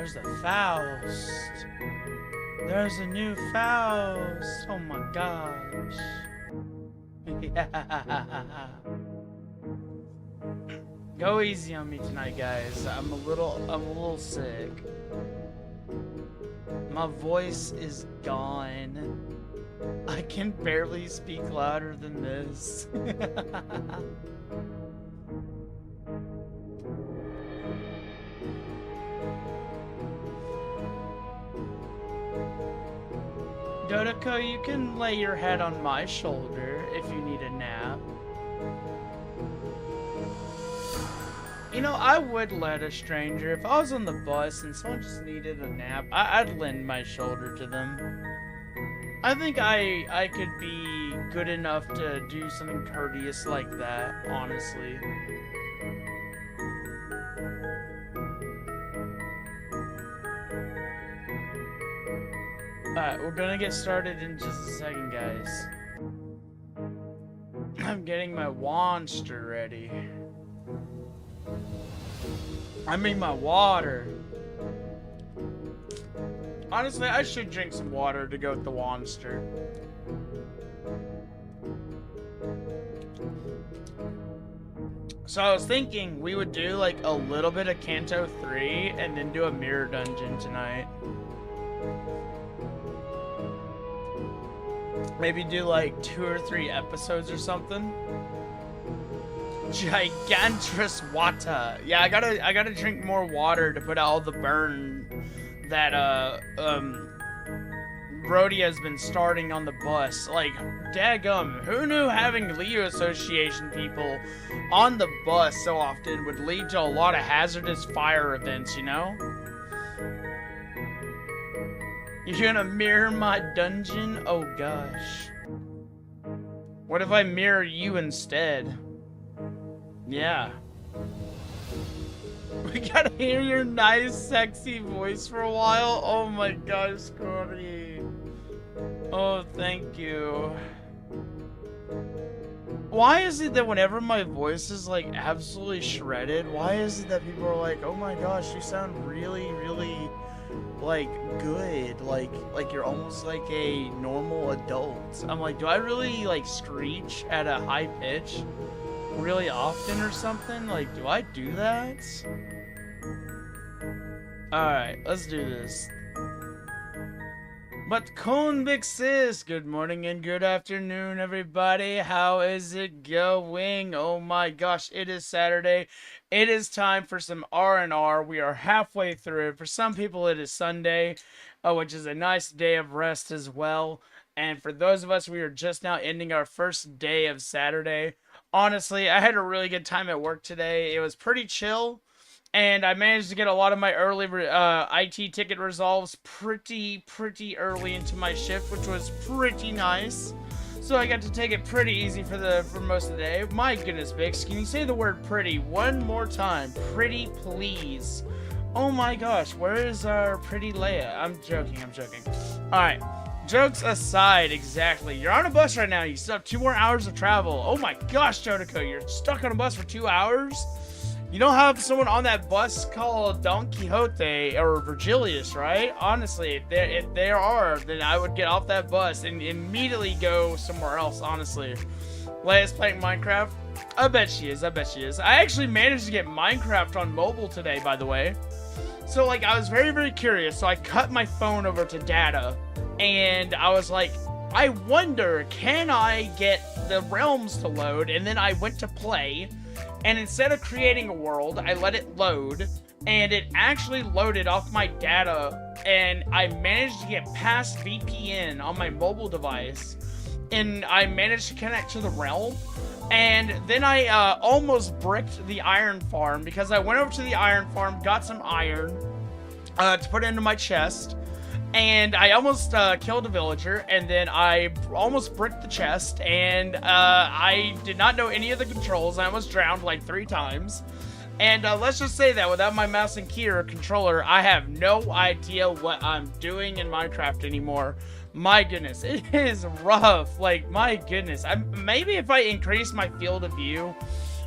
there's the Faust. There's a new Faust. Oh my gosh. Go easy on me tonight, guys. I'm a little sick. My voice is gone. I can barely speak louder than this. Dodoko, you can lay your head on my shoulder if you need a nap. You know, I would let a stranger, if I was on the bus and someone just needed a nap, I'd lend my shoulder to them. I think I could be good enough to do something courteous like that, honestly. Alright, we're gonna get started in just a second, guys. I'm getting my monster ready. I mean my water. Honestly, I should drink some water to go with the monster. So I was thinking we would do like a little bit of Canto 3 and then do a mirror dungeon tonight. Maybe do like 2 or 3 episodes or something. Gigantrous water. Yeah, I gotta drink more water to put out all the burn that Brody has been starting on the bus. Like, daggum, who knew having Leo Association people on the bus so often would lead to a lot of hazardous fire events, you know? You're gonna mirror my dungeon? Oh gosh. What if I mirror you instead? Yeah. We gotta hear your nice, sexy voice for a while. Oh my gosh, Scotty. Oh, thank you. Why is it that whenever my voice is like absolutely shredded, why is it that people are like, oh my gosh, you sound really, really like good, like you're almost like a normal adult? I'm like, do I really like screech at a high pitch really often or something? Like, do I do that? Alright, let's do this. But Byxis, good morning and good afternoon, everybody. How is it going? Oh my gosh, it is Saturday. It is time for some R&R. We are halfway through. For some people, it is Sunday, which is a nice day of rest as well. And for those of us, we are just now ending our first day of Saturday. Honestly, I had a really good time at work today. It was pretty chill. And I managed to get a lot of my early IT ticket resolves pretty early into my shift, which was pretty nice. So I got to take it pretty easy for most of the day. My goodness, Bix, can you say the word pretty one more time? Pretty, please. Oh my gosh, where is our pretty Leia? I'm joking. Alright, jokes aside, exactly. You're on a bus right now. You still have 2 more hours of travel. Oh my gosh, Jodoko, you're stuck on a bus for 2 hours? You don't have someone on that bus called Don Quixote or Virgilius, right? Honestly, if there are, then I would get off that bus and immediately go somewhere else, honestly. Leia's playing Minecraft? I bet she is. I actually managed to get Minecraft on mobile today, by the way. So, like, I was very curious, so I cut my phone over to data, and I was like, I wonder, can I get the realms to load? And then I went to play, and instead of creating a world, I let it load, and it actually loaded off my data, and I managed to get past VPN on my mobile device, and I managed to connect to the realm, and then I almost bricked the iron farm, because I went over to the iron farm, got some iron to put into my chest, and I almost killed a villager, and then I almost bricked the chest, and I did not know any of the controls. I almost drowned like 3 times. And let's just say that without my mouse and key or controller, I have no idea what I'm doing in Minecraft anymore. My goodness, it is rough. Like, my goodness. Maybe if I increase my field of view,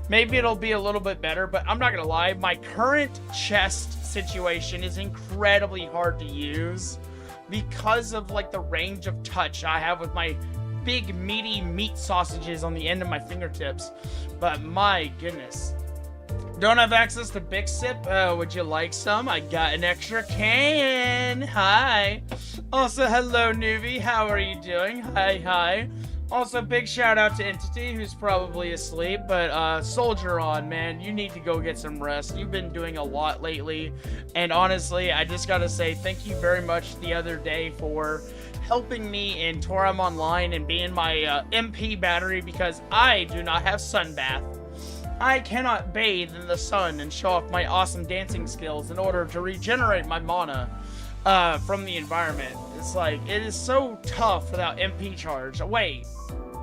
maybe it'll be a little bit better, but I'm not gonna lie, my current chest situation is incredibly hard to use because of like the range of touch I have with my big meaty meat sausages on the end of my fingertips. But my goodness. Don't have access to Byxis? Would you like some? I got an extra can. Hi. Also, hello, newbie. How are you doing? Hi. Also, big shout out to Entity, who's probably asleep. But, soldier on, man. You need to go get some rest. You've been doing a lot lately. And honestly, I just gotta say thank you very much the other day for helping me in Torum Online and being my MP battery, because I do not have sunbath. I cannot bathe in the sun and show off my awesome dancing skills in order to regenerate my mana from the environment. It's like, it is so tough without MP charge. Wait,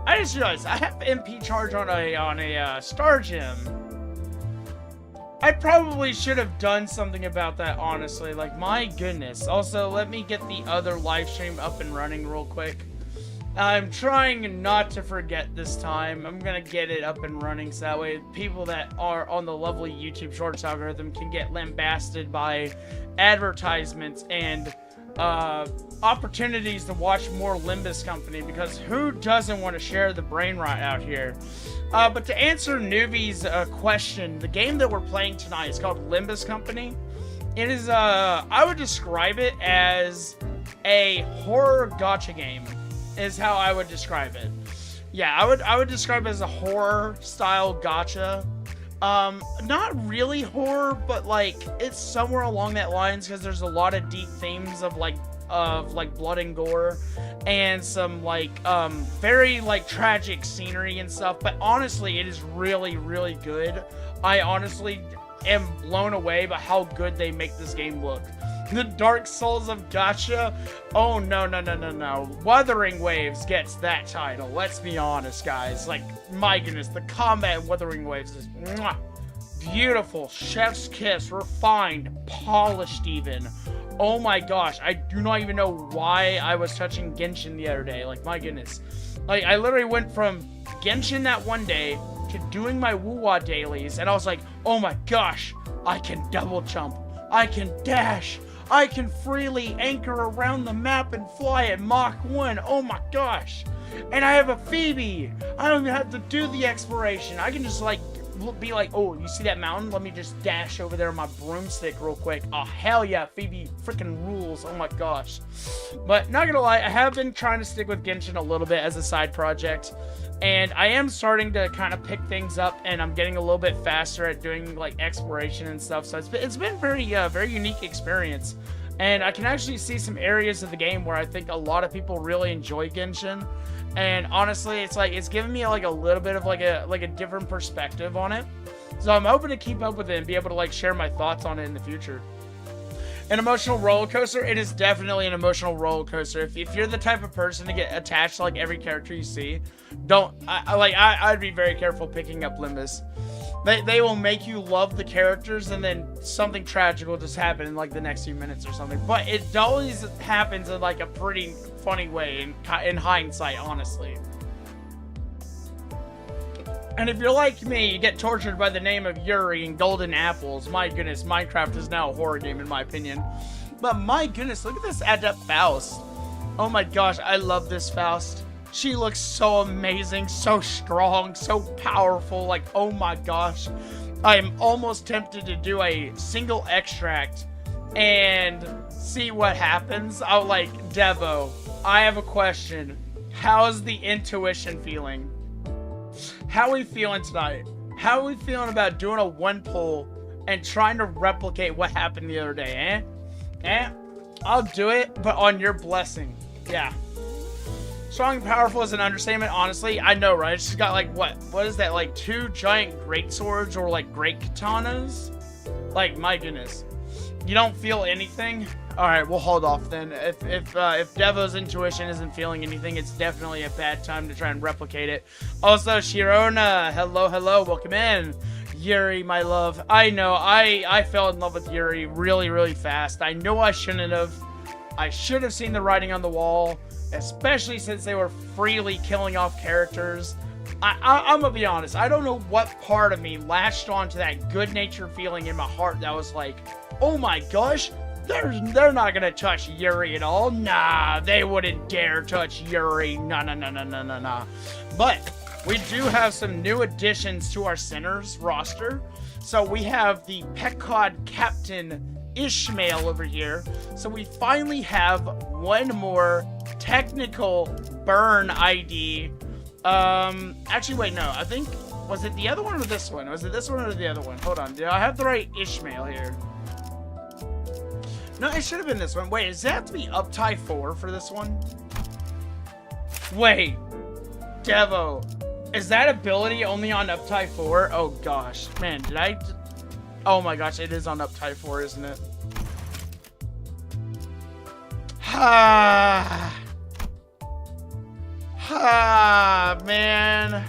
I just realized I have MP charge on a star gem. I probably should have done something about that, honestly. Like, my goodness. Also, let me get the other live stream up and running real quick. I'm trying not to forget this time. I'm gonna get it up and running so that way people that are on the lovely YouTube Shorts algorithm can get lambasted by advertisements and opportunities to watch more Limbus company, because who doesn't want to share the brain rot out here? But to answer Newbie's question, the game that we're playing tonight is called Limbus Company. It is, I would describe it as a horror gacha game, is how I would describe it. Yeah, I would describe it as a horror style gacha. Not really horror, but like it's somewhere along that lines, because there's a lot of deep themes of like blood and gore and some like very like tragic scenery and stuff. But honestly, it is really, really good. I honestly am blown away by how good they make this game look. The Dark Souls of Gacha? Oh, no. Wuthering Waves gets that title. Let's be honest, guys. Like, my goodness, the combat in Wuthering Waves is mwah, beautiful. Chef's kiss. Refined. Polished, even. Oh my gosh. I do not even know why I was touching Genshin the other day. Like, my goodness. Like, I literally went from Genshin that one day to doing my Wuwa dailies, and I was like, oh my gosh, I can double jump. I can dash. I can freely anchor around the map and fly at Mach 1. Oh my gosh. And I have a Phoebe. I don't even have to do the exploration. I can just like be like, oh, you see that mountain? Let me just dash over there on my broomstick real quick. Oh, hell yeah, Phoebe freaking rules. Oh my gosh. But not gonna lie, I have been trying to stick with Genshin a little bit as a side project. And I am starting to kind of pick things up, and I'm getting a little bit faster at doing like exploration and stuff. So it's been very unique experience, and I can actually see some areas of the game where I think a lot of people really enjoy Genshin. And honestly, it's like it's giving me like a little bit of like a different perspective on it. So I'm hoping to keep up with it and be able to like share my thoughts on it in the future. An emotional roller coaster? It is definitely an emotional roller coaster. If you're the type of person to get attached to like every character you see, I'd be very careful picking up Limbus. They will make you love the characters, and then something tragic will just happen in like the next few minutes or something. But it always happens in like a pretty funny way in hindsight, honestly. And if you're like me, you get tortured by the name of Yuri and golden apples. My goodness, Minecraft is now a horror game in my opinion. But my goodness, look at this adept Faust. Oh my gosh, I love this Faust. She looks so amazing, so strong, so powerful. Like, oh my gosh. I am almost tempted to do a single extract and see what happens. I'll like, Devo, I have a question. How's the intuition feeling? How are we feeling tonight? How are we feeling about doing a one pull and trying to replicate what happened the other day, eh? I'll do it, but on your blessing. Yeah. Strong and powerful is an understatement, honestly. I know, right? She's got like, what is that? Like 2 giant great swords or like great katanas? Like, my goodness. You don't feel anything? Alright, we'll hold off then. If Devo's intuition isn't feeling anything, it's definitely a bad time to try and replicate it. Also, Shirona, hello, welcome in. Yuri, my love. I know, I fell in love with Yuri really, really fast. I know I shouldn't have. I should have seen the writing on the wall, especially since they were freely killing off characters. I'm gonna be honest, I don't know what part of me latched onto that good-natured feeling in my heart that was like, Oh my gosh. They're not gonna touch Yuri at all. Nah, they wouldn't dare touch Yuri. Nah. But we do have some new additions to our centers roster. So we have the Pekod Captain Ishmael over here. So we finally have one more technical burn ID. Actually, wait, no. I think, was it the other one or this one? Was it this one or the other one? Hold on. Do I have the right Ishmael here? No, it should have been this one. Wait, does it have to be Uptie 4 for this one? Wait. Devo. Is that ability only on Uptie 4? Oh, gosh. Man, did I... Oh, my gosh. It is on Uptie 4, isn't it? Man.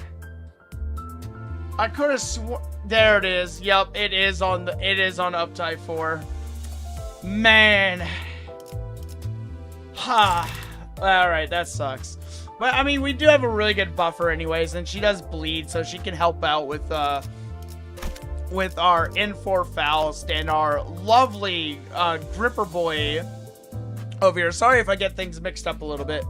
I could have sworn... There it is. Yep, it is on Uptie 4. Man. Alright, that sucks. But, I mean, we do have a really good buffer anyways, and she does bleed, so she can help out with our N4 Faust and our lovely Gripper Boy over here. Sorry if I get things mixed up a little bit.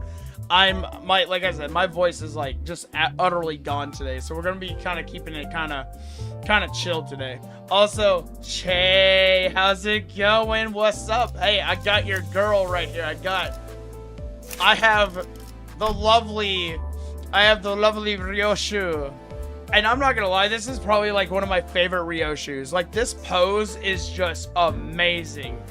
Like I said, my voice is like just utterly gone today, so we're gonna be kind of keeping it kind of chill today. Also, Che, how's it going? What's up? Hey, I got your girl right here. I have the lovely Ryoshu. And I'm not gonna lie, this is probably like one of my favorite Ryoshus. Like, this pose is just amazing.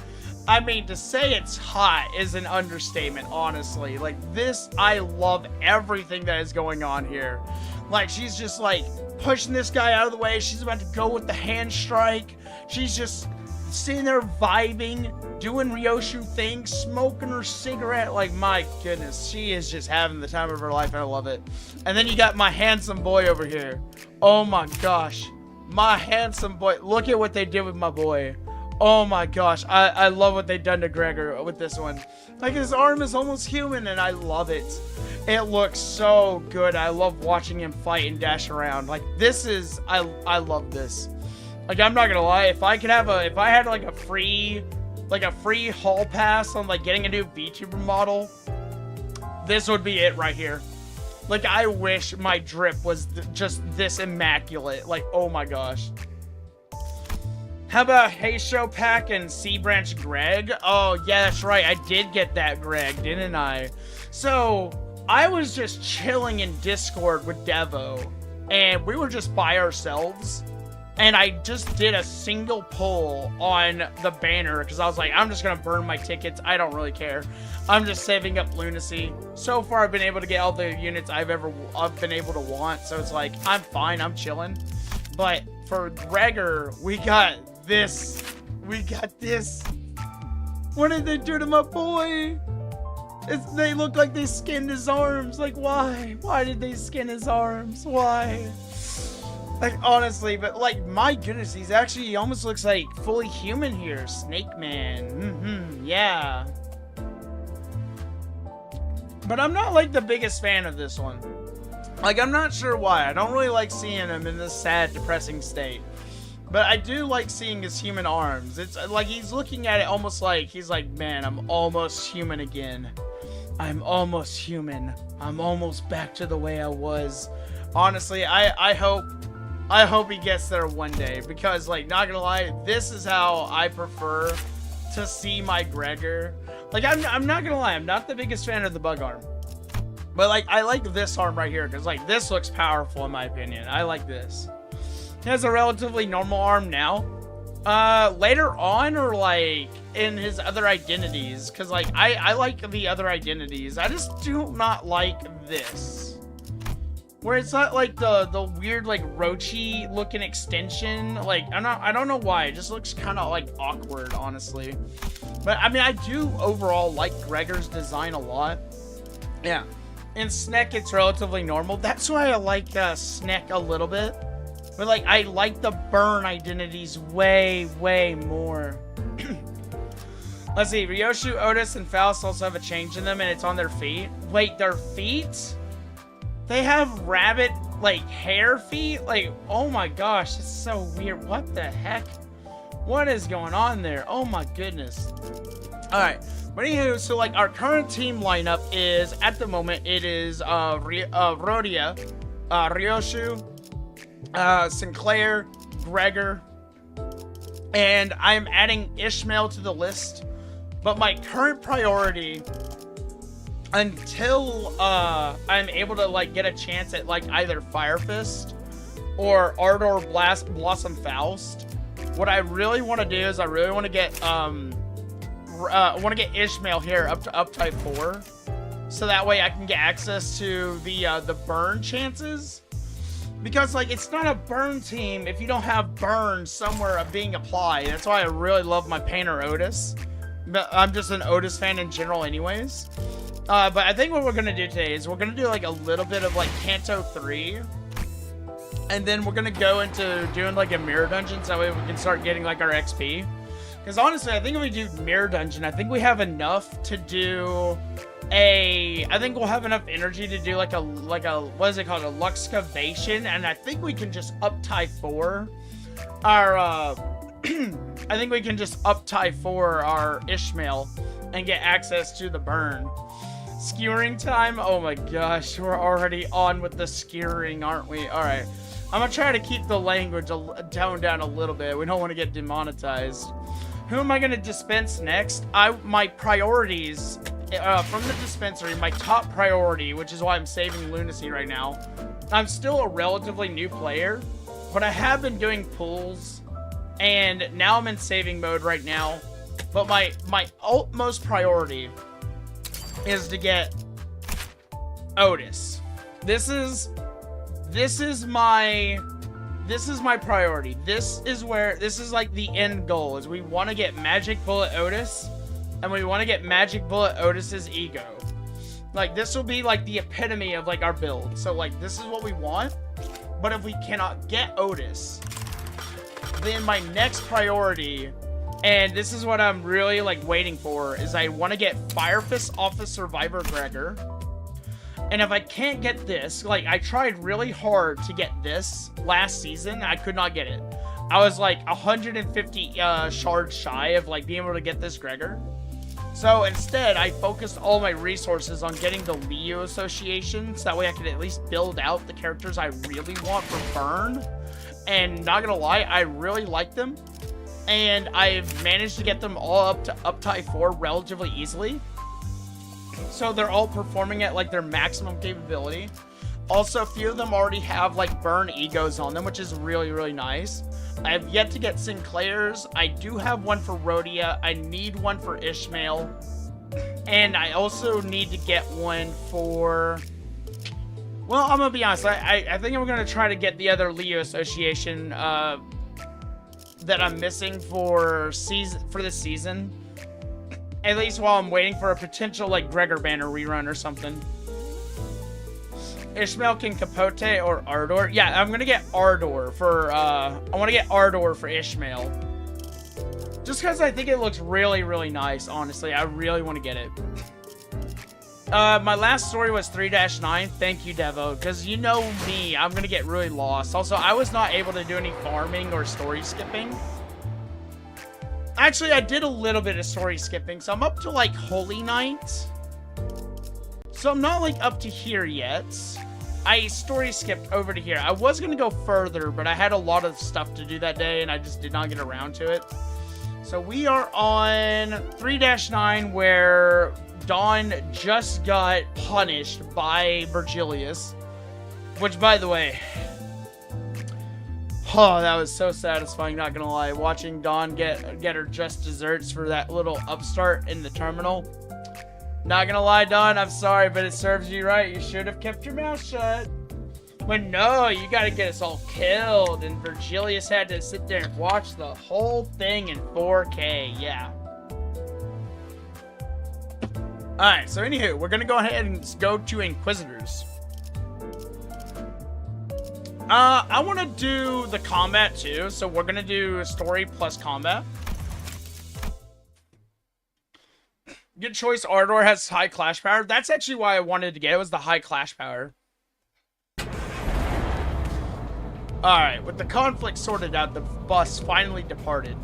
I mean, to say it's hot is an understatement, honestly. Like, this, I love everything that is going on here. Like, she's just, like, pushing this guy out of the way. She's about to go with the hand strike. She's just sitting there vibing, doing Ryoshu things, smoking her cigarette. Like, my goodness, she is just having the time of her life, and I love it. And then you got my handsome boy over here. Oh, my gosh. My handsome boy. Look at what they did with my boy. Oh my gosh, I love what they've done to Gregor with this one. Like, his arm is almost human, and I love it. It looks so good. I love watching him fight and dash around. Like, this is, I love this. Like, I'm not gonna lie, if I had like a free hall pass on like getting a new VTuber model, this would be it right here. Like, I wish my drip was just this immaculate. Like, oh my gosh. How about Heisho Pack and Sea Branch Greg? Oh, yeah, that's right. I did get that Greg, didn't I? So, I was just chilling in Discord with Devo, and we were just by ourselves, and I just did a single pull on the banner, because I was like, I'm just going to burn my tickets. I don't really care. I'm just saving up lunacy. So far, I've been able to get all the units I've been able to want, so it's like, I'm fine. I'm chilling. But for Gregor, we got this. What did they do to my boy? They look like they skinned his arms. Like, why? Why did they skin his arms? Why? Like, honestly, but like, my goodness, he almost looks like fully human here. Snake Man. Yeah. But I'm not like the biggest fan of this one. Like, I'm not sure why. I don't really like seeing him in this sad, depressing state. But I do like seeing his human arms. It's like he's looking at it almost like, he's like, man, I'm almost human again. I'm almost human. I'm almost back to the way I was. Honestly, I hope he gets there one day. Because, like, not gonna lie, this is how I prefer to see my Gregor. Like, I'm not gonna lie, I'm not the biggest fan of the bug arm. But, like, I like this arm right here. Because, like, this looks powerful in my opinion. I like this. He has a relatively normal arm now. Later on, or like in his other identities, because like I like the other identities. I just do not like this, where it's not like the weird like Rochi looking extension. Like, I don't know why. It just looks kind of like awkward, honestly. But I mean, I do overall like Gregor's design a lot. Yeah. In Snek, it's relatively normal. That's why I like Snek a little bit. But, like, I like the burn identities way, way more. Let's see. Ryoshu, Otis, and Faust also have a change in them, and it's on their feet. Wait, their feet? They have rabbit, like, hair feet? Like, oh my gosh, it's so weird. What the heck? What is going on there? Oh my goodness. Alright. But anywho, so like our current team lineup is, at the moment, it is Rodia, Ryoshu, Sinclair, Gregor, and I'm adding Ishmael to the list. But my current priority, until I'm able to like get a chance at like either Fire Fist or Ardor Blossom Faust, what I really want to do is I really want to get Ishmael here up type 4, so that way I can get access to the burn chances. Because like it's not a burn team if you don't have burn somewhere being applied. That's why I really love my painter Otis. But I'm just an Otis fan in general anyways. But I think what we're gonna do today is we're gonna do like a little bit of like Canto 3. And then we're gonna go into doing like a mirror dungeon, so that way we can start getting like our XP. Because honestly, I think if we do mirror dungeon, I think we have enough to do I think we'll have enough energy to do like a what is it called, a luxcavation, and I think we can just up tie 4 our I think we can just up tie 4 our Ishmael and get access to the burn. Skewering time, oh my gosh, we're already on with the skewering, aren't we? All right, I'm gonna try to keep the language toned down a little bit. We don't want to get demonetized. Who am I gonna dispense next? My priorities from the dispensary, my top priority, which is why I'm saving Lunacy right now. I'm still a relatively new player, but I have been doing pulls, and now I'm in saving mode right now. But my utmost priority is to get Otis. This is my priority. This is like the end goal, is we want to get Magic Bullet Otis, and we want to get Magic Bullet Otis's ego. Like, this will be like the epitome of like our build. So like, this is what we want. But if we cannot get Otis, then my next priority, and this is what I'm really like waiting for, is I want to get Fire Fist off of Survivor Gregor. And if I can't get this, like I tried really hard to get this last season, I could not get it. I was like 150 shards shy of like being able to get this Gregor. So instead, I focused all my resources on getting the Leo Association, so that way I could at least build out the characters I really want for Burn. And not gonna lie, I really like them. And I've managed to get them all up to up tie 4 relatively easily. So they're all performing at like their maximum capability. Also, a few of them already have like burn egos on them, which is really, really nice. I have yet to get Sinclair's. I do have one for Rodia. I need one for Ishmael. And I also need to get one for... Well, I'm going to be honest. I think I'm going to try to get the other Leo Association that I'm missing for this season. At least while I'm waiting for a potential like Gregor Banner rerun or something. Ishmael can Capote or Ardor. Yeah, I'm gonna get Ardor for I want to get Ardor for Ishmael. Just because I think it looks really, really nice, honestly. I really want to get it. My last story was 3-9. Thank you, Devo. Because you know me, I'm gonna get really lost. Also, I was not able to do any farming or story skipping. Actually, I did a little bit of story skipping, so I'm up to, like, Holy Night. So I'm not, like, up to here yet. I story skipped over to here. I was going to go further, but I had a lot of stuff to do that day, and I just did not get around to it. So we are on 3-9, where Dawn just got punished by Virgilius. Which, by the way... Oh, that was so satisfying, not gonna lie. Watching Dawn get her just desserts for that little upstart in the terminal. Not gonna lie, Dawn, I'm sorry, but it serves you right. You should have kept your mouth shut. But no, you gotta get us all killed. And Virgilius had to sit there and watch the whole thing in 4K. Yeah. Alright, so anywho, we're gonna go ahead and go to Inquisitors. I want to do the combat too, so we're gonna do story plus combat. Good choice. Ardor has high clash power. That's actually why I wanted to get it, was the high clash power. Alright, with the conflict sorted out, the bus finally departed.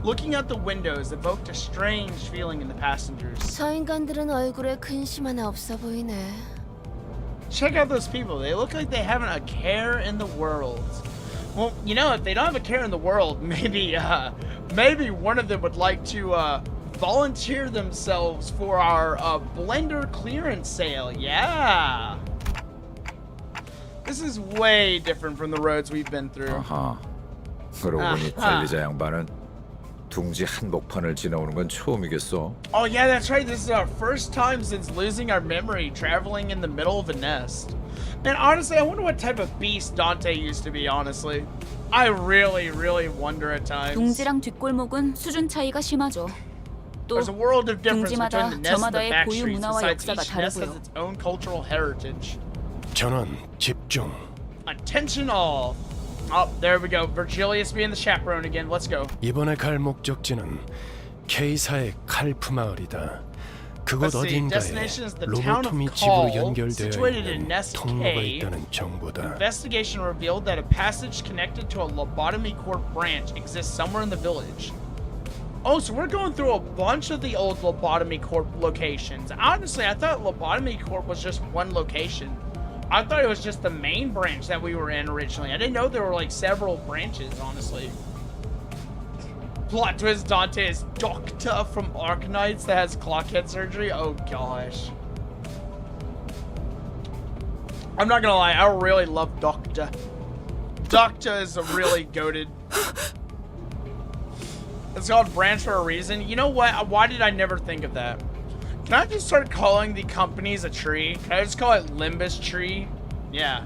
Looking out the windows evoked a strange feeling in the passengers. 저 인간들은 얼굴에 근심 하나 없어 보이네. Check out those people. They look like they haven't a care in the world. Well, you know, if they don't have a care in the world, maybe one of them would like to volunteer themselves for our blender clearance sale. Yeah. This is way different from the roads we've been through. 아하. 그러고 보니 관리자 양반은 둥지 한복판을 지나오는 건 처음이겠어. Oh yeah, that's right. This is our first time since losing our memory traveling in the middle of a nest. And honestly, I wonder what type of beast Dante used to be, honestly. I really wonder at times. 둥지랑 뒷골목은 수준 차이가 심하죠. 또 There's a world of difference between the 둥지마다 nest and the 저마다의 back 고유 streets. 문화와 Besides, 역사가 each nest has 다르고요. its own cultural heritage. 전원 집중. Attention all. Oh, there we go. Virgilius being the chaperone again. Let's go. 이번에 갈 목적지는 K사의 칼프 마을이다. 그곳 Let's see. 어딘가에 Destination is the town of 로보토미 Call, 집으로 연결되어 situated in 있는 Nest 통로가 K. 있다는 정보다. Investigation revealed that a passage connected to a lobotomy corp branch exists somewhere in the village. Oh, so we're going through a bunch of the old lobotomy corp locations. Honestly, I thought lobotomy corp was just one location. I thought it was just the main branch that we were in originally. I didn't know there were like several branches, honestly. Plot twist, Dante is Doctor from Arknights that has clockhead surgery. Oh gosh. I'm not gonna lie, I really love Doctor. Doctor is a really goated. It's called branch for a reason. You know what? Why did I never think of that? Can I just start calling the companies a tree? Can I just call it Limbus tree? Yeah.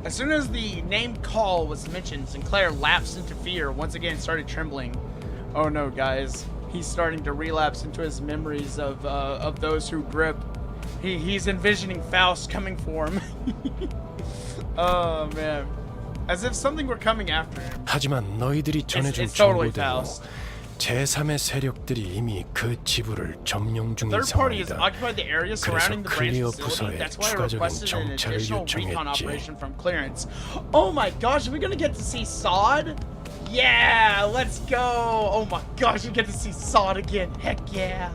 As soon as the name Call was mentioned, Sinclair lapsed into fear, once again started trembling. Oh no, guys. He's starting to relapse into his memories of those who grip. He's envisioning Faust coming for him. Oh man. As if something were coming after him. 하지만 너희들이 전해준 It's totally 정보대로 Faust. 제3의 세력들이 이미 그 지부를 점령 중인 Third party has 상황이다. occupied the area surrounding the branch 클리어 facility. 부서에 That's why I 추가적인 requested an 정찰을 additional recon 요청했지. operation from clearance. Oh my gosh, are we gonna get to see Sod? Yeah, let's go. Oh my gosh, we get to see Sod again. Heck yeah.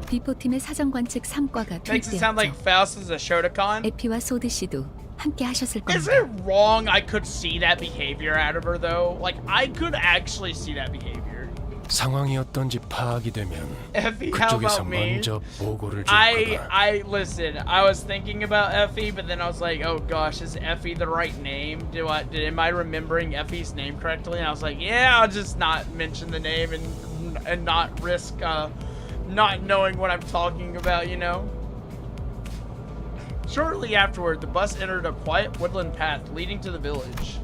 비포팀의 사정 관측 3과가 Makes it sound like 투입되었죠. Faust is a Shotokan. 에피와 소드 씨도 함께 하셨을 Is 겁니다. it wrong I could see that behavior out of her though? Like, I could actually see that behavior. 상황이 어떤지 파악이 되면 Effie, how 그쪽에서 about me? 먼저 보고를 줄 거다. Listen, I was thinking about Effie, but then I was like, oh gosh, is Effie the right name? Am I remembering Effie's name correctly? And I was like, yeah, I'll just not mention the name and not risk not knowing what I'm talking about, you know? Shortly afterward, the bus entered a quiet woodland path leading to the village.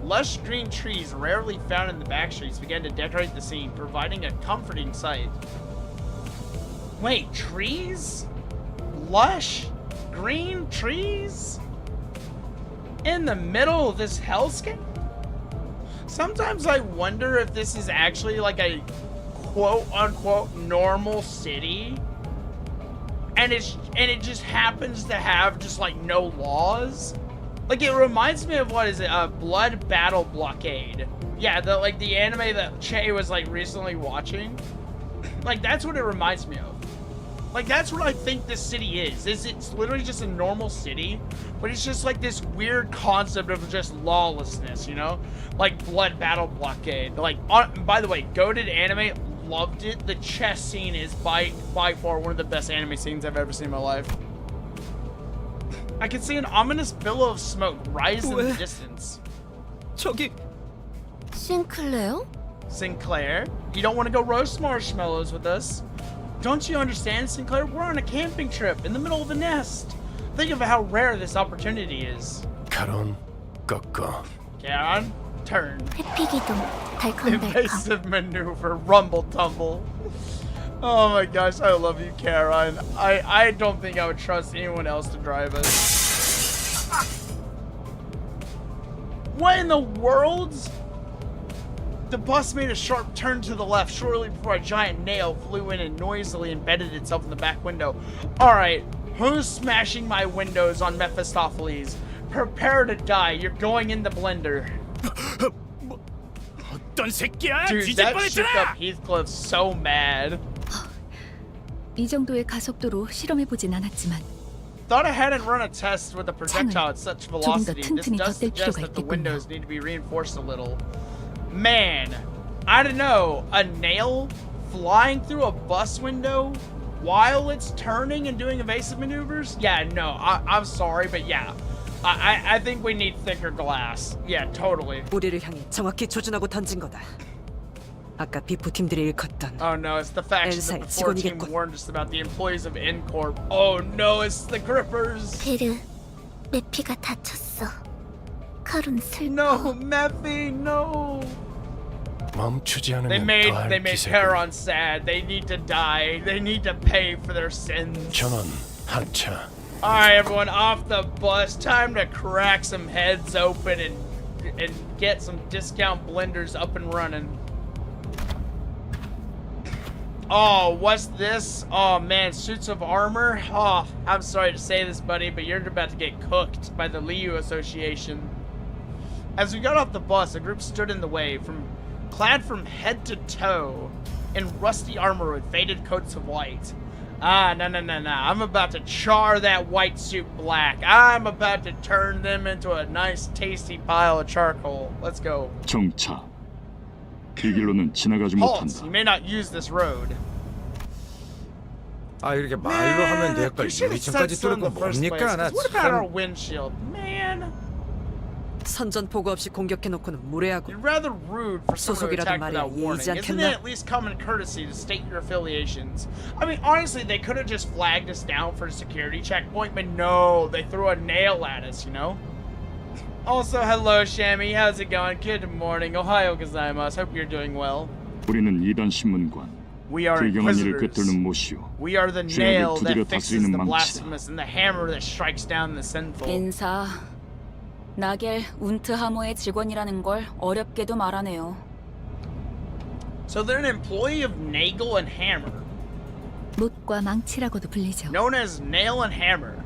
Lush green trees rarely found in the back streets began to decorate the scene, providing a comforting sight. Wait, trees? Lush green trees? In the middle of this hellscape? Sometimes I wonder if this is actually like a quote-unquote normal city. And it just happens to have just like no laws. Like, it reminds me of, what is it, Blood Battle Blockade. Yeah, the anime that Che was, like, recently watching. Like, that's what it reminds me of. Like, that's what I think this city is. It's literally just a normal city, but it's just, like, this weird concept of just lawlessness, you know? Like, Blood Battle Blockade. Like, by the way, goated anime, loved it. The chess scene is by far one of the best anime scenes I've ever seen in my life. I can see an ominous billow of smoke rise in the distance. 저기 싱클레어? Sinclair, you don't want to go roast marshmallows with us? Don't you understand, Sinclair? We're on a camping trip in the middle of a nest. Think of how rare this opportunity is. 카론 꺾어. Karen, turn. 회피기동 달콤달콤. Evasive maneuver, rumble tumble. Oh my gosh, I love you, Karen. I don't think I would trust anyone else to drive us. What in the world? The bus made a sharp turn to the left shortly before a giant nail flew in and noisily embedded itself in the back window. Alright, who's smashing my windows on Mephistopheles? Prepare to die, you're going in the blender. 어떤 새끼야? Dude, 뒤질 that shook 뻔했잖아. up Heathcliff so mad. 이 정도의 가속도로 실험해 보진 않았지만 Thought I hadn't run a test with a projectile at such velocity. This 튼튼히 does 덧댈 suggest 필요가 that the 있겠군요. windows need to be reinforced a little. Man, I don't know. A nail flying through a bus window while it's turning and doing evasive maneuvers? Yeah, no, I'm sorry, but yeah. I think we need thicker glass. Yeah, totally. 우리를 향해 정확히 조준하고 던진 거다. 아까 비포 팀들이 일컫던 Oh no, it's the faction that the before team 직원이겠군. warned us about the employees of Incorp. Oh no, it's the Grippers. 베르, 내 피가 다쳤어. 칼은 슬퍼. No, Mephi, no. 멈추지 They 않으면 made 더할 기세군. Heron sad. They need to die. They need to pay for their sins. 전원 하차. Alright, everyone, off the bus. Time to crack some heads open and get some discount blenders up and running. Oh, what's this? Oh man, suits of armor. Oh, I'm sorry to say this, buddy, but you're about to get cooked by the Liu Association. As we got off the bus, a group stood in the way, clad from head to toe in rusty armor with faded coats of white. Ah, no. I'm about to char that white suit black. I'm about to turn them into a nice, tasty pile of charcoal. Let's go. 정차. 이 길로는 지나가지 Halt! 못한다. You may not use this road. 아 이렇게 말로 하면 될 걸 you should have 유리창까지 said so in 뚫은 the 거 first 뭡니까? place. 나 'Cause what about our 참... windshield? Man, 선전 보고 없이 공격해놓고는 무례하고 you're rather rude for someone to 소속이라도 attack 말이야, without warning. 예의지 Isn't 않겠나? it at least common courtesy to state your affiliations? I mean, honestly, they could have just flagged us down for a security checkpoint, but no, they threw a nail at us, you know? Also, hello, Shammy. How's it going? Good morning. Ohayo gozaimasu. Hope you're doing well. 우리는 이단 신문관. We are 불경한 일을 inquisitors. 꿰뚫는 못이오. We are the 죄악을 nail 두드려 that fixes 다스리는 the 망치다. blasphemous and the hammer that strikes down the sinful. 인사. 나겔 운트하모의 직원이라는 걸 어렵게도 말하네요. So they're an employee of Nagel and Hammer, 못과 망치라고도 불리죠. known as Nail and Hammer.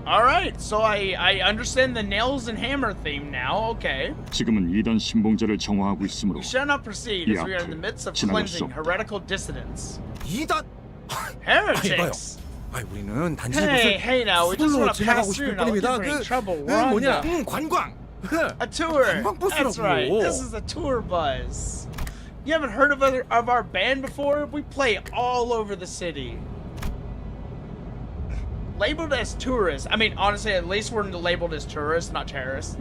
Alright, so I understand the nails and hammer theme now, okay. 지금은 이단 신봉자를 정화하고 있으므로 We shall not proceed as we are in the midst of 지나갈 수 cleansing 없다. heretical dissidents. 이단! Heretics! 우리는 단지 Hey now, we just 서울로 want to 지나가고 pass 싶을 through now. 뿐입니다. Looking for any trouble. We're on 뭐냐? the- 관광! A tour! 관광버스라고. That's right, this is a tour bus. You haven't heard of our band before? We play all over the city. Labeled as tourists. I mean, honestly, at least we're labeled as tourists, not terrorists.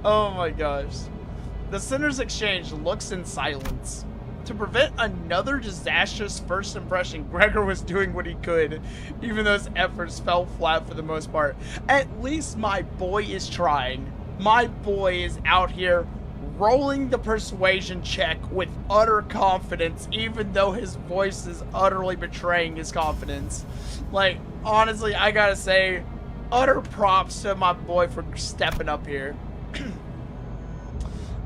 Oh my gosh. The Sinners Exchange looks in silence. To prevent another disastrous first impression, Gregor was doing what he could, even though his efforts fell flat for the most part. At least my boy is trying. My boy is out here rolling the persuasion check with utter confidence, even though his voice is utterly betraying his confidence. Like, honestly, I gotta say, utter props to my boy for stepping up here.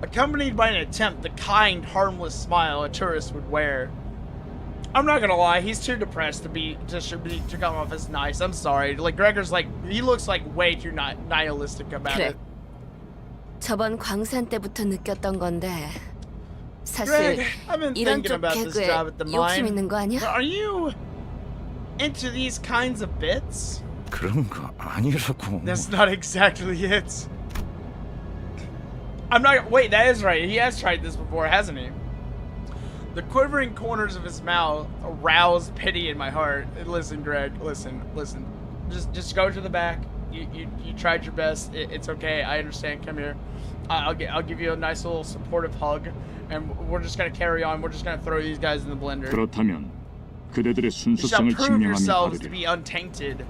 Accompanied by an attempt, the kind, harmless smile a tourist would wear. I'm not gonna lie, he's too depressed to come off as nice. I'm sorry. Like, Gregor's like, he looks like way too nihilistic about 그래. it. 저번 광산 때부터 느꼈던 건데 Greg, 사실 I've been 이런 thinking 쪽 about this 개그에 job at the 욕심 mine. 있는 거 아니야? But are you into these kinds of bits? 그런 거 아니라고. That's not exactly it. I'm not. Wait, that is right. He has tried this before, hasn't he? The quivering corners of his mouth aroused pity in my heart. Listen, Greg. Listen. Just go to the back. You tried your best. It's okay. I understand. Come here. I'll give you a nice little supportive hug, and we're just gonna carry on. We're just gonna throw these guys in the blender. 그렇다면 그대들의 You shall 순수성을 prove 증명하며 yourselves to 바르리라. be untainted.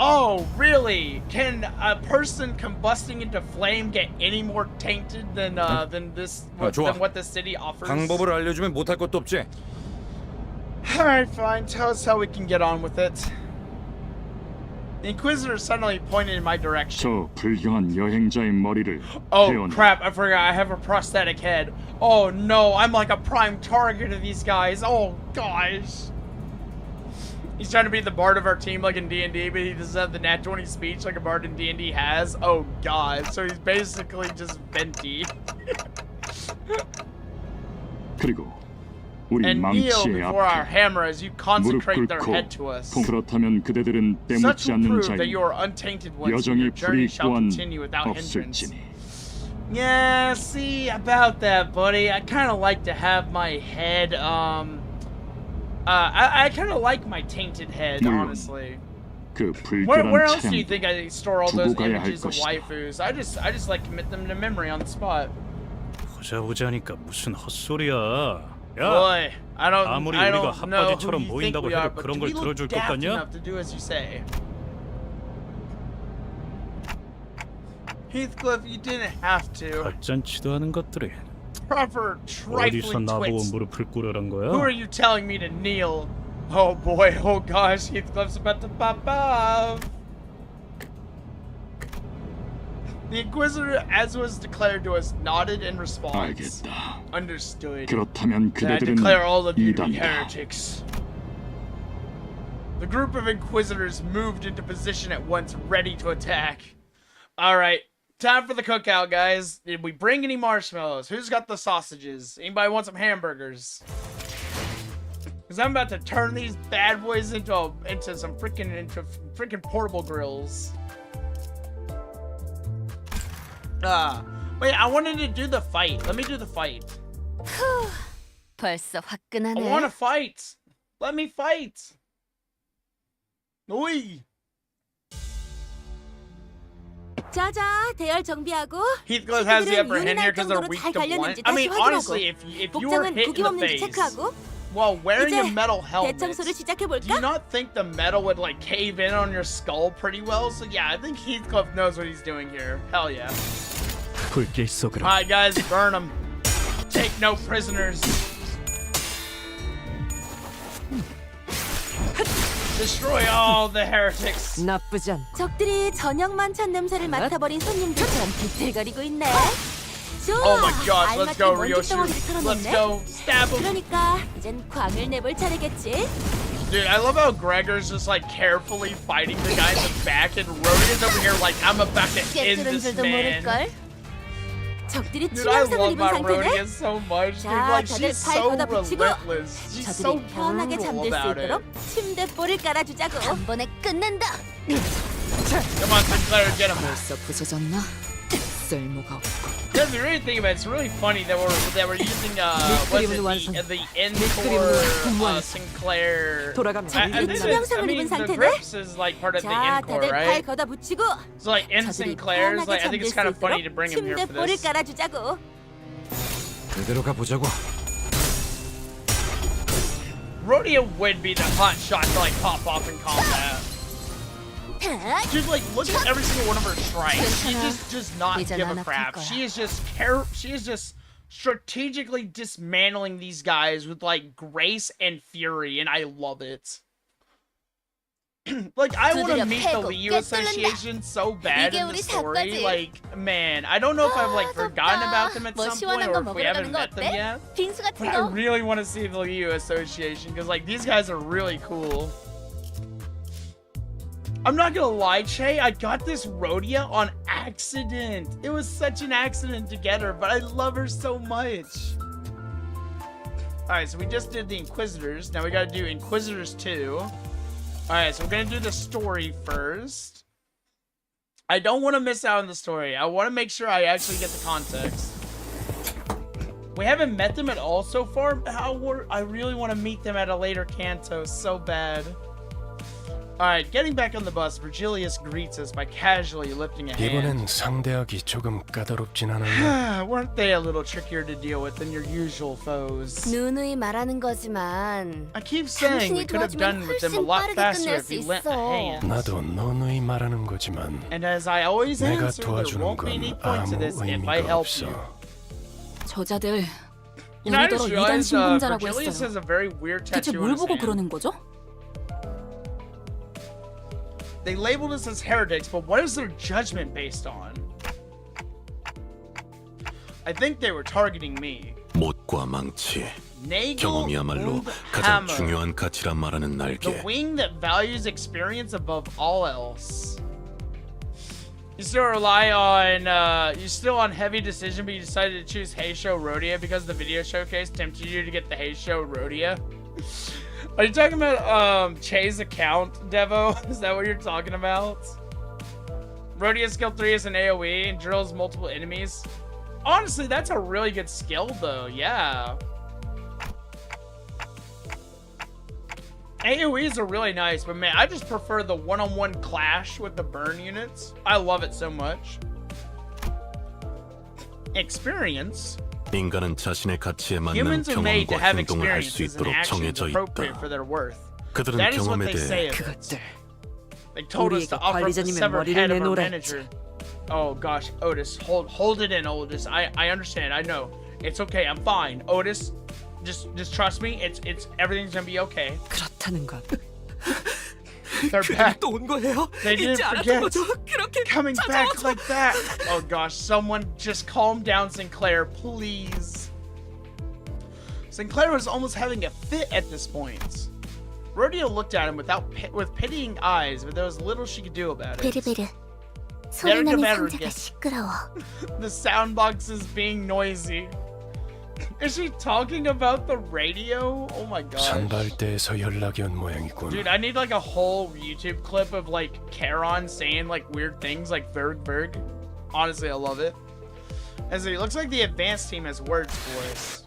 Oh, really? Can a person combusting into flame get any more tainted than 좋아. what the city offers? 방법을 알려주면 못할 것도 없지. All right, fine. Tell us how we can get on with it. The Inquisitor suddenly pointed in my direction. 저 불경한 여행자의 머리를 Oh 베어내. crap! I forgot. I have a prosthetic head. Oh no! I'm like a prime target of these guys. Oh gosh. He's trying to be the bard of our team like in D&D, but he doesn't have the nat 20 speech like a bard in D&D has. Oh god, so he's basically just venti. 그리고 우리 And kneel 망치의 before our 앞에 hammer as you 무릎 consecrate their 꿇고 head to us. 그렇다면 그대들은 Such 때묻지 will 않는 prove that 자인 you are untainted ones, and 여정이 your journey shall 불이익 continue without 또한 hindrance. 없을지니. Yeah, see about that, buddy. I kind of like to have my head, I kind of like my tainted head, 물론 honestly. 그 Where 불결한 else do you 체험 think I store all those 두고 가야 할 images of 것이다. waifus? I just like commit them to memory on the spot. 보자 보자니까 무슨 헛소리야. 야, Boy, I don't 아무리 know 우리가 who 핫바디처럼 you think 보인다고 we are, 해도 but 그런 do 걸 we look 들어줄 것 daft 같냐? enough to do as you say? Heathcliff, you didn't have to. 발잔치도 하는 것들이 Proper 어디서 trifling 나보고 twits. 무릎을 꿇으란 Who are 거야? you telling me to kneel? Oh boy, oh gosh, Heathcliff's about to pop off. The Inquisitor, as was declared to us, nodded in response. 알겠다. Understood. 그렇다면 Then I 그대들은 declare all of you to be 이단이다. heretics. The group of Inquisitors moved into position at once, ready to attack. Alright, time for the cookout, guys. Did we bring any marshmallows? Who's got the sausages? Anybody want some hamburgers? Because I'm about to turn these bad boys into some freaking portable grills. Wait, I wanted to do the fight. Let me do the fight. 벌써 I 화끈하네. want to fight. Let me fight. Oi. 자자, 대열 정비하고. Heathcliff has the upper 친구들은 hand here 윤인할 because they're 정도로 weak 잘 to blunt. 갈렸는지 I mean, 다시 honestly, 확인하고. if you were 복장은 hit in 구김 the 없는지 face 체크하고. while wearing a 이제 metal helmet, 대청소를 do 시작해볼까? you not think the metal would like cave in on your skull pretty well? So yeah, I think Heathcliff knows what he's doing here. Hell yeah. 불길 속으로. Alright guys, burn them. Take no prisoners. Destroy all the heretics. 나쁘지 않. 적들이 저녁 만찬 냄새를 맡아버린 손님들처럼 비틀거리고 있네. 좋아. Oh my gosh, let's go, 알맞게 Ryoshi. 먼지 덩어리 Let's 털어놓네. go. Stab him. 그러니까 이젠 광을 내볼 차례겠지. Dude, I love how Gregor's just like carefully fighting the guy in the back, and Rhodey's over here like, I'm about to end 깨뜨린 this 줄도 man. 모를걸. 적들이 Dude, I 치명상을 love 입은 my 상태네. Rhodey so much. Dude, 자, like, 다들 she's 팔 so 걷어붙이고 relentless. She's so 저들이 편하게 brutal 잠들 수 about it. 있도록 침대볼을 깔아주자고. 한 번에 끝낸다. Come on, Sinclair, get him. 벌써 부서졌나? 쓸모가 없고. Because you really think about it, it's really funny that we're using 밑그림은 완성. the end 밑그림은 for 완성. Sinclair. 돌아가면 I think 이 it's, 치명상을 I mean, 입은 the 상태네. grips is like part of the 자, encore, 다들 팔 right? 걷어붙이고 So like in 저들이 Sinclair's, 편하게 like I think 잠들 it's 수 kind of funny 있도록 to bring him here for 침대볼을 this. 깔아주자고. 그대로 가보자고. Rodeo would be the hot shot to like pop off in combat. Dude, like look at every single one of her strikes. She just does not 이젠 give a 안 아플 crap. 거야. She is just strategically dismantling these guys with like grace and fury, and I love it. Like I want to 두드려 meet the 패고 Liu 꿰뚫는다. Association so bad 이게 in the 우리 story. 사과지. Like man, I don't know if I've like forgotten about them at 뭐 some point 시원한 or 거 if we 먹으러 haven't 가는 거 met them 어때? yet. 빙수 같은 But I 거. really want to see the Liu Association because like these guys are really cool. I'm not gonna lie, Che, I got this Rhodia on accident. It was such an accident to get her, but I love her so much. Alright, so we just did the Inquisitors. Now we gotta do Inquisitors 2. Alright, so we're gonna do the story first. I don't want to miss out on the story. I want to make sure I actually get the context. We haven't met them at all so far. I really want to meet them at a later Canto so bad. Alright, getting back on the bus, Virgilius greets us by casually lifting a hand. 이번엔 상대하기 조금 까다롭진 않았나? Weren't they a little trickier to deal with than your usual foes? 누누이 말하는 거지만 I keep saying we 당신이 could have done 도와주면 with them a 훨씬 lot 빠르게 faster 끝낼 if 수 you lent a 있어. hand. 나도 너누이 말하는 거지만 And as I always 내가 answer, there 도와주는 won't be 건 any point to 아무 this if I 의미가 help 없어. you. 저자들 You know, I 우리더러 just 이단 realized 신봉자라고 Virgilius has 했어요. a very weird 대체 tattoo 뭘 on his 보고 hand. 그러는 거죠? They labeled us as heretics, but what is their judgment based on? I think they were targeting me. 못과 망치 Nagel 경험이야말로 und 가장 Hammer. 중요한 가치란 말하는 The 날개. wing that values experience above all else. You still rely on, you still on heavy decision, but you decided to choose Heisho Rodia because the video showcase tempted you to get the Heisho Rodia. Are you talking about, Che's account, Devo? Is that what you're talking about? Rodia skill 3 is an AoE and drills multiple enemies. Honestly, that's a really good skill, though. Yeah. AoEs are really nice, but man, I just prefer the one-on-one clash with the burn units. I love it so much. Experience. 인간은 자신의 가치에 맞는 Humans are made to 경험과 have 행동을 할 수 experiences and 있도록 actions 정해져 appropriate 있다. for their worth. 그들은 That is what 경험에 they say 대해 of it. 그것들. They told us to 우리에게 offer up the 관리자님의 severed 머리를 head of our 내놓으라 manager. Oh gosh, Otis, hold it in, Otis. I understand. I know. It's okay. I'm fine. Otis, just trust me. It's everything's gonna be okay. 그렇다는 건 They're back. 또 온 거예요? They didn't 잊지 않았던 forget. 거죠? 그렇게 Coming back 찾아와서 like that. Oh gosh, someone just calm down, Sinclair, please. Sinclair was almost having a fit at this point. Rodeo looked at him with pitying eyes, but there was little she could do about it. 베르베르. 소리 나는 Better 상자가 get- 시끄러워. The sound box is being noisy. Is she talking about the radio? Oh my gosh. 선발대에서 연락이 온 모양이군. Dude, I need like a whole YouTube clip of like Charon saying like weird things like Berg. Honestly, I love it. As it looks like the advanced team has words for us.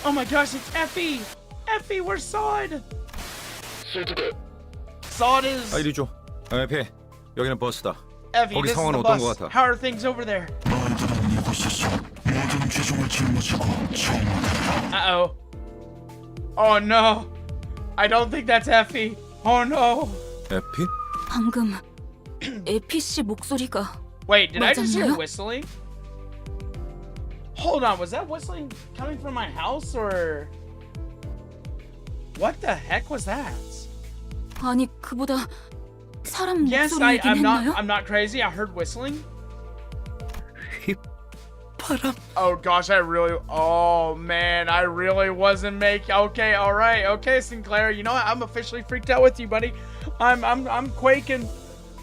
Oh my gosh, it's Effie! Effie, where's Sod? Sod is... 아, 이리 줘. 에피, 여기는 버스다. Effie, 거기 this is 상황은 the 어떤 bus. 것 같아? How are things over there? Uh-oh. Oh no. I don't think that's Effie. Oh no. 에피? 방금 에피 씨 목소리가 Wait, did I just hear 맞았나요? whistling? Hold on, was that whistling coming from my house or... What the heck was that? 아니 그보다 사람 Yes, 목소리이긴 했나요? I'm not crazy. I heard whistling. 바람. Oh gosh, oh man, I really wasn't making, okay, alright, okay, Sinclair, you know what, I'm officially freaked out with you, buddy. I'm quaking.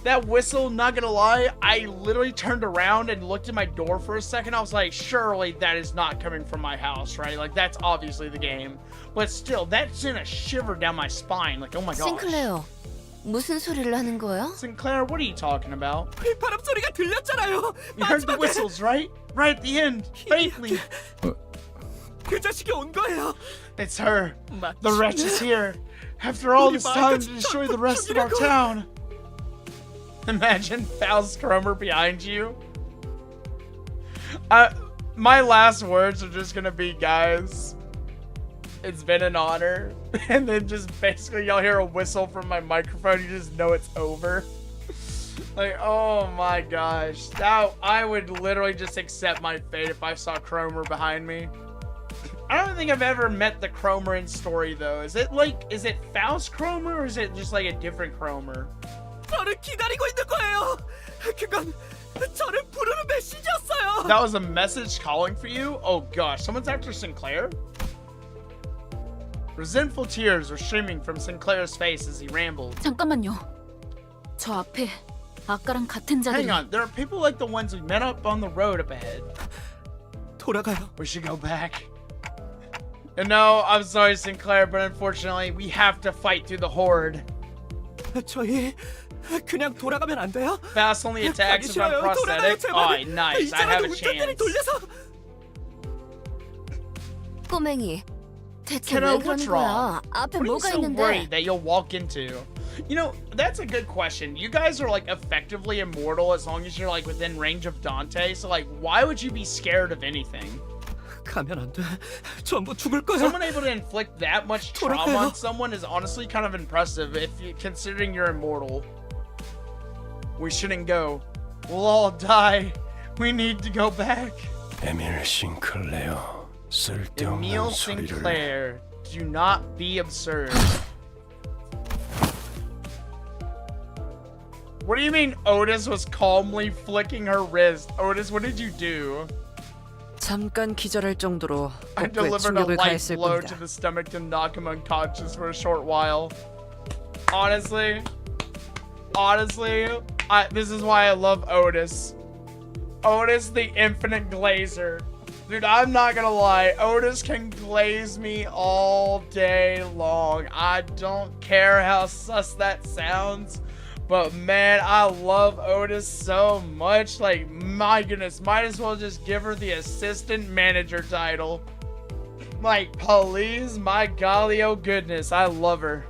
That whistle, not gonna lie, I literally turned around and looked at my door for a second. I was like, surely that is not coming from my house, right? Like, that's obviously the game. But still, that sent a shiver down my spine. Like, oh my gosh. 싱클레어, 무슨 소리를 하는 거예요? Sinclair, what are you talking about? 바람 소리가 들렸잖아요. You heard the 마지막에 whistles, right? Right at the end, faintly. 그 자식이 온 거예요. It's her. The wretch is here. After all this time to destroy the rest of our town. Imagine Faust Cromer behind you. My last words are just gonna be, guys, it's been an honor. And then just basically y'all hear a whistle from my microphone, you just know it's over. Like, oh my gosh. That, I would literally just accept my fate if I saw Cromer behind me. I don't think I've ever met the Cromer in story though. Is it Faust Cromer or is it just like a different Cromer? 저를 기다리고 있는 거예요. 그건 저를 부르는 메시지였어요. That was a message calling for you? Oh gosh, someone's after Sinclair? Resentful tears were streaming from Sinclair's face as he rambled. 잠깐만요. 저 앞에 아까랑 같은 자들이 Hang on, there are people like the ones we met up on the road up ahead. 돌아가요. We should go back. And no, I'm sorry Sinclair, but unfortunately we have to fight through the horde. 저희 그냥 돌아가면 안 돼요? Fast only attacks if I'm prosthetic. Oh, nice, I have a chance. 돌려서. 꼬맹이, 대체 Kiddo, 왜 what's 그러는 wrong? 거야? 앞에 What are you 뭐가 so 있는데? worried that you'll walk into? You know, that's a good question. You guys are like effectively immortal as long as you're like within range of Dante. So like, why would you be scared of anything? 가면 안 돼. 전부 죽을 거야. Someone able to inflict that much trauma on someone is honestly kind of impressive if you considering you're immortal. We shouldn't go. We'll all die. We need to go back. 에밀 싱클레어 쓸데없는 Emile 소리를. Sinclair, do not be absurd. What do you mean Otis was calmly flicking her wrist? Otis, what did you do? 잠깐 기절할 정도로 I 복부에 delivered a 충격을 light 가했을 blow 뿐이다. to the stomach to knock him unconscious for a short while. Honestly, this is why I love Otis. Otis, the infinite glazer. Dude, I'm not gonna lie. Otis can glaze me all day long. I don't care how sus that sounds. But man, I love Otis so much. Like, my goodness, might as well just give her the assistant manager title. Like, please, my golly, oh goodness, I love her.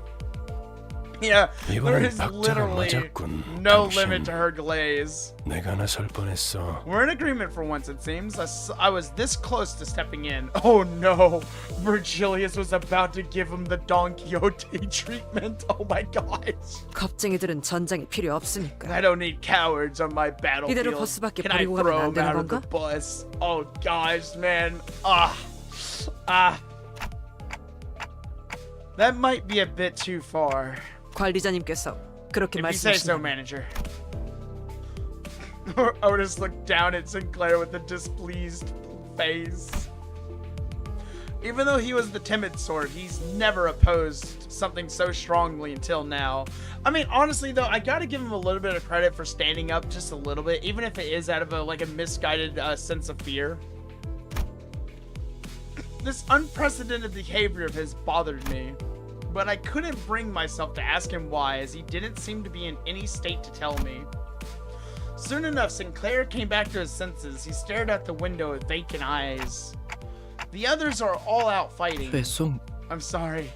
Yeah, there 이번엔 is 박자가 literally 맞았군. no 당신. limit to her glaze. 내가 나설 뻔했어. We're in agreement for once, it seems. I was this close to stepping in. Oh no, Virgilius was about to give him the Don Quixote treatment. Oh my gosh. 겁쟁이들은 전장이 필요 없으니까. I don't need cowards on my battlefield. 이대로 버스밖에 Can I 버리고 가면 throw 안 him 되는 out of the 건가? bus? Oh gosh, man. That might be a bit too far. 관리자님께서 그렇게 If you say so, 말씀하신다면 manager. Otis looked down at Sinclair with a displeased face. Even though he was the timid sort, he's never opposed something so strongly until now. I mean, honestly though, I gotta give him a little bit of credit for standing up just a little bit, even if it is out of a misguided sense of fear. This unprecedented behavior of his bothered me, but I couldn't bring myself to ask him why, as he didn't seem to be in any state to tell me. Soon enough, Sinclair came back to his senses. He stared out the window with vacant eyes. The others are all out fighting. 죄송해요. I'm sorry.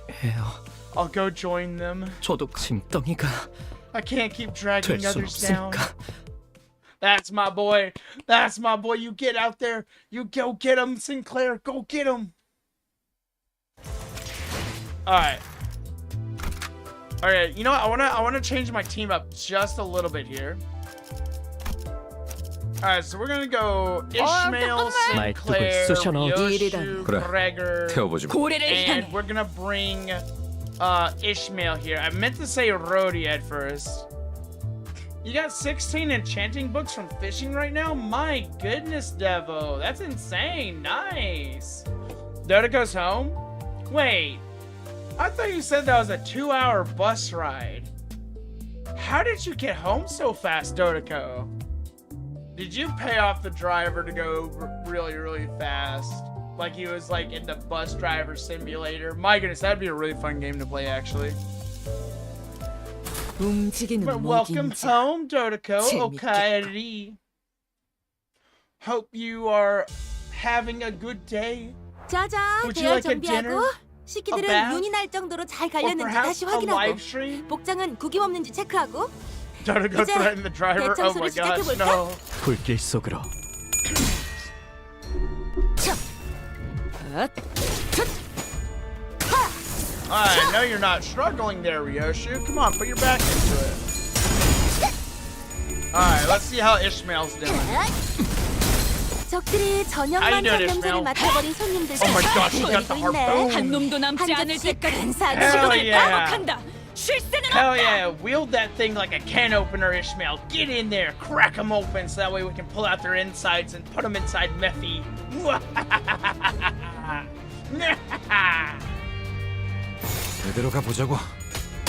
I'll go join them. 저도 짐덩이가 I can't keep dragging 될 순 others down. 없으니까. That's my boy. That's my boy. You get out there. You go get him, Sinclair. Go get him. Alright. Alright, you know what? I wanna change my team up just a little bit here. Alright, so we're gonna go Ishmael, Sinclair, 쑤셔넣어. Yoshu, 그래. Gregor, 태워보지 뭐. 고래를 and 향해 we're gonna bring Ishmael here. I meant to say Rhodey at first. You got 16 enchanting books from fishing right now? My goodness, Devo. That's insane. Nice. Dota goes home? Wait. I thought you said that was a 2-hour bus ride. How did you get home so fast, Dotako? Did you pay off the driver to go really, really fast? Like he was like in the bus driver simulator? My goodness, that'd be a really fun game to play, actually. 움직이는 But welcome 목인자. home, Dotako. 재밌겠다. Okay. Hope you are having a good day. 자자, Would you 대열 like a dinner? 정비하고 A 식기들은 bath? 눈이 날 정도로 잘 Or 갈렸는지 perhaps 다시 a 확인하고 live stream? 복장은 구김 없는지 체크하고 Dotako 이제 threatened the driver. Oh my 대청소를 gosh, 시작해볼까? no. 불길 속으로. I know you're not struggling there, Ryoshu. Come on, put your back into it. Alright, let's see how Ishmael's doing. 적들이 저녁 How you 만찬 doing, 냄새를 Ishmael? 맡아버린 손님들 Oh my gosh, she got the 기다리고 있네. harpoon. 한 놈도 남지 한 않을 접시 때까지 큰 사과 Hell 시간을 yeah. 반복한다. 쉴 새는 Hell 없다. yeah, wield that thing like a can opener, Ishmael. Get in there, crack them open so that way we can pull out their insides and put them inside Mephi. 제대로 가보자고.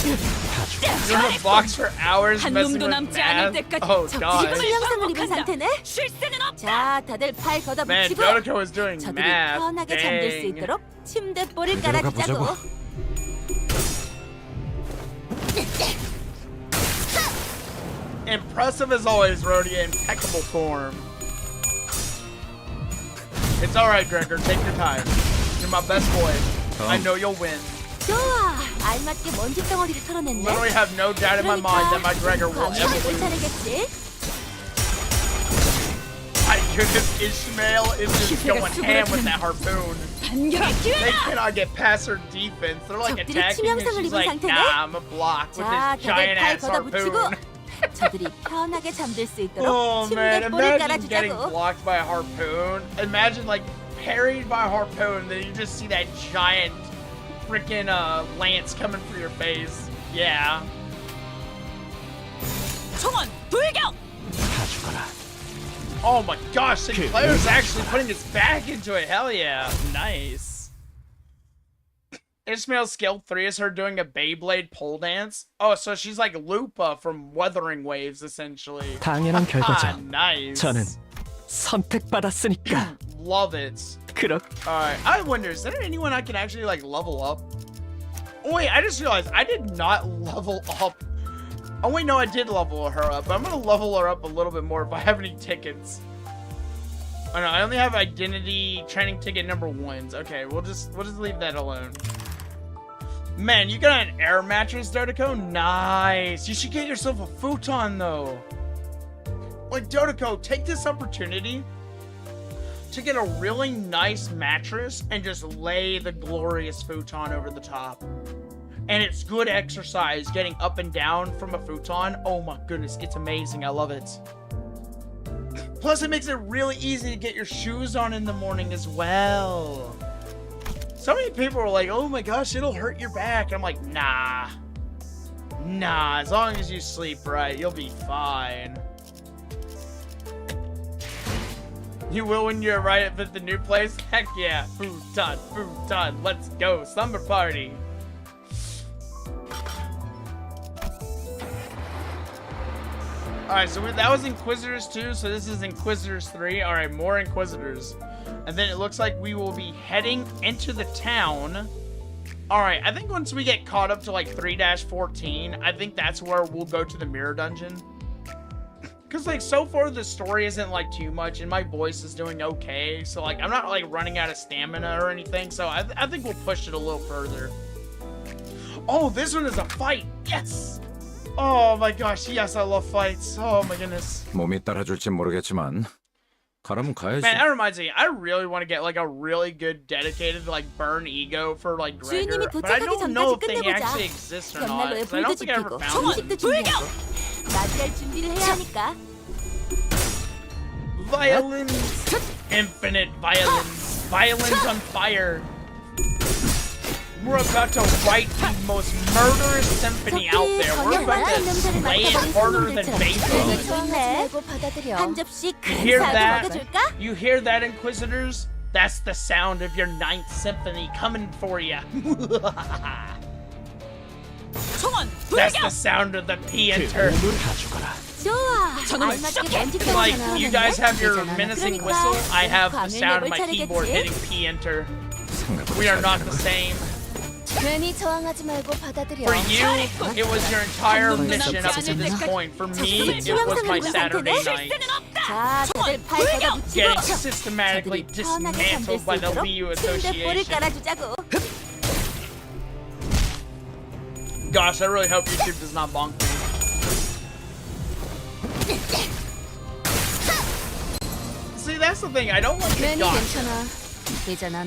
You're in a box for hours 한 messing 놈도 with 남지 않을 math? 때까지 Oh 지금 god. 치명상을 입은 반복한다. 상태네. 쉴 새는 없다. 자, 다들 팔 Man, 걷어붙이고 Dotako is doing 저들이 math. 편하게 잠들 수 Dang. 있도록 침대볼을 제대로 깔아주자고. 가보자고. Impressive as always, Rhodey. Impeccable form. It's alright, Gregor. Take your time. You're my best boy. I know you'll win. 좋아, 알맞게 먼지 덩어리를 털어냈네. Literally have no doubt in my mind that my Gregor will ever 될 win. 차례겠지? My goodness, Ishmael is just going ham with that harpoon. 반격의 They 기회다. cannot get past her defense. They're like 적들이 attacking and 치명상을 she's 입은 like, 상태네? nah, I'm a block with 자, this 다들 giant 팔 ass harpoon. 걷어붙이고 저들이 편하게 잠들 수 있도록 Oh man, 침대볼을 imagine getting 깔아주자고. blocked by a harpoon. Imagine like parried by a harpoon, then you just see that giant freaking lance coming for your face. Yeah. 총원 불격. 다 죽어라. Oh my gosh, Sinclair's actually putting his back into it. Hell yeah. Nice. Ishmael's skill 3 is her doing a Beyblade pole dance. Oh, so she's like Lupa from Wuthering Waves, essentially. 당연한 결과죠. Nice. 저는 선택받았으니까. Love it. Alright, I wonder, is there anyone I can actually like level up? Oh wait, I just realized I did not level up. Oh wait, no, I did level her up, but I'm gonna level her up a little bit more if I have any tickets. Oh no, I only have identity training ticket number 1s. Okay, we'll just leave that alone. Man, you got an air mattress, Dotoko? Nice. You should get yourself a futon though. Like Dotoko, take this opportunity to get a really nice mattress and just lay the glorious futon over the top. And it's good exercise getting up and down from a futon. Oh my goodness, it's amazing. I love it. Plus, it makes it really easy to get your shoes on in the morning as well. So many people are like, oh my gosh, it'll hurt your back. I'm like, nah. Nah, as long as you sleep right, you'll be fine. You will when you arrive at the new place? Heck yeah. Futon, let's go. Slumber party. Alright, so that was Inquisitors 2, so this is Inquisitors 3. Alright, more Inquisitors. And then it looks like we will be heading into the town. Alright, I think once we get caught up to like 3-14, I think that's where we'll go to the mirror dungeon. Because like so far the story isn't like too much and my voice is doing okay. So like I'm not like running out of stamina or anything. So I think we'll push it a little further. Oh, this one is a fight. Yes. Oh my gosh, yes, I love fights. Oh my goodness. 몸이 따라줄지 모르겠지만 가라면 가야지. Man, that reminds me, I really want to get like a really good dedicated like burn ego for like Gregor, but I don't know if they actually exist or not. I don't think I ever found one. 맞이할 준비를 해야 하니까. Violence, infinite violence, violence on fire. We're about to write the most murderous symphony out there. We're about to slay it harder than Beethoven. 한 접시 You hear 근사하게 that? 먹여줄까? You hear that, Inquisitors? That's the sound of your 9th symphony coming for you. That's the sound of the P-enter. 좋아. 알맞게 먼지 Like, you guys have your menacing whistle, I have the sound of my keyboard hitting P-enter. We are not the same. 괜히 저항하지 말고 받아들여. For you, it was your entire mission up to this point. For me, it was my Saturday night. 자, 다들 팔 걷어붙이고 Getting systematically dismantled by the Liu Association. 깔아주자고. Gosh, I really hope YouTube does not bonk me. See, that's the thing. I don't like the Gacha.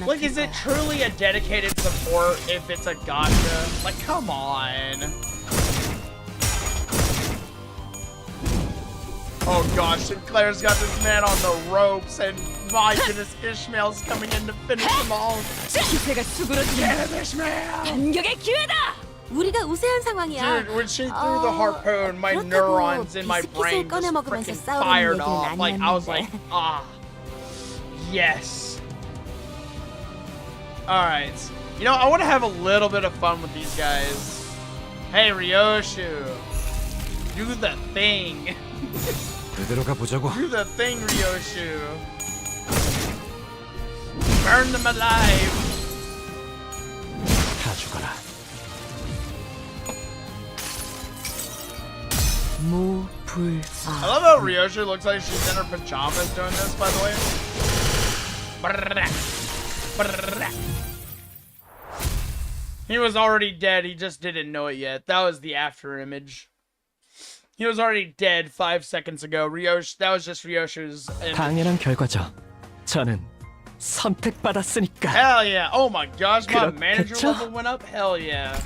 Like, is it truly a dedicated support if it's a Gacha? Like, come on. Oh gosh, Sinclair's got this man on the ropes, and my goodness, Ishmael's coming in to finish them all. Get him, Ishmael! 우리가 우세한 상황이야. Dude, when she threw the harpoon, my neurons in my brain just freaking fired off. Like, I was like, ah, yes. Alright. You know, I want to have a little bit of fun with these guys. Hey, Ryoshu. Do the thing. 그대로 가보자고. Do the thing, Ryoshu. Burn them alive. 다 죽어라. I love how Ryoshu looks like she's in her pajamas doing this, by the way. He was already dead, he just didn't know it yet. That was the after image. He was already dead 5 seconds ago. That was just Ryoshu's image. 당연한 결과죠. 저는 선택받았으니까. Hell yeah. Oh my gosh, my 그렇겠죠? manager level went up. Hell yeah.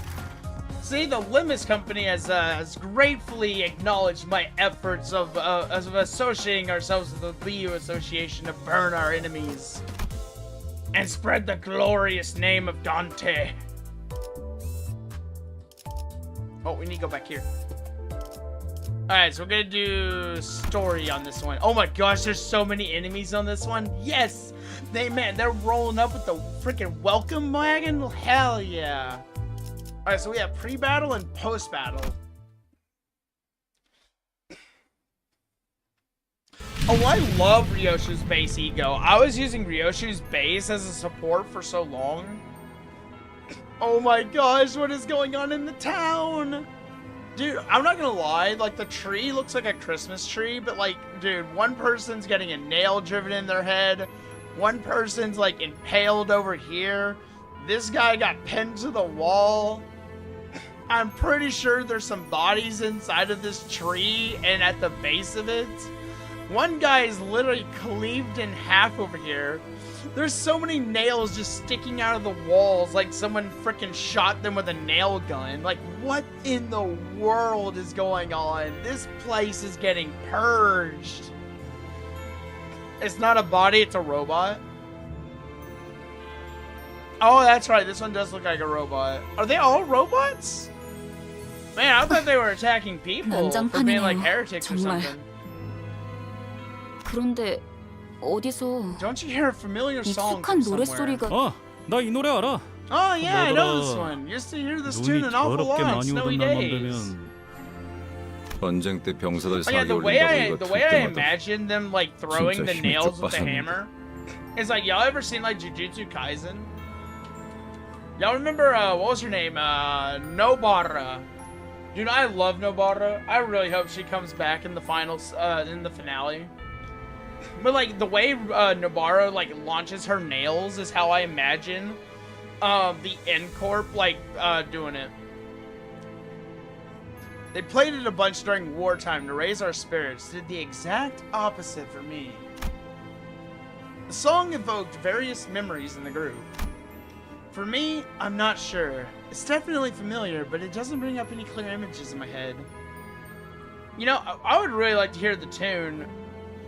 See, the Limbus company has gratefully acknowledged my efforts of associating ourselves with the Liu Association to burn our enemies and spread the glorious name of Dante. Oh, we need to go back here. Alright, so we're gonna do story on this one. Oh my gosh, there's so many enemies on this one. Yes! They're rolling up with the freaking welcome wagon. Hell yeah. Alright, so we have pre-battle and post-battle. Oh, I love Ryoshu's base ego. I was using Ryoshu's base as a support for so long. Oh my gosh, what is going on in the town? Dude, I'm not gonna lie, like, the tree looks like a Christmas tree, but, like, dude, one person's getting a nail driven in their head, one person's, like, impaled over here, this guy got pinned to the wall. I'm pretty sure there's some bodies inside of this tree and at the base of it. One guy is literally cleaved in half over here. There's so many nails just sticking out of the walls like someone freaking shot them with a nail gun. Like, what in the world is going on? This place is getting purged. It's not a body, it's a robot. Oh, that's right. This one does look like a robot. Are they all robots? Man, I thought they were attacking people for being like heretics or something. 그런데 어디서 Don't you hear a familiar song 익숙한 from somewhere? 노랫소리가 나 이 노래 알아. Oh yeah, I know this 너더러 one. Used to hear this tune 눈이 an awful 더럽게 lot on 많이 snowy 오던 날만 days. 되면 전쟁 때 병사들 Oh yeah, 사기 the way 올린다고 이거 I 틀 때마다 imagine them like throwing 진짜 the 힘이 nails 쭉 with the 빠졌는데. hammer is like, y'all ever seen like Jujutsu Kaisen? Y'all remember what was her name? Nobara. Dude, I love Nobara. I really hope she comes back in the finals, in the finale. But like the way Nobara like launches her nails is how I imagine the N-Corp like doing it. They played it a bunch during wartime to raise our spirits. Did the exact opposite for me. The song evoked various memories in the group. For me, I'm not sure. It's definitely familiar, but it doesn't bring up any clear images in my head. You know, I would really like to hear the tune.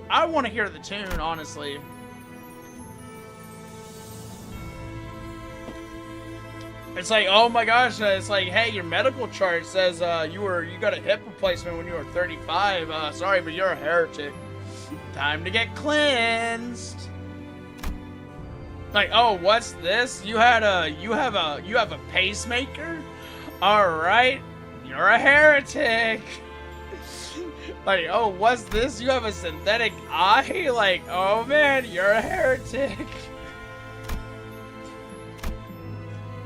I want to hear the tune, honestly. It's like, oh my gosh, it's like, hey, your medical chart says you got a hip replacement when you were 35. Sorry, but you're a heretic. Time to get cleansed. Like, oh, what's this? You have a pacemaker? All right, you're a heretic. Like, oh, what's this? You have a synthetic eye? Like, oh man, you're a heretic.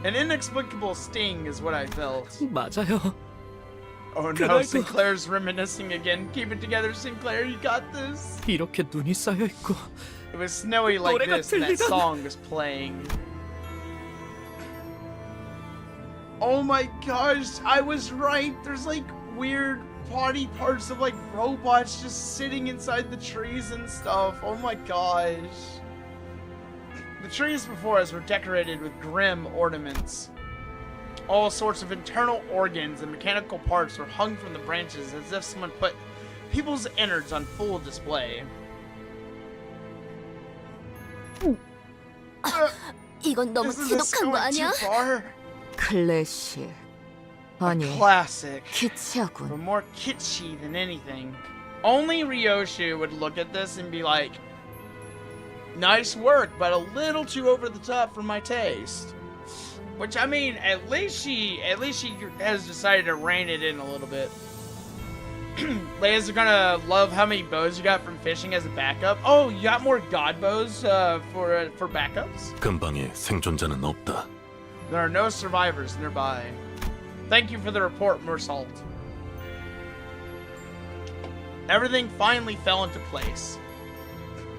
An inexplicable sting is what I felt. 맞아요. Oh no, Sinclair's reminiscing again. Keep it together, Sinclair, you got this. 이렇게 눈이 쌓여 있고 It was snowy like 노래가 this and that 들리던- song was playing. Oh my gosh, I was right. There's like weird body parts of like robots just sitting inside the trees and stuff. Oh my gosh. The trees before us were decorated with grim ornaments. All sorts of internal organs and mechanical parts were hung from the branches as if someone put people's innards on full display. 이건 너무 Isn't this 지독한 거 going too 아니야? far? 클래식. 아니, Classic. But 키치하군. more kitschy than anything. Only Ryoshu would look at this and be like, nice work, but a little too over the top for my taste. Which, I mean, at least she has decided to rein it in a little bit. Leia's gonna love how many bows you got from fishing as a backup. Oh, you got more god bows for backups? 근방에 생존자는 없다. There are no survivors nearby. Thank you for the report, Mersalt. Everything finally fell into place.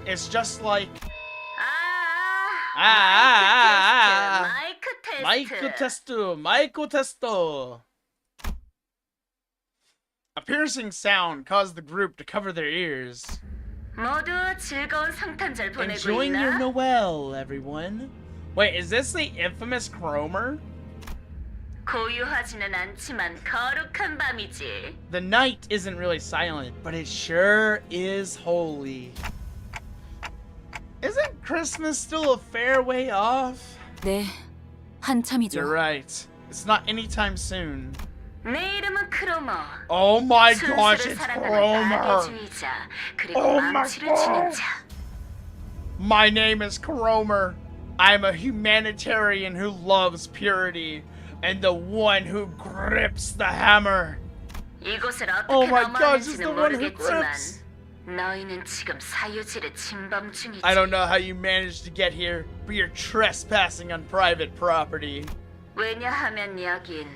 It's just like... Maiko testo. A piercing sound caused the group to cover their ears. 모두 즐거운 성탄절 보내고 Enjoying your 있나? Noel, everyone. Wait, is this the infamous Cromer? 고요하지는 않지만 거룩한 밤이지. The night isn't really silent, but it sure is holy. Isn't Christmas still a fair way off? 네, 한참이죠. You're right. It's not anytime soon. 내 이름은 크로머. Oh my gosh, 순수를 it's 사랑하는 Cromer. 나대주의자 그리고 Oh my 망치를 치는 God. 자. My name is Cromer. I'm a humanitarian who loves purity and the one who grips the hammer. 이곳을 Oh 어떻게 my gosh, it's the 넘어왔는지는 one who 모르겠지만 grips. 너희는 지금 사유지를 침범 중이지. I don't know how you managed to get here, but you're trespassing on private property. 왜냐하면 여긴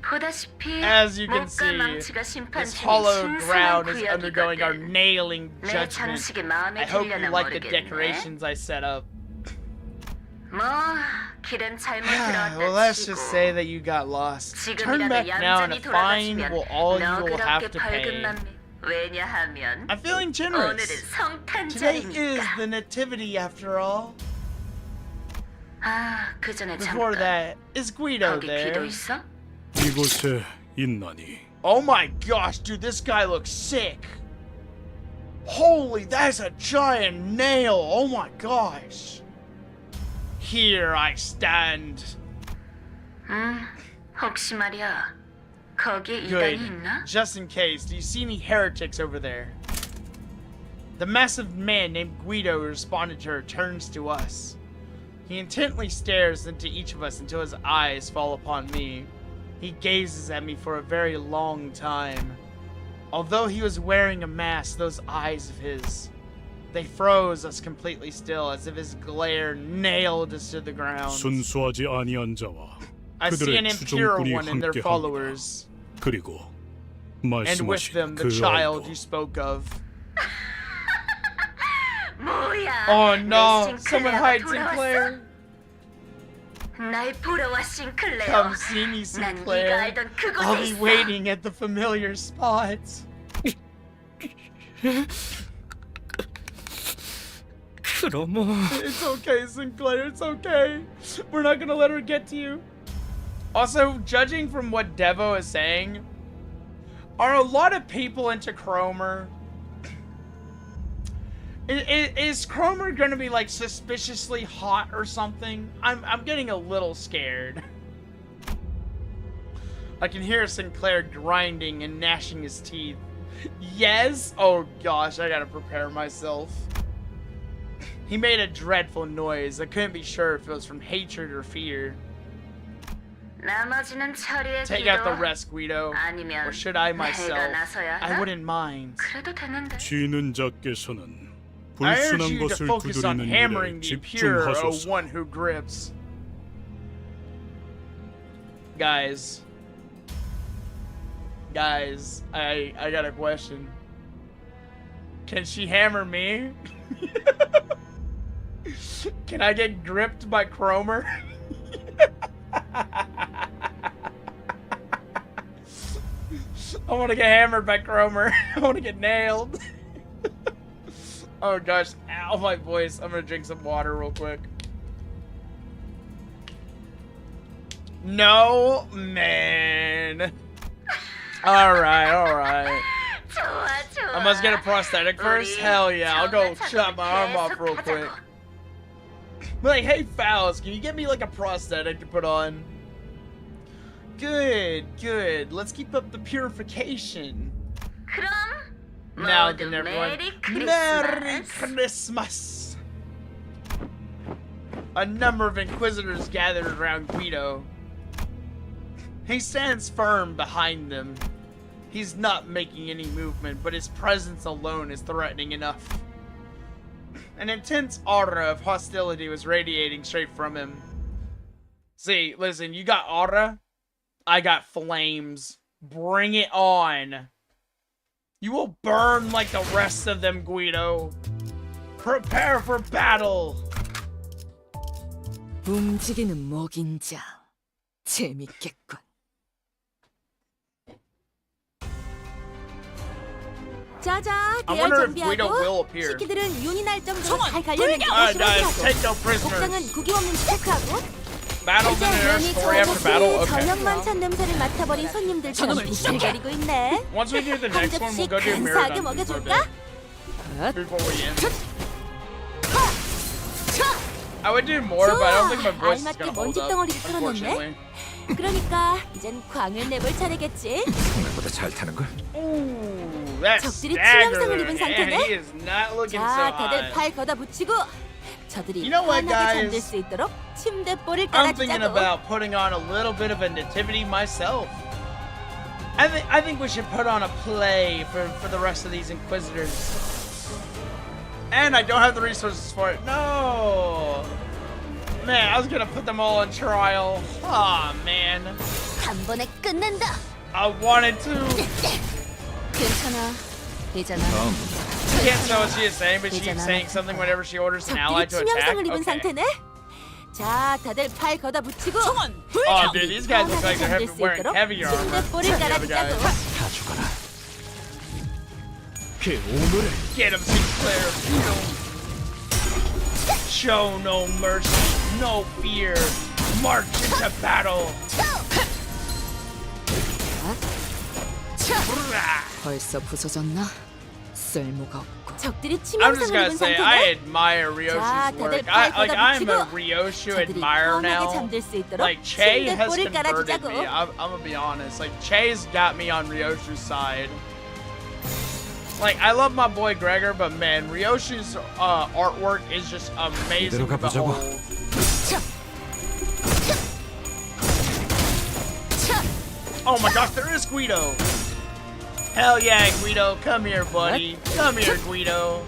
보다시피 As you can 목과 see, 망치가 심판 this 중인 hallowed 신성한 ground is undergoing our 구역이거든. nailing 내 judgment. 장식이 마음에 I hope you 들려나 like the 모르겠네. decorations I set up. 뭐 길은 잘못 Well, let's 들어왔다 just say 치고 that you got lost. Turn 지금이라도 back now and a 얌전히 fine 돌아가시면 will all you will have 너그럽게 to pay. 벌금만 왜냐하면 I'm feeling 오늘은 generous. Today is 성탄절이니까. the nativity after all. 아, 그 전에 Before 잠깐 that, is Guido 거기 there? 귀도 있어? 이곳에 있나니? Oh my gosh, dude, this guy looks sick. Holy, that's a giant nail. Oh my gosh. Here I stand. 혹시 말이야 거기에 Good. 이단이 있나? Just in case, do you see any heretics over there? The massive man named Guido who responded to her turns to us. He intently stares into each of us until his eyes fall upon me. He gazes at me for a very long time. Although he was wearing a mask, those eyes of his, they froze us completely still, as if his glare nailed us to the ground. 순수하지 아니한 자와 I see an 그들의 impure 추종꾼이 one in their 함께합니다. followers, 그리고 and with 말씀하신 them the 그 child 아이도 you spoke of. 뭐야? Oh 내 no, someone 싱클레어가 hide 돌아왔어? Sinclair. 날 보러 와 싱클레어. Come see me, 난 네가 Sinclair. 알던 그곳에 I'll be 있어. waiting at the familiar spots. 크로모. It's okay, Sinclair, it's okay. We're not gonna let her get to you. Also, judging from what Devo is saying, are a lot of people into Cromer? Is Cromer gonna be like suspiciously hot or something? I'm getting a little scared. I can hear Sinclair grinding and gnashing his teeth. Yes? Oh gosh, I gotta prepare myself. He made a dreadful noise. I couldn't be sure if it was from hatred or fear. 나머지는 처리해 Take out the 기도. rest, Guido. 아니면 Or should I 내가 myself? 나서야 I 하나? wouldn't mind. 그래도 되는데. 쥐는 자께서는 I urge 불순한 you to 것을 focus on 두드리는 hammering 일에 the pure, O 집중하소서. one who grips. Guys, I got a question. Can she hammer me? Can I get gripped by Cromer? I want to get hammered by Cromer. I want to get nailed. Oh gosh, ow, my voice. I'm gonna drink some water real quick. No, man. Alright. 좋아, 좋아. I must get a prosthetic first? 우리 Hell yeah, I'll go 정말 chop my arm off 계속 real 하자고. quick. But like, hey Fowls, can you get me like a prosthetic to put on? Good. Let's keep up the purification. 그럼 Now 모두 then, everyone. 메리 Merry 크리스마스. Christmas! A number of Inquisitors gathered around Guido. He stands firm behind them. He's not making any movement, but his presence alone is threatening enough. An intense aura of hostility was radiating straight from him. See, listen, you got aura, I got flames. Bring it on. You will burn like the rest of them, Guido. Prepare for battle. 움직이는 목인 자. 재밌겠군. 자자, I 대열 wonder if Guido will 준비하고 appear. 새끼들은 윤이 날 정도로 잘 갈렸는지 Nice. 확인하고 Take no prisoners. 복장은 구김 없는지 체크하고 Battles 이제 in the air, 윤이 story after battle. 저곳이 Okay. 저녁만찬 냄새를 맡아버린 손님들처럼 저놈을 비틀거리고 있네. Once we do the 한 next one, 접시 we'll go do 근사하게 Mirror for a 먹여줄까? bit before we end. I would do more, but I don't think my voice is 알맞게 gonna hold 먼지 up, 덩어리를 털어냈네. unfortunately. 그러니까 이젠 광을 내볼 차례겠지. 생각보다 잘 타는 걸. Ooh, that's 적들이 치명상을 입은 staggering. 상태네. And he is not looking so 자, 다들 hot. 팔 걷어 붙이고 저들이 You know what, 편하게 잠들 guys? 수 있도록 침대볼을 I'm thinking 깔아주자고. about putting on a little bit of a nativity myself. I think we should put on a play for the rest of these Inquisitors. And I don't have the resources for it. No! Man, I was gonna put them all on trial. Aw, man. 한 번에 끝낸다. I wanted to. 괜찮아. 되잖아. Can't tell what she is saying, but she's saying something whenever she orders an ally 적들이 to attack. 치명상을 입은 Okay. 상태네. 자, 다들 팔 걷어 붙이고 Oh, dude, these guys look like they're wearing heavy armor. 침대볼을 The other guys. 깔아주자고. 다 죽어라. 그 오물을 Get him, Sinclair. Beat him. Show no mercy, no fear. March into battle. 벌써 부서졌나? 쓸모가 없고. 적들이 I'm just 치명상을 gonna 입은 say I 상태네. admire 자, Ryoshu's 다들 work. 팔 I'm a 걷어 Ryoshu 저들이 admirer 편하게 now. 잠들 수 있도록 Like Che has 침대볼을 converted 깔아주자고. me. I'm gonna be honest. Like Che's got me on Ryoshu's side. Like I love my boy Gregor, but man, Ryoshu's artwork is just amazing to 이대로 가보자고. behold. Oh my gosh, there is Guido. Hell yeah, Guido. Come here, buddy. Come here, Guido.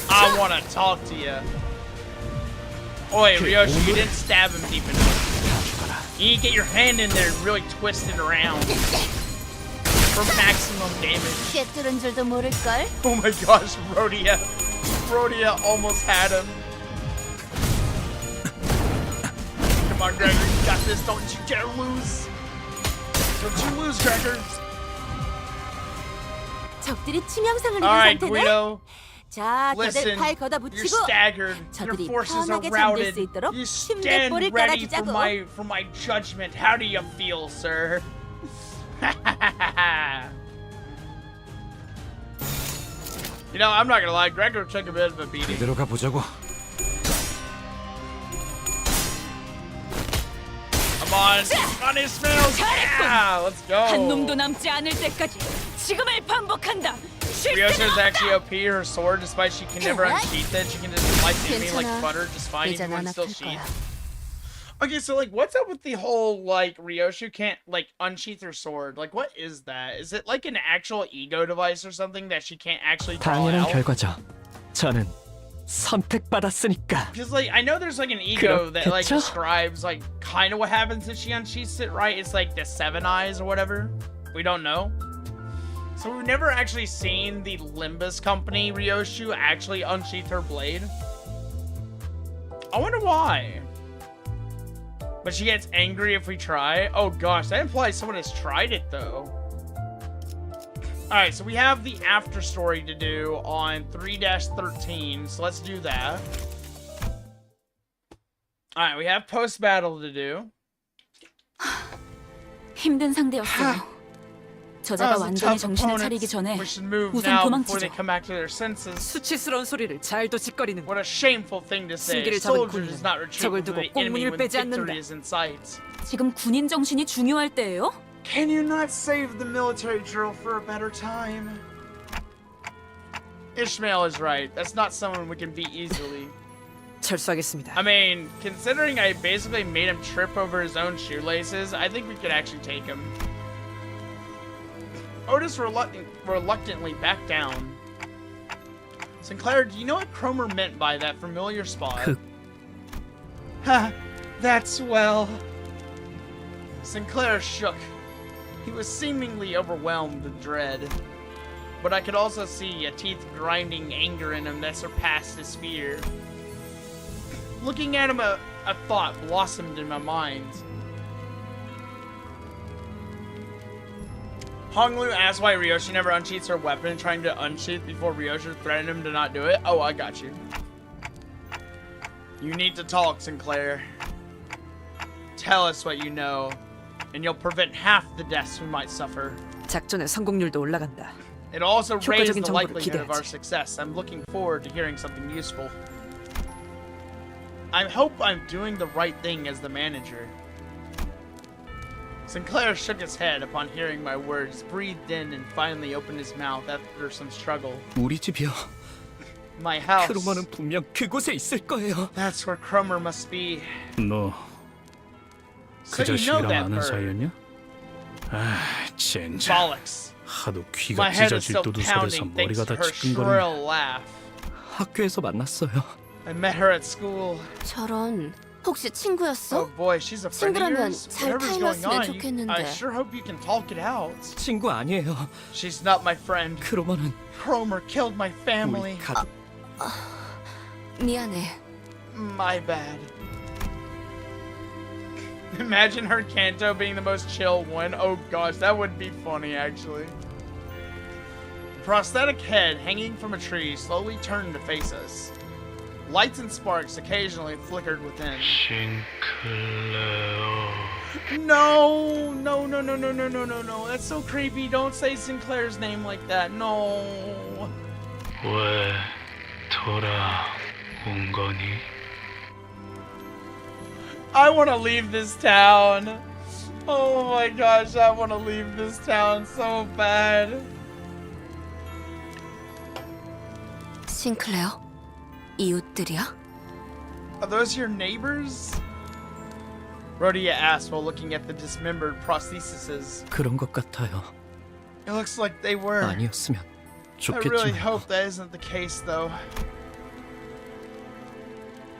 I want to talk to you. Oi, Ryoshi, you didn't stab him deep enough. You need to get your hand in there and really twist it around for maximum damage. 꿰뚫은 줄도 모를걸. Oh my gosh, Rhodia. Rhodia almost had him. Come on, Gregor, you got this. Don't you dare lose. Don't you lose, Gregor. 적들이 치명상을 입은 Alright, 상태네. Guido. 자, 다들 Listen, 팔 걷어 you're 붙이고 staggered. Your 저들이 forces are 편하게 잠들 routed. 수 있도록 You stand 침대볼을 ready for 깔아주자고. my judgment. How do you feel, sir? You know, I'm not gonna lie. Gregor took a bit of a beating. 이대로 가보자고. Come on his smells. Yeah, let's 한 놈도 go. 남지 않을 때까지 지금을 반복한다. Ryosha's actually OP. Her sword, despite she can never unsheath it, she can just slice the enemy like 괜찮아. butter, just fine even 이젠 when 안 still 아플 거야. sheathed. Okay, so like, what's up with the whole like Ryoshu can't like unsheath her sword? Like, what is that? Is it like an actual ego device or something that she can't actually draw 당연한 out? 결과죠. 저는 선택받았으니까. Because like, I know there's like an ego that like 그렇겠죠? describes like kind of what happens if she unsheaths it, right? It's like the seven eyes or whatever. We don't know. So we've never actually seen the Limbus company Ryoshu actually unsheath her blade. I wonder why. But she gets angry if we try. Oh gosh, that implies someone has tried it though. Alright, so we have the after story to do on 3-13, so let's do that. Alright, we have post battle to do. 힘든 상대였어요. 저자가 완전히 정신을 차리기 전에 We should move 우선 now before they 도망치죠. come back to their senses. 수치스러운 소리를 잘도 짓거리는 What a shameful thing to say. 승기를 잡은 Soldier does 군인은 not retreat 적을 before 두고 the enemy 꽁무니를 when 빼지 않는다. victory is in sight. 지금 군인 정신이 중요할 때예요? Can you not save the military drill for a better time? Ishmael is right. That's not someone we can beat easily. 철수하겠습니다. I mean, considering I basically made him trip over his own shoelaces, I think we could actually take him. Otis reluctantly backed down. Sinclair, do you know what Cromer meant by that familiar spot? Ha! That's well. Sinclair shook. He was seemingly overwhelmed with dread. But I could also see a teeth-grinding anger in him that surpassed his fear. Looking at him, a thought blossomed in my mind. Honglu asked why Ryoshi never unsheaths her weapon, trying to unsheath before Ryoshi threatened him to not do it. Oh, I got you. You need to talk, Sinclair. Tell us what you know, and you'll prevent half the deaths we might suffer. 작전의 성공률도 올라간다. It also raised 효과적인 the 정보를 likelihood of our 기대하지. success. I'm looking forward to hearing something useful. I hope I'm doing the right thing as the manager. Sinclair shook his head upon hearing my words, breathed in, and finally opened his mouth after some struggle. 우리 집이요. My house. 크로마는 분명 그곳에 있을 거예요. That's where Cromer must be. 너 So 그 you know 자식이랑 that 아는 bird. 사이였냐? 아, 젠장. Bollocks. 하도 귀가 My head is 찢어질 still 도두설에서 pounding thanks 머리가 to 다 her 찌끈거리네. shrill laugh. 학교에서 만났어요. I met her at school. 저런, 혹시 Oh 친구였어? boy, she's a friend of 친구라면 yours? 잘 Whatever's going 타일렀으면 on, 좋겠는데. I sure hope you can talk it out. 친구 아니에요. She's not my friend. 크로마는 Cromer killed my family. 우리 가족. 미안해. My bad. Imagine her Canto being the most chill one. Oh gosh, that would be funny actually. The prosthetic head hanging from a tree slowly turned to face us. Lights and sparks occasionally flickered within. No, no, no, no, no, no, no, no, no. That's so creepy. Don't say Sinclair's name like that. No. 왜 돌아온 거니? I want to leave this town. Oh my gosh, I want to leave this town so bad. 싱클레어? 이웃들이야? Are those your neighbors? Rhodia asked while looking at the dismembered prostheses. 그런 것 같아요. It looks like they were. 아니었으면 I really 좋겠지만. hope that isn't the case, though.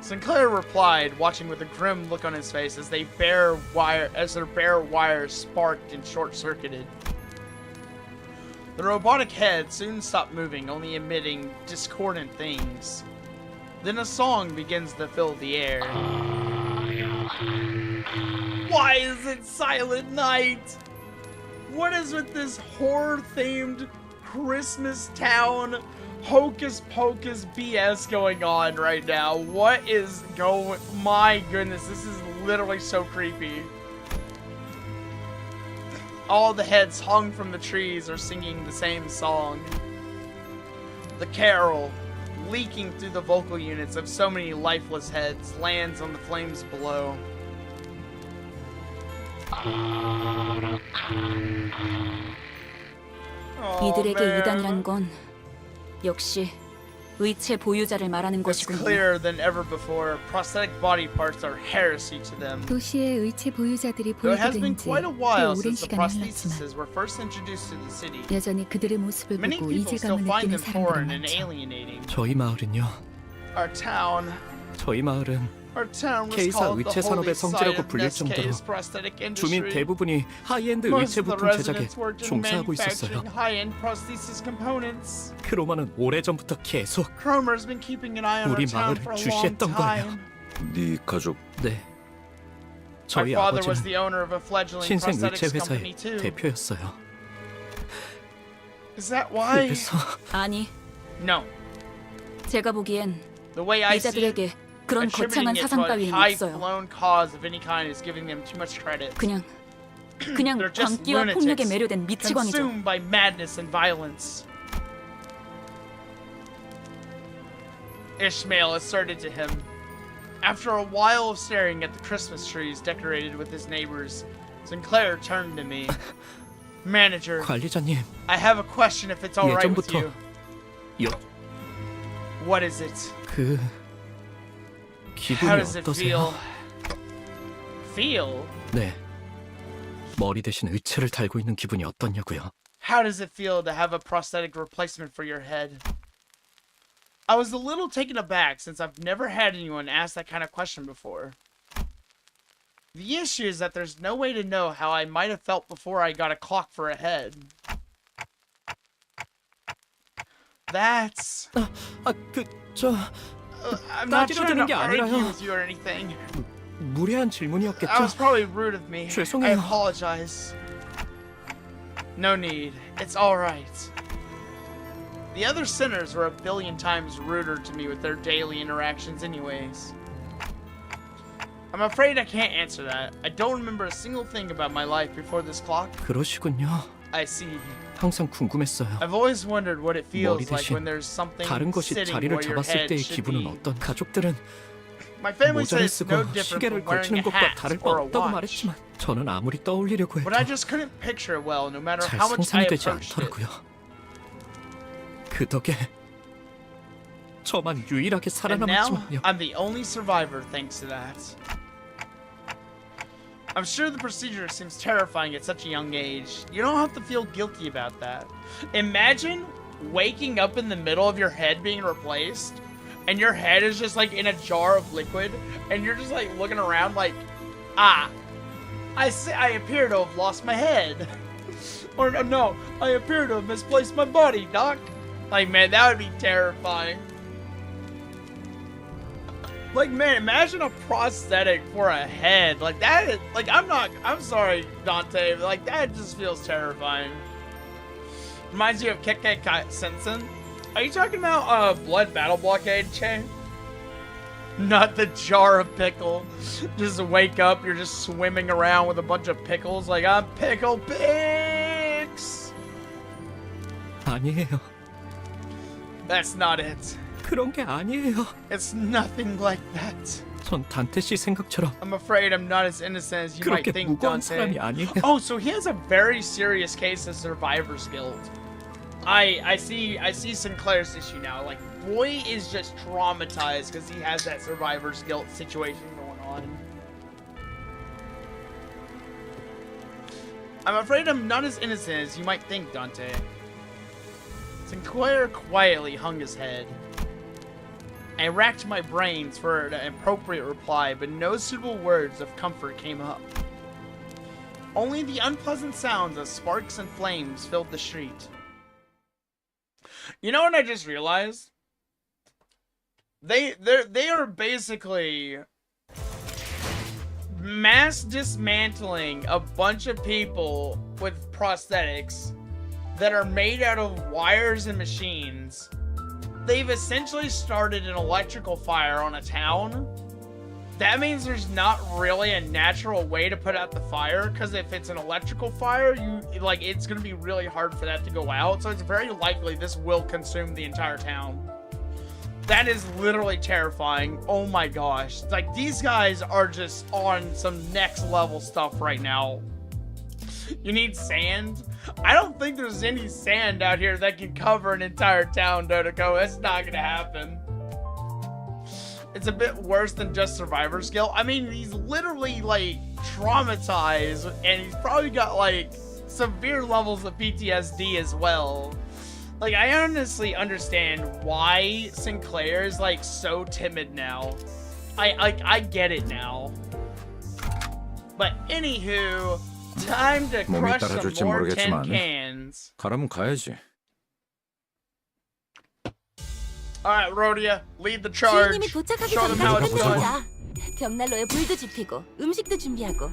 Sinclair replied, watching with a grim look on his face as their bare wires sparked and short-circuited. The robotic head soon stopped moving, only emitting discordant things. Then a song begins to fill the air. Why is it Silent Night? What is with this horror-themed Christmas town hocus pocus BS going on right now? What is going? My goodness, this is literally so creepy. All the heads hung from the trees are singing the same song. The carol, leaking through the vocal units of so many lifeless heads, lands on the flames below. Oh, 이들에게 man. 이단이란 건 역시 의체 보유자를 말하는 It's 것이군요. clearer than ever before. Prosthetic body parts are heresy to them. 도시의 의체 보유자들이 Though it has 보이게 been 된 지 quite a 꽤 while 오랜 since the 시간이 흘렀지만 prostheses were first introduced to the city, 여전히 그들의 모습을 many 보고 people still 이질감을 find 느끼는 them 사람들이 foreign and 많죠. alienating. 저희 마을은요. Our town was K사 called the 의체 Holy 산업의 성지라고 Scion 불릴 of 정도로 SK's prosthetic 주민 industry. 대부분이 하이엔드 Most 의체 of the 부품 제작에 residents worked in 종사하고 있었어요. manufacturing high-end prosthesis components. 크로마는 오래전부터 계속 Cromer's been keeping an eye on our 우리 town 마을을 for a long 주시했던 time. 네 가족 네. My 저희 father was 아버지는 the owner of a fledgling 신생 의체 prosthetics company 회사의 too. 대표였어요. Is that why? 그래서 아니, No. 제가 보기엔 The way I see it, 이자들에게 그런 attributing 거창한 it to 사상 a 따위는 없어요. high-blown cause of any kind is giving them too much credit. 그냥 They're just 광기와 폭력에 lunatics, 매료된 미치광이죠. consumed by madness and violence. Ishmael asserted to him. After a while of staring at the Christmas trees decorated with his neighbors, Sinclair turned to me. Manager, 관리자님, I have a question if it's alright with 예전부터 you. 여, What is it? 그 How 기분이 does it feel? 어떠세요? Feel? 네. 머리 대신 의체를 달고 있는 기분이 어떠냐고요? How does it feel to have a prosthetic replacement for your head? I was a little taken aback since I've never had anyone ask that kind of question before. The issue is that there's no way to know how I might have felt before I got a clock for a head. That's... I'm not trying to argue with you or anything. 무례한 질문이었겠죠? That was probably rude of me. I 죄송해요. apologize. No need. It's alright. The other sinners were a billion times ruder to me with their daily interactions anyways. I'm afraid I can't answer that. I don't remember a single thing about my life before this clock. 그러시군요. I see. 항상 궁금했어요. I've always wondered what it 머리 feels like when 대신 there's something 다른 것이 sitting 자리를 where your 잡았을 head 때의 should 기분은 be. 어떤 가족들은 My family 모자를 says it's no 쓰고 different 시계를 from wearing 걸치는 a 것과 hat 다를 바 or a 없다고 watch. 말했지만 저는 아무리 떠올리려고 해도 But I just couldn't picture it well, no matter 잘 how much I 상상이 되지 approached it. 않더라고요. 그 덕에 저만 유일하게 And now, 살아남았지만요. I'm the only survivor thanks to that. I'm sure the procedure seems terrifying at such a young age. You don't have to feel guilty about that. Imagine waking up in the middle of your head being replaced, and your head is just like in a jar of liquid, and you're just like looking around like, I appear to have lost my head. Or no, I appear to have misplaced my body, Doc. Like, man, that would be terrifying. Like, man, imagine a prosthetic for a head. Like, that is, like, I'm sorry, Dante. Like, that just feels terrifying. Reminds you of Kekkei Sensen. Are you talking about, Blood Battle Blockade, Che? Not the jar of pickle. Just wake up, you're just swimming around with a bunch of pickles. Like, I'm Pickle Pix! 아니에요. That's not it. 그런 게 아니에요. It's nothing like that. 전 단테 씨 생각처럼 I'm afraid I'm not as innocent as you might 그렇게 think, 무거운 Dante. 사람이 아니에요. Oh, so he has a very serious case of survivor's guilt. I see Sinclair's issue now. Like, boy is just traumatized because he has that survivor's guilt situation going on. I'm afraid I'm not as innocent as you might think, Dante. Sinclair quietly hung his head. I racked my brains for an appropriate reply, but no suitable words of comfort came up. Only the unpleasant sounds of sparks and flames filled the street. You know what I just realized? They are basically mass dismantling a bunch of people with prosthetics that are made out of wires and machines. They've essentially started an electrical fire on a town. That means there's not really a natural way to put out the fire, because if it's an electrical fire, it's gonna be really hard for that to go out. So it's very likely this will consume the entire town. That is literally terrifying. Oh my gosh. Like, these guys are just on some next level stuff right now. You need sand? I don't think there's any sand out here that can cover an entire town, Dodoko. That's not gonna happen. It's a bit worse than just survivor's guilt. I mean, he's literally, like, traumatized, and he's probably got, like, severe levels of PTSD as well. Like, I honestly understand why Sinclair is, like, so timid now. I get it now. But anywho, time to crush some more tin cans. 가라면 가야지. Alright, Rhodia, lead the charge. 주인님이 도착하기 Show them how 전까지 it's done. 끝냅니다. 벽난로에 불도 지피고 음식도 준비하고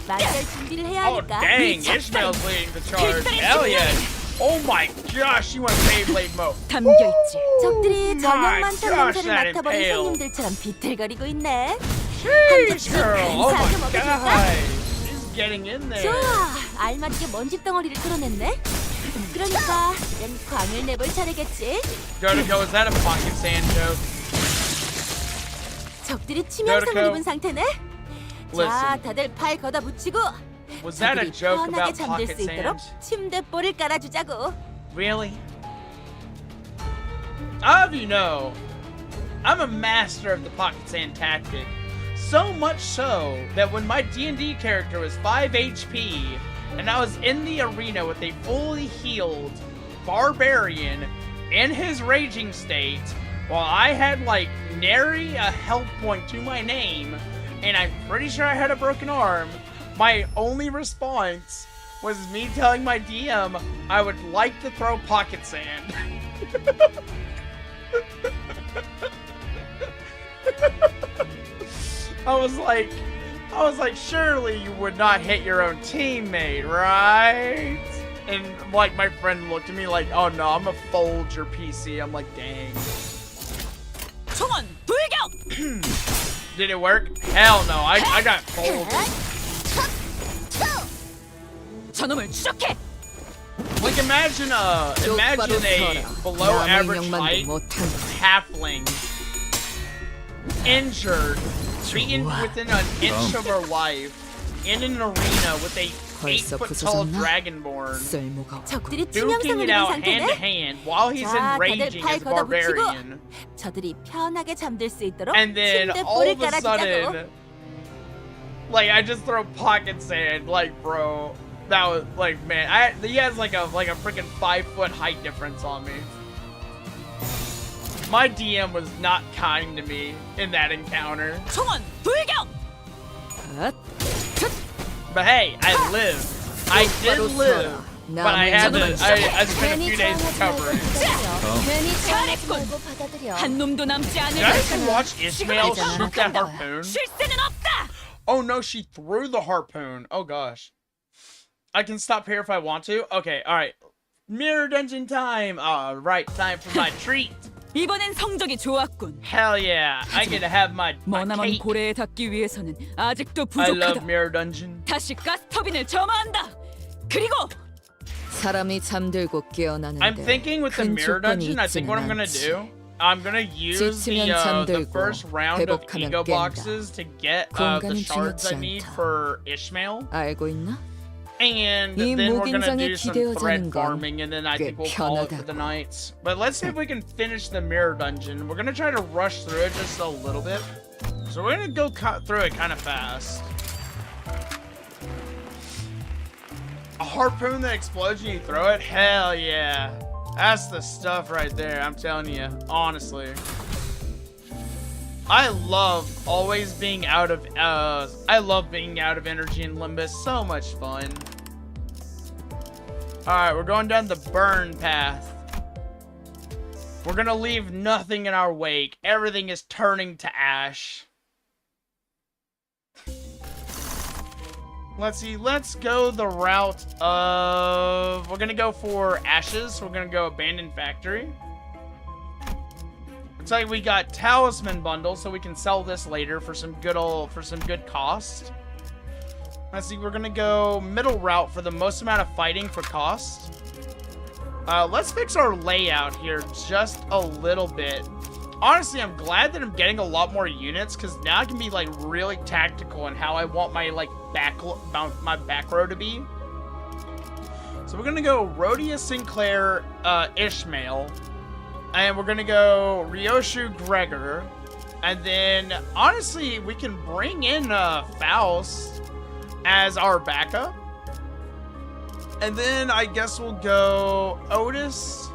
맛살 준비를 해야 Oh, 하니까 dang, Ishmael's leading the charge. Hell yeah. Oh my gosh, you went Beyblade mode. 담겨있지. 적들이 Oh 저녁 my 만찬 gosh, 냄새를 that 맡아버린 impaled. 손님들처럼 비틀거리고 있네. Sheesh, girl. Oh my 감사하게 먹어줄까? god. She's getting in there. 좋아, 알맞게 먼지 덩어리를 털어냈네. 그러니까 이젠 광을 내볼 차례겠지. Dodoko, is that a pocket sand joke? 적들이 치명상을 입은 상태네. 자, Listen. 다들 팔 걷어 붙이고 Was that a 저들이 joke 편하게 about 잠들 pocket 수 있도록 sand? 침대볼을 깔아주자고. Really? I'll have you know, I'm a master of the pocket sand tactic. So much so that when my D&D character was 5 HP and I was in the arena with a fully healed barbarian in his raging state, while I had like nary a health point to my name, and I'm pretty sure I had a broken arm, my only response was me telling my DM I would like to throw pocket sand. I was like, surely you would not hit your own teammate, right? And like my friend looked at me like, oh no, I'm gonna fold your PC. I'm like, dang. 총원 돌격! Did it work? Hell no, I got folded. 저놈을 추적해! Like imagine a below average height halfling injured, beaten within an inch of her life, in an arena with a 벌써 8-foot tall 부서졌나? dragonborn, 쓸모가 없고. 적들이 duking 치명상을 it 입은 out hand to 상태네. hand while he's 자, 다들 enraging 팔 his 걷어붙이고 barbarian. 저들이 편하게 잠들 수 있도록 And then 침대 all 뿔을 of a 깔아주자고. sudden, like I just throw pocket sand, like bro, that was like man, he has like a freaking 5-foot height difference on me. My DM was not kind to me in that encounter. 총원 불경. But hey, I lived. I did live. But I had to. I spent a few days recovering. 괜히 잘했군. 말고 받아들여. 한 놈도 남지 않을 Did I just 것이다. watch Ishmael shoot that harpoon? 쉴 새는 없다. Oh no, she threw the harpoon. Oh gosh. I can stop here if I want to. Okay, alright. Mirror dungeon time. Alright, time for my treat. 이번엔 성적이 좋았군. Hell yeah. I get to have my 머나먼 cake. 고래에 닿기 위해서는 아직도 I love 부족하다. mirror dungeon. 다시 가스터빈을 점화한다. 그리고 사람이 잠들고 깨어나는데 I'm thinking with the 큰 mirror 조건이 dungeon, I think what I'm gonna 있지는 do, I'm gonna use 지치면 the 잠들고 first round of 회복하면 ego 깬다. boxes to get the 공간은 shards I 중요치 need 않다. for Ishmael. 알고 있나? And 이 then we're gonna 무긴장에 do some 기대어자는 thread 건 farming, and then I think we'll call it for the 편하다고. night. But let's see if we can finish the mirror dungeon. We're gonna try to rush through it just a little bit. So we're gonna go cut through it kind of fast. A harpoon that explodes when you throw it? Hell yeah. That's the stuff right there, I'm telling you. Honestly. I love always being out of energy in Limbus. So much fun. Alright, we're going down the burn path. We're gonna leave nothing in our wake. Everything is turning to ash. Let's see, let's go the route of... We're gonna go for ashes. We're gonna go abandoned factory. Looks like we got talisman bundle, so we can sell this later for some good cost. Let's see, we're gonna go middle route for the most amount of fighting for cost. Let's fix our layout here just a little bit. Honestly, I'm glad that I'm getting a lot more units, because now I can be like really tactical in how I want my like back row to be. So we're gonna go Rhodia Sinclair Ishmael. And we're gonna go Ryoshu Gregor. And then, honestly, we can bring in Faust as our backup. And then I guess we'll go Otis.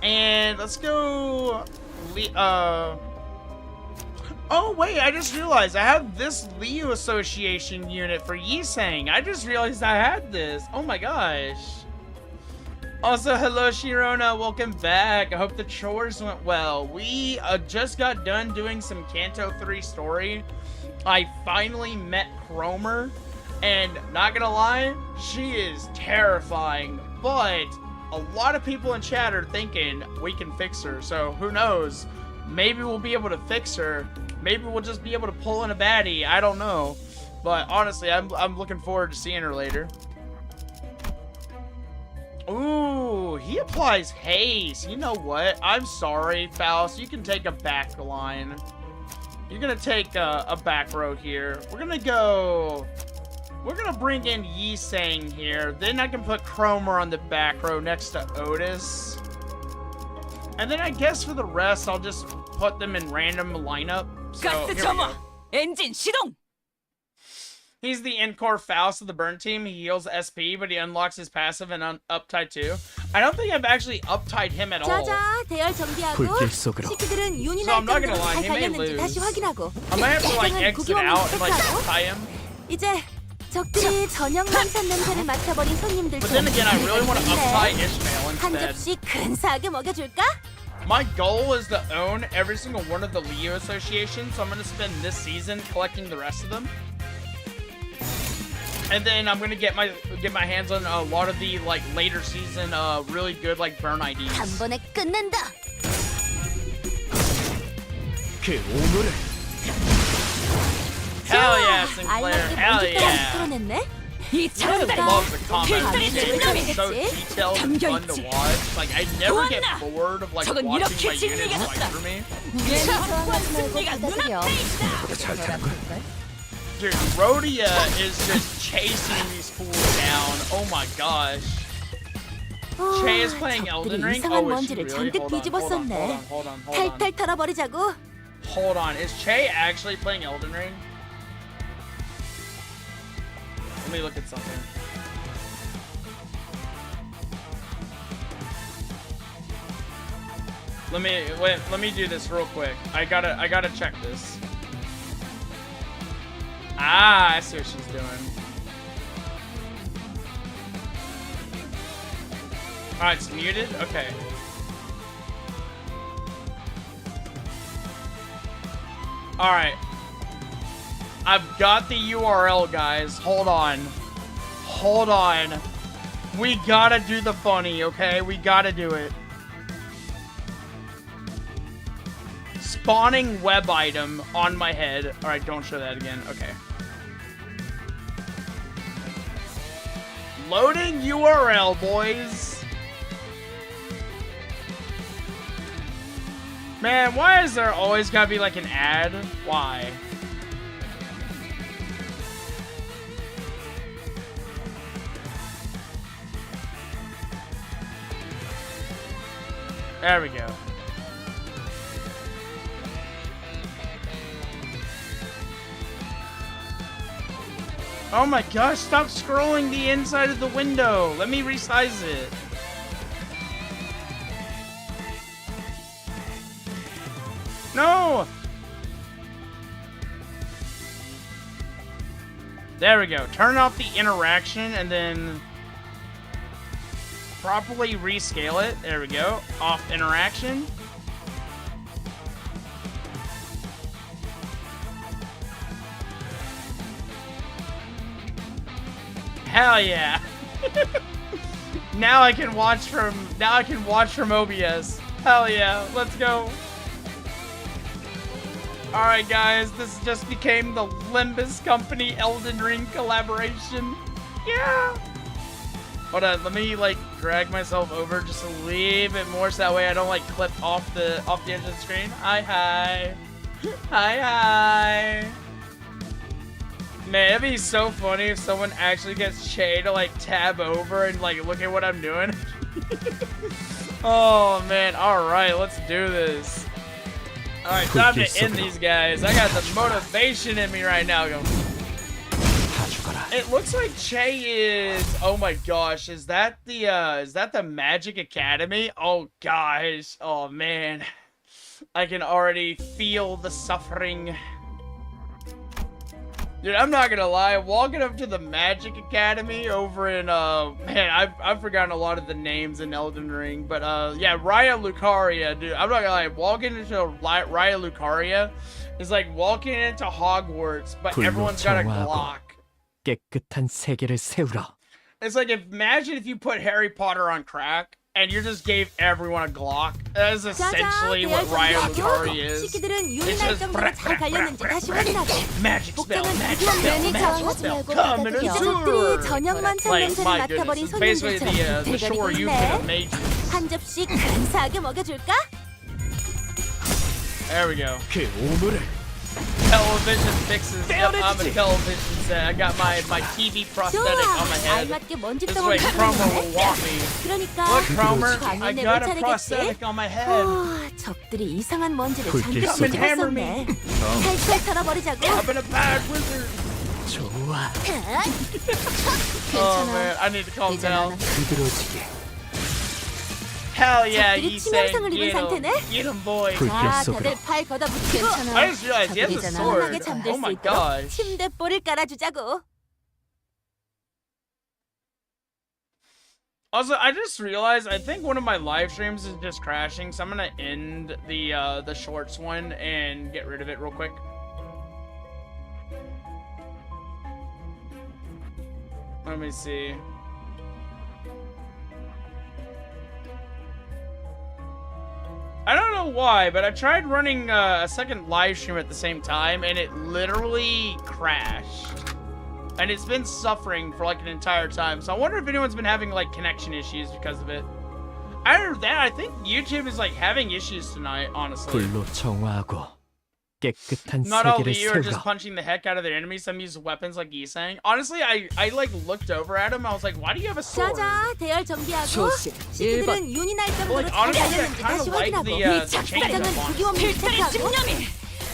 And let's go... Oh, wait, I just realized I have this Liu Association unit for Yisang. I just realized I had this. Oh my gosh. Also, hello Shirona, welcome back. I hope the chores went well. We just got done doing some Canto 3 story. I finally met Cromer, and not gonna lie, she is terrifying, but a lot of people in chat are thinking we can fix her, so who knows? Maybe we'll be able to fix her. Maybe we'll just be able to pull in a baddie, I don't know. But honestly, I'm looking forward to seeing her later. Ooh, he applies haste. You know what? I'm sorry, Faust. You can take a back line. You're gonna take a back row here. We're gonna bring in Yisang here. Then I can put Cromer on the back row next to Otis. And then I guess for the rest, I'll just put them in random lineup. So, 가스 here we 점화. go. 엔진 시동. He's the in-core Faust of the burn team. He heals SP, but he unlocks his passive and up-tied too. I don't think I've actually up-tied him at all. 자자, 대열 정비하고 불길 속으로. 식구들은 So 윤이나 I'm not gonna 끈으로 lie, 잘 he may 달렸는지 lose. 다시 확인하고 I might have to like 깨끗한 exit 구경을 out and like 체크하고 tie him. 이제 적들이 저녁 만찬 냄새를 맡아버린 But then 손님들처럼 again, I really want to up-tie 있는데 Ishmael 한 instead. 접시 근사하게 먹여줄까? My goal is to own every single one of the Leo Associations, so I'm gonna spend this season collecting the rest of them. And then I'm gonna get my hands on a lot of the like later season really good like burn IDs. 한 번에 끝낸다. 그 오물을 Hell yeah, Sinclair. Hell yeah. 풀어냈네. 이 I 차원다. love the comments. 필살이 It's so 들리겠지? detailed and fun to watch. Like I never get bored of like 저건 watching 이렇게 my units 진리가 fight 없다. for me. 괜히 저항하지 말고 승리가 받아들여. 보다 잘 타는 걸. Dude, Rhodia is just chasing these fools down. Oh my gosh. Che is playing Elden Ring? 이상한 Oh, is she 먼지를 really? 잔뜩 Hold on, 뒤집었었네. hold on. 탈탈 털어버리자고. Hold on, is Che actually playing Elden Ring? Let me look at something. Let me do this real quick. I gotta check this. Ah, I see what she's doing. Alright, it's muted? Okay. Alright. I've got the URL, guys. Hold on. Hold on. We gotta do the funny, okay? We gotta do it. Spawning web item on my head. Alright, don't show that again. Okay. Loading URL, boys. Man, why is there always gotta be like an ad? Why? There we go. Oh my gosh, stop scrolling the inside of the window. Let me resize it. No! There we go. Turn off the interaction and then properly rescale it. There we go. Off interaction. Hell yeah. Now I can watch from OBS. Hell yeah. Let's go. Alright guys, this just became the Limbus Company Elden Ring collaboration. Yeah! Hold on, let me like drag myself over just a little bit more so that way I don't like clip off the edge of the screen. Hi. Hi. Man, it'd be so funny if someone actually gets Che to like tab over and like look at what I'm doing. Oh man, alright, let's do this. Alright, time to end these guys. I got the motivation in me right now. Go. It looks like Che is... Oh my gosh, is that the Magic Academy? Oh gosh, oh man. I can already feel the suffering. Dude, I'm not gonna lie, walking up to the Magic Academy over in, man, I've forgotten a lot of the names in Elden Ring, but, yeah, Raya Lucaria, dude, I'm not gonna lie, walking into Raya Lucaria is like walking into Hogwarts, but everyone's got a Glock. 깨끗한 세계를 세우라. It's like, imagine if you put Harry Potter on crack, and you just gave everyone a Glock. That is essentially what Raya Lucaria is. It's just magic spell, come in a sewer. Like, my goodness, it's basically the shore you've been of mages. 한 접시 간사하게 먹여줄까? There we go. 그 오물을 Television fixes. Yep, I'm a television set. I got my TV prosthetic on my head. This way Cromer will want me. Look, Cromer, I got a prosthetic on my head. 적들이 이상한 먼지를 불길 잔뜩 속에. 뒤집었었네. 탈탈 털어버리자고. I'm in a bad wizard. 좋아. Oh man, I need to calm down. 부드러지게. Hell yeah, 적들이 you say 치명상을 입은 상태네. get him, boy. 자, 다들 팔 걷어붙이고. I just realized he has a sword. 편하게 잠들 Oh 수 my 있도록 gosh. 침대볼을 깔아주자고. Also, I just realized I think one of my live streams is just crashing, so I'm gonna end the shorts one and get rid of it real quick. Let me see. I don't know why, but I tried running a second live stream at the same time, and it literally crashed. And it's been suffering for like an entire time, so I wonder if anyone's been having like connection issues because of it. Other than that, I think YouTube is like having issues tonight, honestly. 불로 청화하고 깨끗한 Not all of 세계를 you are just 세우라. punching the heck out of their enemies. Some use weapons like Yisang. Honestly, I like looked over at him. I was like, why do you have a sword? 자자, 대열 정비하고 조심, 시기들은 윤이 날 정도로 Like, 잘 honestly, I 알렸는지 kind 다시 of like 확인하고 the chain 작전은 gun one. 구기원물 체크하고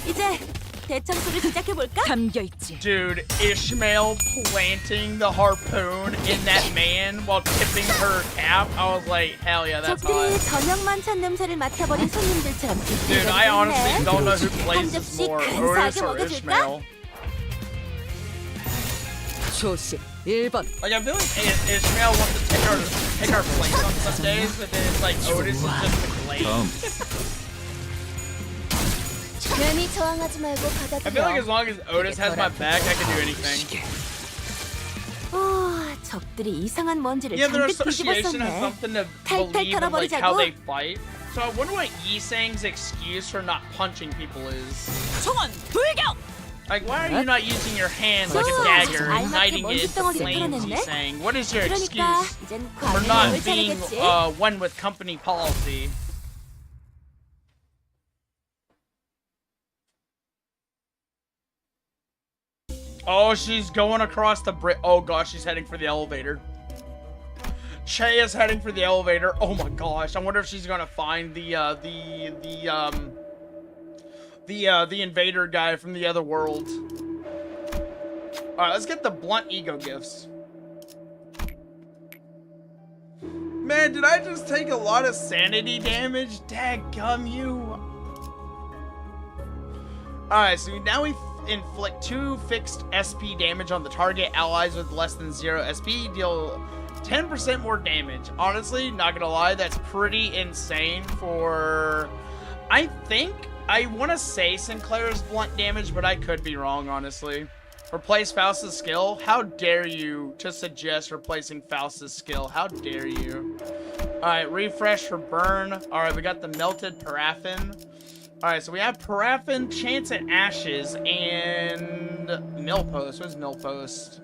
이제 대청소를 시작해볼까? 담겨있지. Dude, Ishmael planting the harpoon in that man while tipping her cap. I was like, hell yeah, that's 적들이 hot. 저녁만 찬 냄새를 맡아버린 손님들처럼 Dude, I honestly don't know who 한 plays this 접시 more, 근사하게 Otis or 먹여줄까? Ishmael. 조심. 1번. Like, I feel like Ishmael wants to take our place on some days, but then it's like Otis is just the glaze. 괜히 저항하지 말고 I feel like as 받아들여. long as Otis has my back, I can do anything. 적들이 이상한 먼지를 Yeah, their 잔뜩 association has 뒤집었었네. something to 탈탈 believe in, like how 털어버리자고. they fight. So I wonder what Yisang's excuse for not punching people is. 총원 불격. Like, why are you not using your hand like a 좋아. dagger, 알맞게 igniting it 먼지 into 덩어리를 flames, 털어냈네. Yisang? What is your 그러니까 excuse 이젠 for 과민을 not 올 being 차례겠지. one with company policy? Oh, she's going across the bridge. Oh gosh, she's heading for the elevator. Che is heading for the elevator. Oh my gosh, I wonder if she's gonna find the invader guy from the other world. All right, let's get the blunt ego gifts. Man, did I just take a lot of sanity damage? Dadgum you. Alright, so now we inflict 2 fixed SP damage on the target. Allies with less than 0 SP deal 10% more damage. Honestly, not gonna lie, that's pretty insane for... I think I want to say Sinclair's blunt damage, but I could be wrong, honestly. Replace Faust's skill? How dare you to suggest replacing Faust's skill? How dare you? Alright, refresh for burn. Alright, we got the melted paraffin. Alright, so we have paraffin, chance at ashes, and millpost. What's millpost?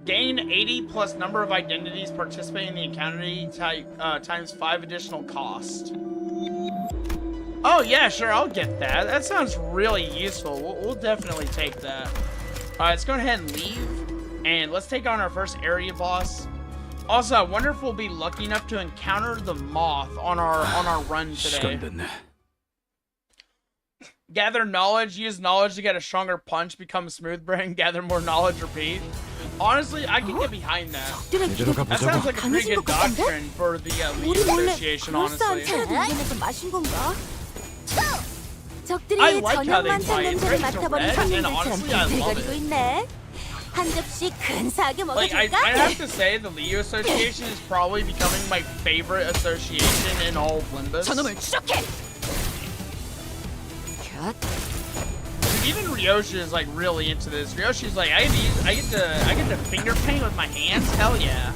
Gain 80 plus number of identities participating in the encounter type times 5 additional cost. Oh yeah, sure, I'll get that. That sounds really useful. We'll definitely take that. Alright, let's go ahead and leave. And let's take on our first area boss. Also, I wonder if we'll be lucky enough to encounter the moth on our run today. Gather knowledge, use knowledge to get a stronger punch, become smooth brain, gather more knowledge, repeat. Honestly, I can get behind that. That sounds like a pretty good doctrine for the League Association, honestly. 적들이 저녁만 찬 냄새를 맡아버린 손님들처럼 비틀거리고 있네. 한 접시 근사하게 Like, I 먹여줄까? have to say, the Leo Association is probably becoming my favorite association in all of Limbus. 저놈을 추적해. Dude, even Ryoshi is like really into this. Ryoshi's like, I get to finger paint with my hands. Hell yeah!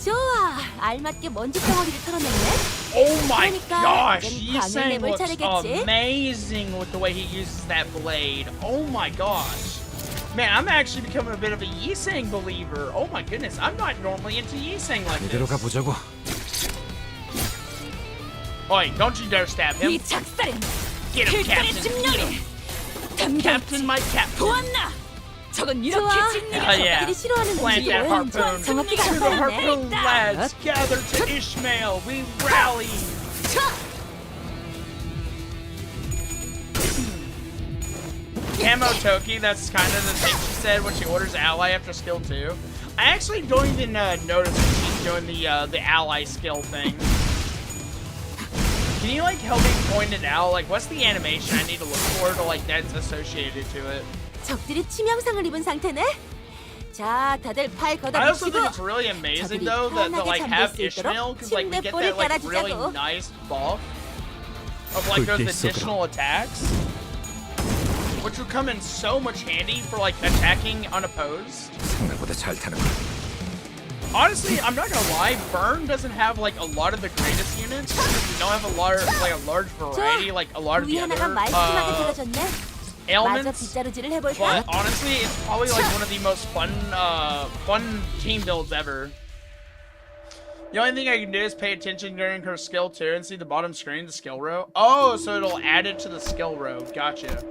좋아, 알맞게 먼지 덩어리를 털어냈네. Oh my 그러니까 gosh, 이젠 Yisang 광을 내볼 looks 차례겠지? amazing with the way he uses that blade. Oh my gosh. Man, I'm actually becoming a bit of a Yisang believer. Oh my goodness, I'm not normally into Yisang like 이대로 this. 가보자고. Oi, don't you dare stab him. 이 작살은 Get him, 필살의 Captain. 집념이. Captain, my captain. 보았나? 저건 이렇게 좋아. 짓는 Hell yeah. 적들이 싫어하는 Plant that 음식은 harpoon. 정확히 To the harpoon, 간파했네. lads. Gather to Ishmael. We rally. Camo Toki, that's kind of the thing she said when she orders ally after skill 2. I actually don't even notice when she's doing the ally skill thing. Can you like help me point it out? Like, what's the animation I need to look for to like that's associated to it? 적들이 치명상을 입은 상태네. 자, 다들 팔 I also think 걷어붙이고 it's really amazing 저들이 though that to like 편하게 have 잠들 수 Ishmael 있도록 because like we get 침대볼을 that like really 깔아주자고. nice buff of like those additional attacks, which would come in so much handy for like attacking unopposed. 생각보다 잘 타는 거. Honestly, I'm not gonna lie, Burn doesn't have like a lot of the greatest units. We don't have a large variety, like a lot of 우위 the 하나가 other 말끔하게 들어졌네. 마저 ailments. 빗자루질을 해볼까? But honestly, it's probably like one of the most fun team builds ever. The only thing I can do is pay attention during her skill too and see the bottom screen, the skill row. Oh, so it'll add it to the skill row. Gotcha.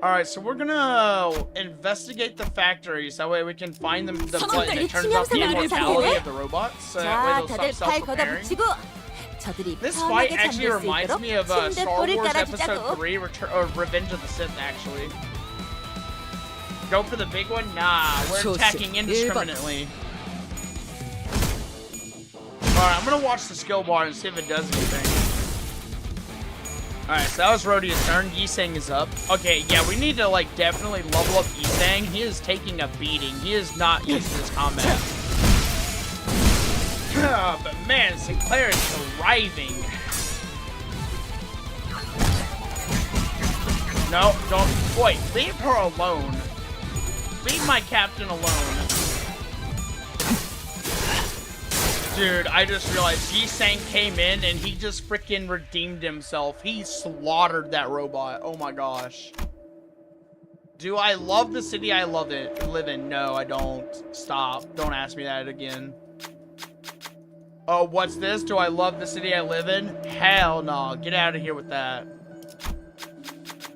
Alright, so we're gonna investigate the factories. That way we can find the button that turns off the immortality of the robots. So that way they'll stop self-repairing. This fight actually reminds me of Star Wars Episode 3, Revenge of the Sith, actually. Go for the big one? Nah, we're attacking indiscriminately. Alright, I'm gonna watch the skill bar and see if it does anything. Alright, so that was Rodia's turn. Yisang is up. Okay, yeah, we need to, like, definitely level up Yisang. He is taking a beating. He is not used to this combat. But man, Sinclair is thriving. No, don't. Wait, leave her alone. Leave my captain alone. Dude, I just realized Yisang came in and he just freaking redeemed himself. He slaughtered that robot. Oh my gosh. Do I love the city I live in? No, I don't. Stop. Don't ask me that again. Oh, what's this? Do I love the city I live in? Hell no. Get out of here with that.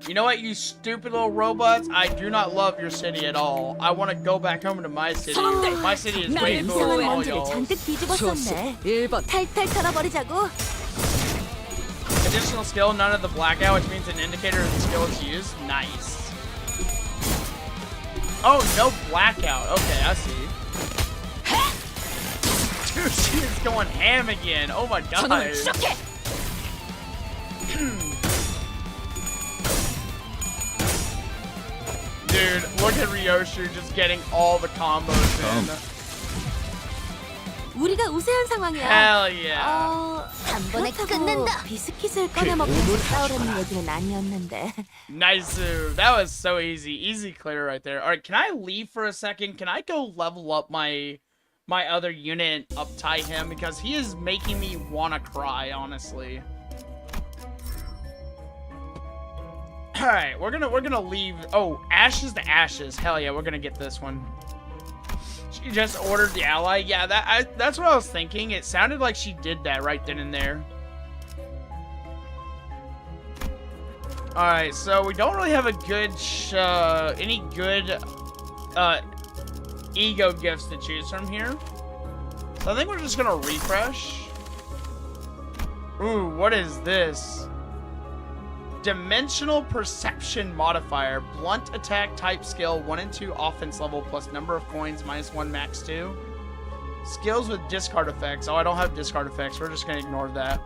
You know what, you stupid little robots? I do not love your city at all. I want to go back home to my city. My city is way cooler than all y'all. Additional skill, none of the blackout, which means an indicator of the skill is used. Nice. Oh, no blackout. Okay, I see. Dude, she is going ham again. Oh my god. Dude, look at Ryoshu just getting all the combos in. 우리가 우세한 상황이야. Hell yeah. 단번에 끝낸다. 비스킷을 꺼내 먹고 싸우려는 얘기는 아니었는데. Nice. That was so easy. Easy clear right there. All right, can I leave for a second? Can I go level up my other unit and uptie him, because he is making me want to cry, honestly. All right, we're gonna leave. Oh, ashes to ashes. Hell yeah, we're gonna get this one. She just ordered the ally. Yeah, that's what I was thinking. It sounded like she did that right then and there. All right, so we don't really have a good any good ego gifts to choose from here. So I think we're just gonna refresh. Ooh, what is this? Dimensional Perception Modifier. Blunt attack type skill 1 and 2 offense level plus number of coins -1 max 2. Skills with discard effects. Oh, I don't have discard effects. We're just gonna ignore that.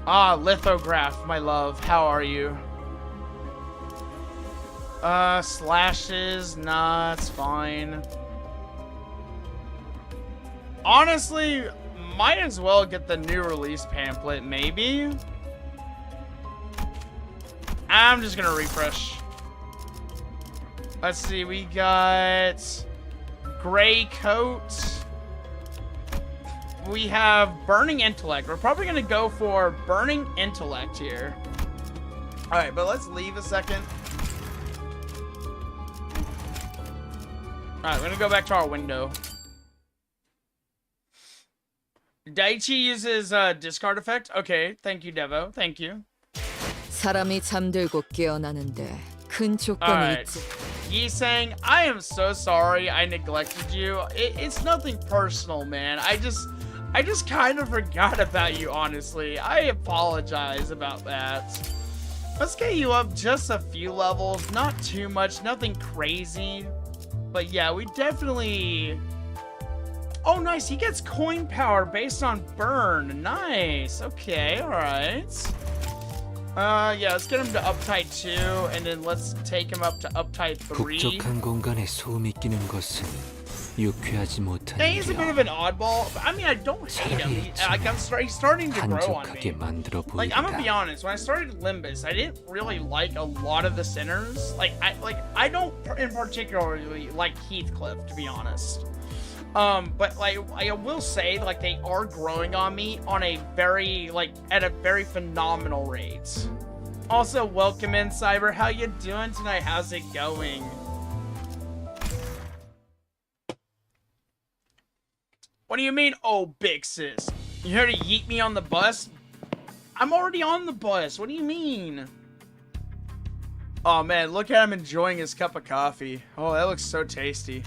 Ah, Lithograph, my love. How are you? Slashes. Nah, it's fine. Honestly, might as well get the new release pamphlet, maybe? I'm just gonna refresh. Let's see, we got Gray Coat. We have Burning Intellect. We're probably gonna go for Burning Intellect here. Alright, but let's leave a second. Alright, we're gonna go back to our window. Daichi uses discard effect. Okay, thank you, Devo. Thank you. 사람이 잠들고 깨어나는데 큰 조건이 Alright. 있지. Yisang, I am so sorry I neglected you. It's nothing personal, man. I just kind of forgot about you, honestly. I apologize about that. Let's get you up just a few levels. Not too much. Nothing crazy. But yeah, we definitely... Oh, nice. He gets coin power based on burn. Nice. Okay, alright. Yeah, let's get him to uptight 2, and then let's take him up to uptight 3. 북적한 공간에 소음이 끼는 것은 유쾌하지 못한 Yeah, he's a bit of an oddball. But I mean, I don't hate him. He's starting to grow on me. Like, I'm gonna be honest. When I started Limbus, I didn't really like a lot of the sinners. I don't in particularly like Heathcliff, to be honest. But like I will say, like, they are growing on me on a very at a very phenomenal rate. Also, welcome in, Cyber. How you doing tonight? How's it going? What do you mean, oh, Byxis? You here to yeet me on the bus? I'm already on the bus. What do you mean? Oh man, look at him enjoying his cup of coffee. Oh, that looks so tasty.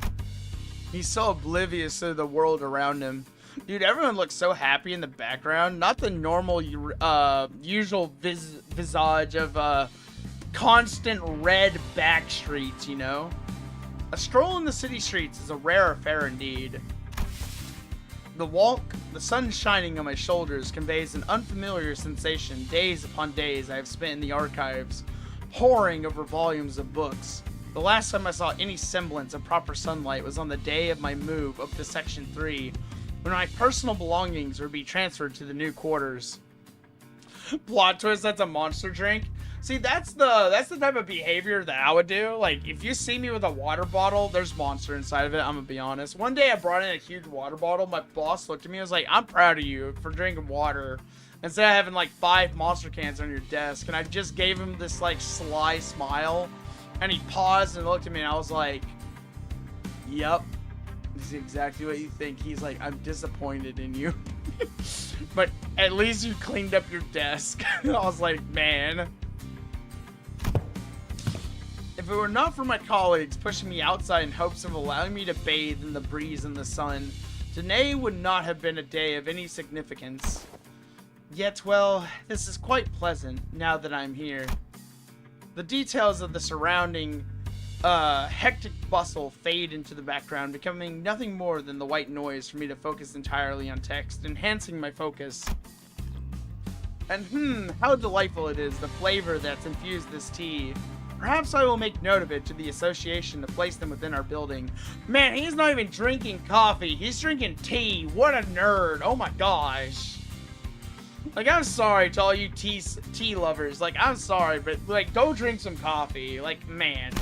He's so oblivious to the world around him. Dude, everyone looks so happy in the background. Not the normal, usual visage of constant red back streets, you know? A stroll in the city streets is a rare affair indeed. The walk, the sun shining on my shoulders, conveys an unfamiliar sensation. Days upon days I have spent in the archives, poring over volumes of books. The last time I saw any semblance of proper sunlight was on the day of my move up to Section 3, when my personal belongings would be transferred to the new quarters. Plot twist, that's a monster drink. See, that's the type of behavior that I would do. Like, if you see me with a water bottle, there's monster inside of it, I'm gonna be honest. One day I brought in a huge water bottle. My boss looked at me and was like, I'm proud of you for drinking water instead of having like 5 monster cans on your desk. And I just gave him this like sly smile, and he paused and looked at me, and I was like, yep, this is exactly what you think. He's like, I'm disappointed in you. But at least you cleaned up your desk. I was like, man. If it were not for my colleagues pushing me outside in hopes of allowing me to bathe in the breeze and the sun, today would not have been a day of any significance. Yet, well, this is quite pleasant now that I'm here. The details of the surrounding hectic bustle fade into the background, becoming nothing more than the white noise for me to focus entirely on text, enhancing my focus. And how delightful it is, the flavor that's infused this tea. Perhaps I will make note of it to the association to place them within our building. Man, he's not even drinking coffee. He's drinking tea. What a nerd. Oh my gosh. Like, I'm sorry to all you tea lovers. Like, I'm sorry, but, like, go drink some coffee. Like, man,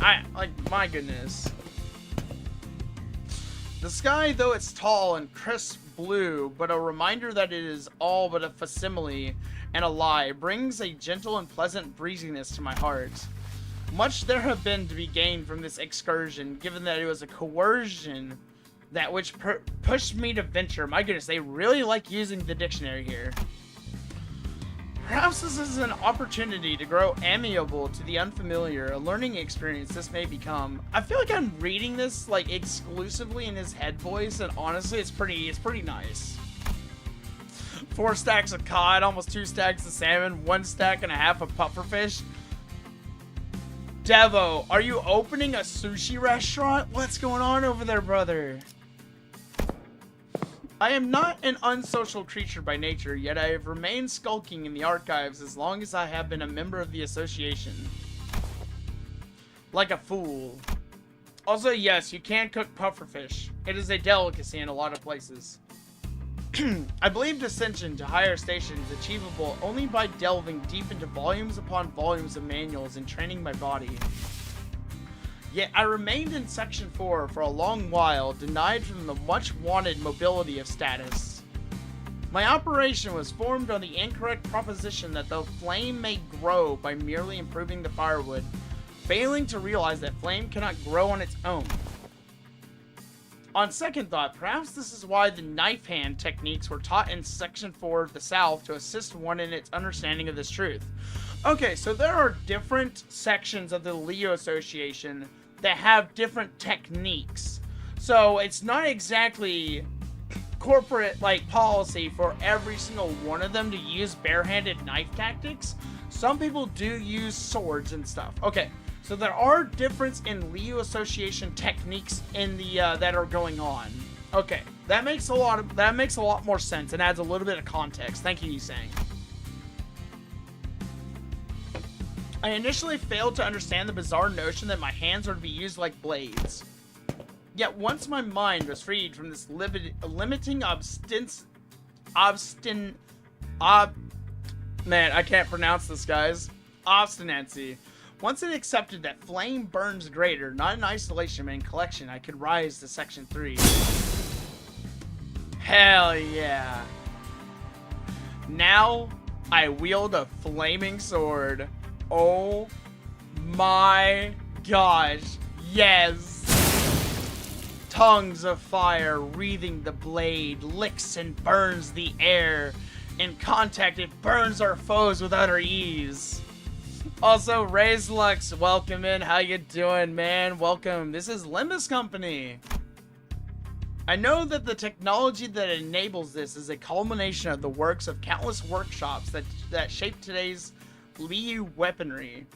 my goodness. The sky, though it's tall and crisp blue, but a reminder that it is all but a facsimile and a lie, brings a gentle and pleasant breeziness to my heart. Much there have been to be gained from this excursion, given that it was a coercion that which pushed me to venture. My goodness, they really like using the dictionary here. Perhaps this is an opportunity to grow amiable to the unfamiliar, a learning experience this may become. I feel like I'm reading this like exclusively in his head voice, and honestly, it's pretty nice. 4 stacks of cod, almost 2 stacks of salmon, 1.5 stacks of pufferfish. Devo, are you opening a sushi restaurant? What's going on over there, brother? I am not an unsocial creature by nature, yet I have remained skulking in the archives as long as I have been a member of the association. Like a fool. Also, yes, you can cook pufferfish. It is a delicacy in a lot of places. I believe ascension to higher stations achievable only by delving deep into volumes upon volumes of manuals and training my body. Yet I remained in Section 4 for a long while, denied from the much-wanted mobility of status. My operation was formed on the incorrect proposition that the flame may grow by merely improving the firewood, failing to realize that flame cannot grow on its own. On second thought, perhaps this is why the knife hand techniques were taught in Section 4 of the South to assist one in its understanding of this truth. Okay, so there are different sections of the Leo Association that have different techniques. So it's not exactly corporate like policy for every single one of them to use barehanded knife tactics. Some people do use swords and stuff. Okay. So there are difference in Leo Association techniques in the that are going on. Okay, that makes a lot more sense and adds a little bit of context. Thank you, Yusang. I initially failed to understand the bizarre notion that my hands were to be used like blades. Yet once my mind was freed from this limiting man, I can't pronounce this, guys. Obstinacy. Once it accepted that flame burns greater, not in isolation but in collection, I could rise to Section 3. Hell yeah. Now, I wield a flaming sword. Oh my gosh. Yes. Tongues of fire wreathing the blade, licks and burns the air. In contact, it burns our foes with utter ease. Also, Raise Lux, welcome in. How you doing, man? Welcome. This is Limbus Company. I know that the technology that enables this is a culmination of the works of countless workshops that shape today's Liu weaponry.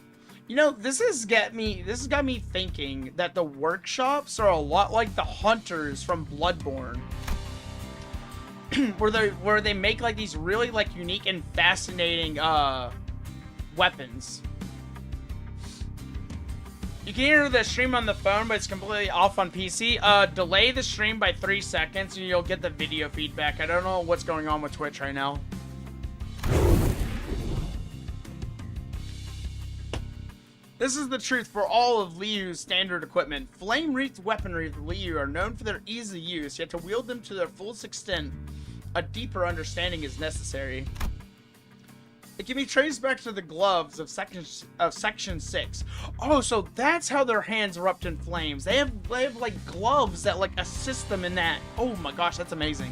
You know, this has got me thinking that the workshops are a lot like the hunters from Bloodborne. where they make like these really like unique and fascinating weapons. You can hear the stream on the phone, but it's completely off on PC. Delay the stream by 3 seconds and you'll get the video feedback. I don't know what's going on with Twitch right now. This is the truth for all of Liu's standard equipment. Flame-wreathed weaponry of Liu are known for their ease of use, yet to wield them to their fullest extent, a deeper understanding is necessary. It can be traced back to the gloves of section 6. Oh, so that's how their hands erupt in flames. They have like gloves that like assist them in that. Oh my gosh, that's amazing.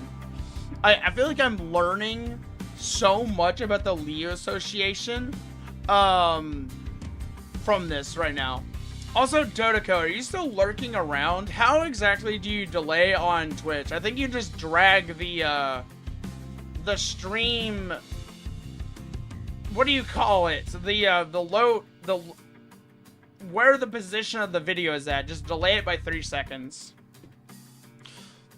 I feel like I'm learning so much about the Liu Association from this right now. Also, Dodoko, are you still lurking around? How exactly do you delay on Twitch? I think you just drag the stream. What do you call it? So where the position of the video is at. Just delay it by 3 seconds.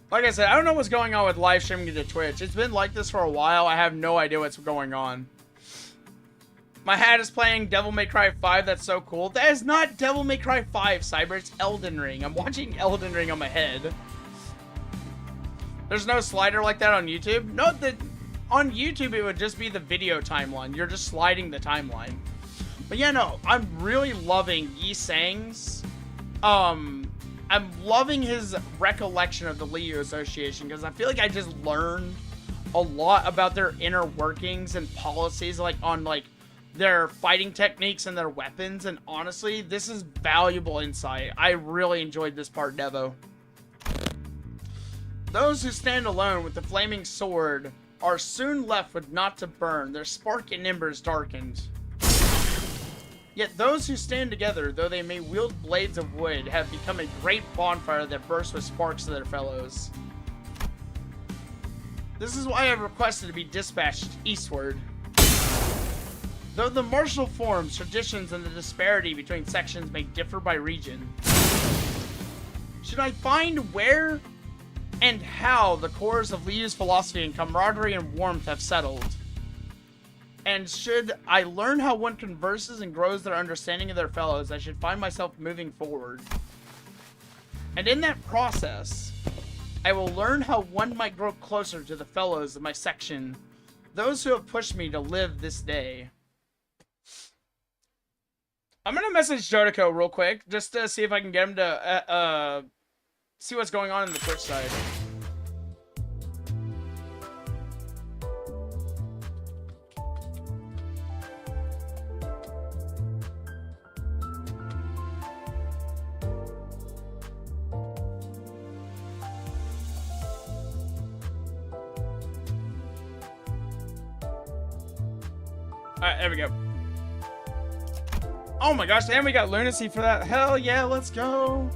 Like I said, I don't know what's going on with live streaming to Twitch. It's been like this for a while. I have no idea what's going on. My hat is playing Devil May Cry 5. That's so cool. That is not Devil May Cry 5, Cyber. It's Elden Ring. I'm watching Elden Ring on my head. There's no slider like that on YouTube. No, on YouTube, it would just be the video timeline. You're just sliding the timeline. But yeah, no, I'm really loving Yi Sang's. I'm loving his recollection of the Liu Association because I feel like I just learned a lot about their inner workings and policies, like on like their fighting techniques and their weapons. And honestly, this is valuable insight. I really enjoyed this part, Devo. Those who stand alone with the flaming sword are soon left with naught to burn, their spark and embers darkened. Yet those who stand together, though they may wield blades of wood, have become a great bonfire that bursts with sparks to their fellows. This is why I have requested to be dispatched eastward. Though the martial forms, traditions, and the disparity between sections may differ by region, should I find where and how the cores of Liu's philosophy and camaraderie and warmth have settled, and should I learn how one converses and grows their understanding of their fellows, I should find myself moving forward. And in that process, I will learn how one might grow closer to the fellows of my section, those who have pushed me to live this day. I'm gonna message Jodiko real quick, just to see if I can get him to, see what's going on in the Twitch side. Alright, there we go. Oh my gosh, and we got Lunacy for that. Hell yeah, let's go.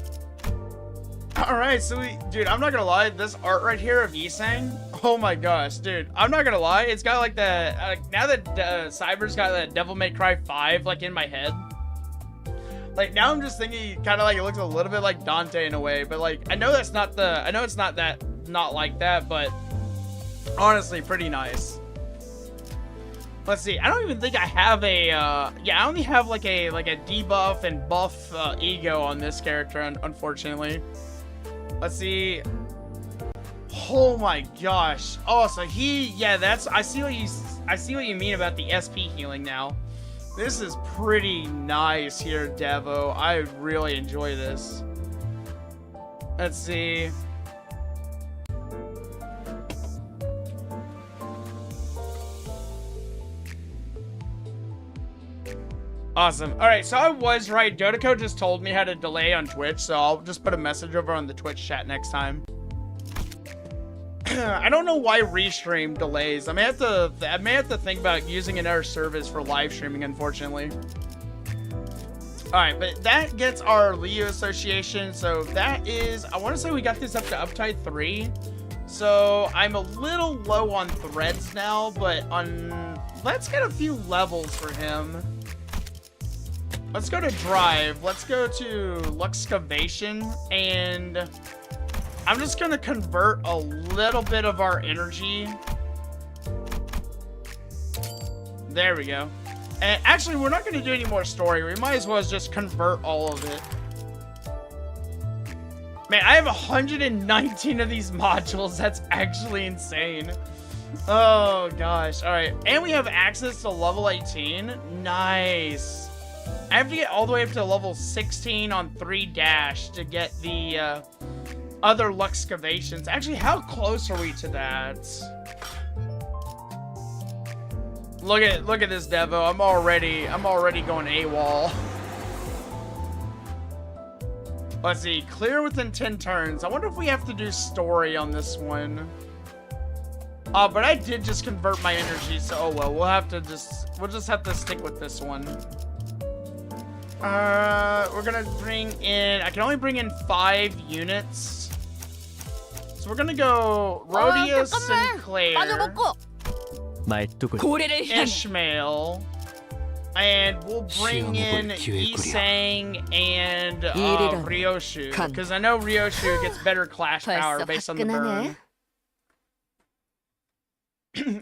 Alright, so dude, I'm not gonna lie, this art right here of Yisang, oh my gosh, dude, I'm not gonna lie, it's got like the, now that Cyber's got that Devil May Cry 5, like, in my head, like, now I'm just thinking, kind of like, it looks a little bit like Dante in a way, but like, I know it's not like that, but honestly, pretty nice. Let's see, I don't even think I have a, yeah, I only have like a debuff and buff ego on this character, unfortunately. Let's see. Oh my gosh. Oh, so yeah, I see what you mean about the SP healing now. This is pretty nice here, Devo. I really enjoy this. Let's see. Awesome. All right, so I was right. Dotiko just told me how to delay on Twitch, so I'll just put a message over on the Twitch chat next time. I don't know why restream delays. I may have to think about using another service for live streaming, unfortunately. All right, but that gets our Liu association. So that is, I want to say we got this up to uptight 3. So I'm a little low on threads now, but let's get a few levels for him. Let's go to drive. Let's go to luxcavation, and I'm just gonna convert a little bit of our energy. There we go. And actually, we're not gonna do any more story. We might as well just convert all of it. Man, I have 119 of these modules. That's actually insane. Oh gosh. All right, and we have access to level 18. Nice. I have to get all the way up to level 16 on 3- to get the other luxcavations. Actually, how close are we to that? Look at this Devo. I'm already going AWOL. Let's see. Clear within 10 turns. I wonder if we have to do story on this one. But I did just convert my energy, so oh well. We'll just have to stick with this one. We're gonna bring in, I can only bring in 5 units. So we're gonna go Rhodius, Sinclair, Ishmael, and we'll bring in Isang and Ryoshu, because I know Ryoshu gets better clash power based on the burn.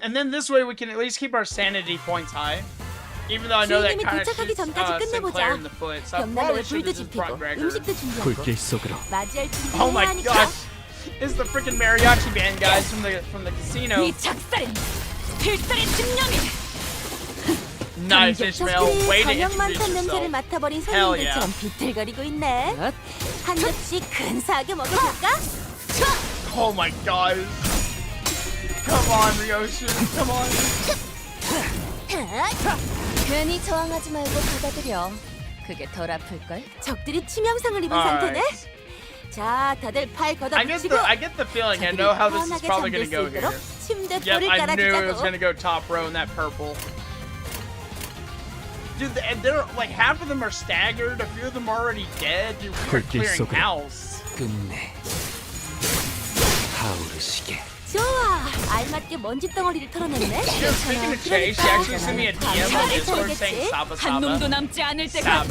And then this way we can at least keep our sanity points high. Even though I know that kind of shoots Sinclair in the foot, so I probably should have just brought Gregor. Oh my gosh! It's the freaking mariachi band guys from the casino. Nice, Ishmael. Way to introduce yourself. Hell yeah. Oh my god. Come on, Ryoshu. Come on. 괜히 저항하지 말고 받아들여. 그게 덜 아플걸? 적들이 치명상을 입은 상태네? 자, 다들 팔 걷어붙이고 I get the feeling I know how this is probably gonna go here. Yep, I knew it was gonna go top row in that purple. Dude, they're like half of them are staggered, a few of them are already dead. Dude, we're clearing house. 좋아, 알맞게 먼지 덩어리를 털어냈네. Speaking of Chase, she actually sent me a DM on Discord saying Saba Saba. 한 놈도 남지 않을 때까지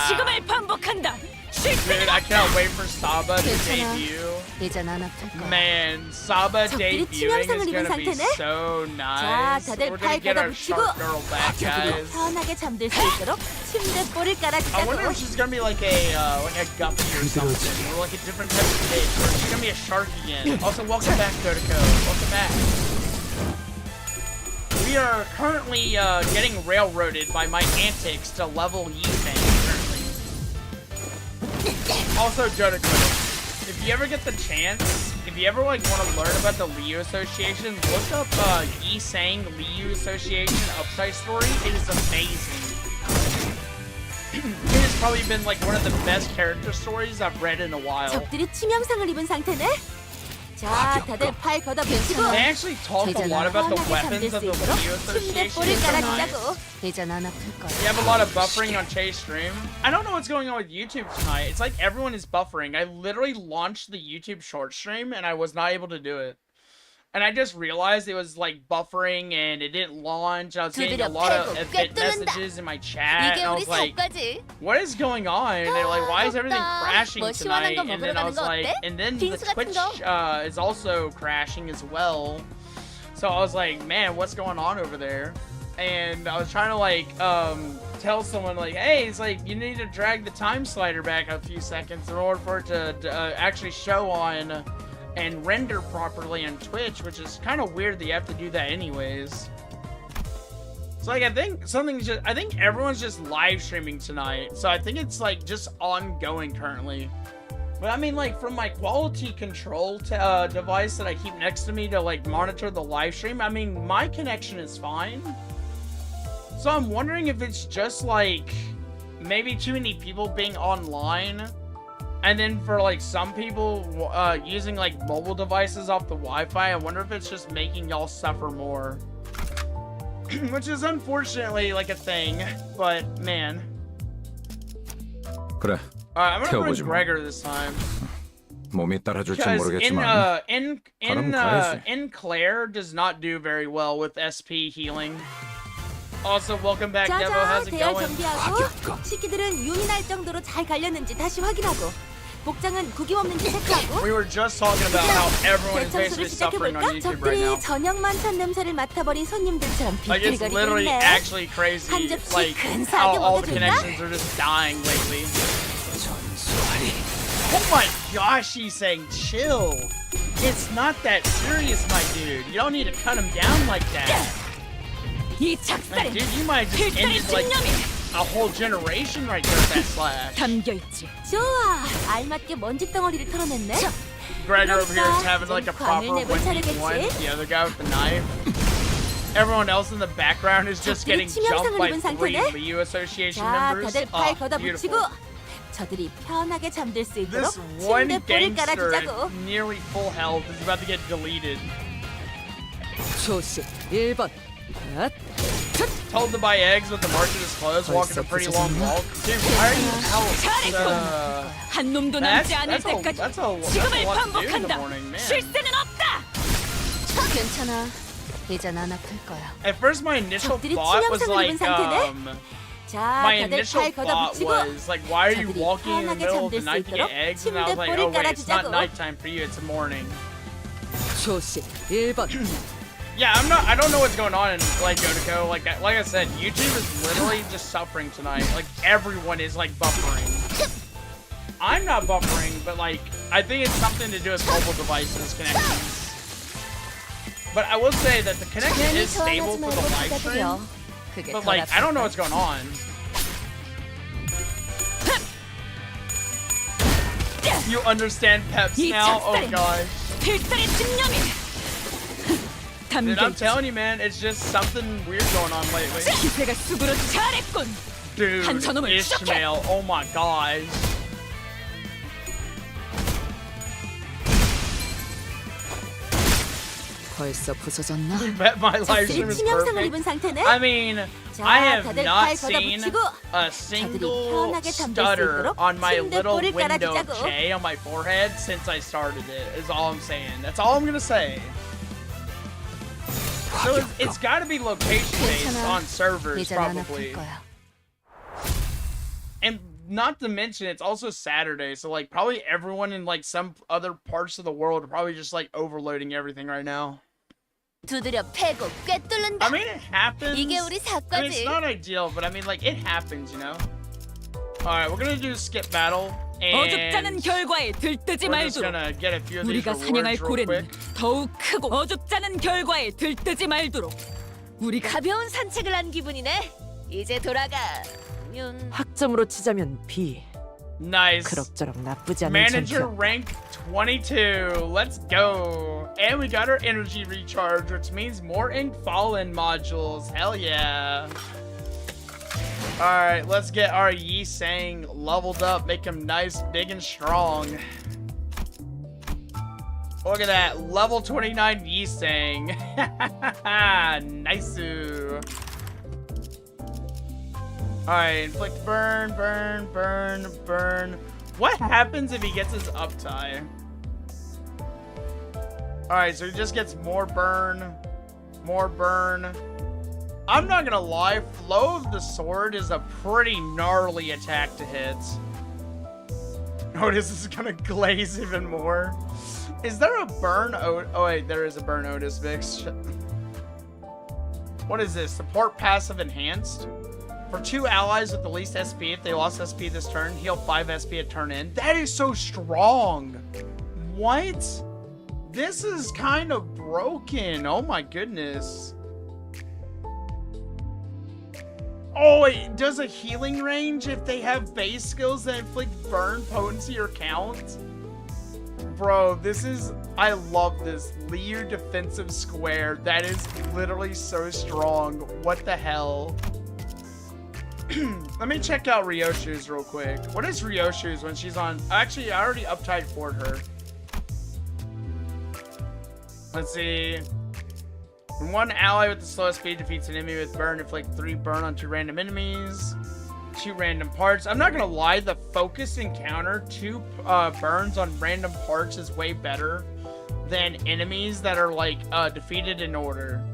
지금을 반복한다. Dude, I cannot wait for Saba to debut. 이젠 안 아플 거야. Man, Saba debuting is gonna be so nice. We're gonna get our shark girl back, guys. 편하게 잠들 수 있도록 침대 볼을 I wonder 깔아주자고. if she's gonna be like a guppy or something, or like a different type of fish, or she's gonna be a shark again. Also, welcome back, Dotiko. Welcome back. We are currently getting railroaded by my antics to level Yifeng currently. Also, Dotiko, if you ever get the chance, if you ever like want to learn about the Liu Association, look up Yisang Liu Association upside story. It is amazing. It has probably been like one of the best character stories I've read in a while. 적들이 치명상을 입은 상태네. 자, 다들 팔 걷어붙이고. They actually talk a lot about the weapons of the Liu Association. 이젠 안 아플 거야. We have a lot of buffering on Chase stream. I don't know what's going on with YouTube tonight. It's like everyone is buffering. I literally launched the YouTube short stream and I was not able to do it. And I just realized it was like buffering and it didn't launch. I was getting a lot of event messages in my chat. And I was like, what is going on? And they're like, why is everything crashing tonight? And then I was like, and then the Twitch is also crashing as well. So I was like, man, what's going on over there? And I was trying to like tell someone like, hey, it's like you need to drag the time slider back a few seconds in order for it to actually show on and render properly on Twitch, which is kind of weird that you have to do that anyways. So like I think everyone's just live streaming tonight, so I think it's like just ongoing currently. But I mean, like from my quality control device that I keep next to me to like monitor the live stream, I mean my connection is fine. So I'm wondering if it's just like maybe too many people being online, and then for like some people using like mobile devices off the Wi-Fi. I wonder if it's just making y'all suffer more. Which is unfortunately like a thing, but man. 그래. I'm gonna bring 태워보지 뭐. Gregor this time. 몸이 따라줄지 Because 모르겠지만 in Claire does not do very well with SP healing. Also, welcome back, Devo. How's it 대열 going? 정비하고 식기들은 윤이 날 정도로 잘 갈렸는지 다시 확인하고 복장은 구김 없는지 체크하고 We were just talking about how everyone is 대청소를 basically suffering on 시작해볼까? YouTube right now. 적들이 저녁 만찬 냄새를 맡아버린 손님들처럼 Like, it's 비틀거리고 literally 있네. actually crazy, 한 접시 like, 근사하게 how all the 먹어줄까? connections are just dying lately. Oh my gosh, he's saying chill. It's not that serious, my dude. You don't need to cut him down like that. 이 Like, 작살에 dude, you might just ended, like, a whole generation right there with that slash. 담겨있지. 좋아, 알맞게 먼지 덩어리를 털어냈네. Gregor over here is having like a proper 1v1. The other guy with the knife. Everyone else in the background is just getting jumped by 3 Liu Association 자, members. 다들 팔 Oh, 걷어붙이고 beautiful. 저들이 편하게 잠들 수 있도록 This one 침대 볼을 gangster 깔아주자고. at nearly full health is about to get deleted. 조심 1번. Told to buy eggs with the market is closed, walking a pretty long walk. Dude, why are you 한 놈도 that's, 남지 않을 that's, a, 때까지 that's, a, that's 지금을 a lot to do in the 반복한다. morning, man. 실수는 없다. 괜찮아. 이젠 안 아플 거야. At first my initial 적들이 thought was 치명상을 입은 like, 상태네. 자, my 다들 initial 팔 thought 걷어붙이고 was like, why are you 저들이 walking in the 편하게 middle of the 잠들 수 night to get 있도록 eggs? And I was 침대 like, 볼을 oh wait, it's not 깔아주자고. nighttime for you, it's morning. 조심 1번. Yeah, I don't know what's going on in like Yotoko. Like I said, YouTube is literally just suffering tonight. Like everyone is like buffering. I'm not buffering, but like I think it's something to do with mobile devices connections. But I will say that the connection is stable for the live stream. But like I don't know what's going on. You understand peps now? Oh gosh. Dude, I'm telling you, man, it's just something weird going on lately. Dude, Ishmael, oh my gosh. 벌써 부서졌나? Bet my live stream is perfect. I mean, I have not seen a single stutter on my little window J on my forehead since I started it, is all I'm saying. That's all I'm gonna say. So it's gotta be location based on servers, probably. And not to mention, it's also Saturday, so like probably everyone in like some other parts of the world are probably just like overloading everything right now. 두드려 패고 꿰뚫는다. I mean, it happens. 이게 우리 I mean, it's not ideal, but I mean, like, it happens, you know? Alright, we're gonna do skip battle, and 어줍잖은 결과에 들뜨지 we're just 말도록. gonna get a few of these 우리가 사냥할 rewards real 고래는 quick. 더욱 크고 어줍잖은 결과에 들뜨지 말도록. 우리가 가벼운 산책을 한 기분이네. 이제 돌아가면 학점으로 치자면 B. Nice. 그럭저럭 나쁘지 않은 Manager 챔피언. rank 22. Let's go. And we got our energy recharge, which means more ink fallen modules. Hell yeah. Alright, let's get our Yi Sang leveled up. Make him nice, big, and strong. Look at that. Level 29 Yi Sang. Nice. Alright, inflict burn, burn, burn, burn. What happens if he gets his uptie? Alright, so he just gets more burn. More burn. I'm not gonna lie, Flow of the Sword is a pretty gnarly attack to hit. Otis is gonna glaze even more. Is there a burn Otis? Oh wait, there is a burn Otis mix. What is this? Support passive enhanced? For 2 allies with the least SP, if they lost SP this turn, heal 5 SP a turn in. That is so strong. What? This is kind of broken. Oh my goodness. Oh, it does a healing range if they have base skills that inflict burn, potency, or count? Bro, this is... I love this. Liu defensive square. That is literally so strong. What the hell? Let me check out Ryoshu's real quick. What is Ryoshu's when she's on? Actually, I already uptied for her. Let's see. When one ally with the slowest speed defeats an enemy with burn, inflict 3 burn on 2 random enemies. 2 random parts. I'm not gonna lie, the focus encounter 2 burns on random parts is way better than enemies that are like defeated in order.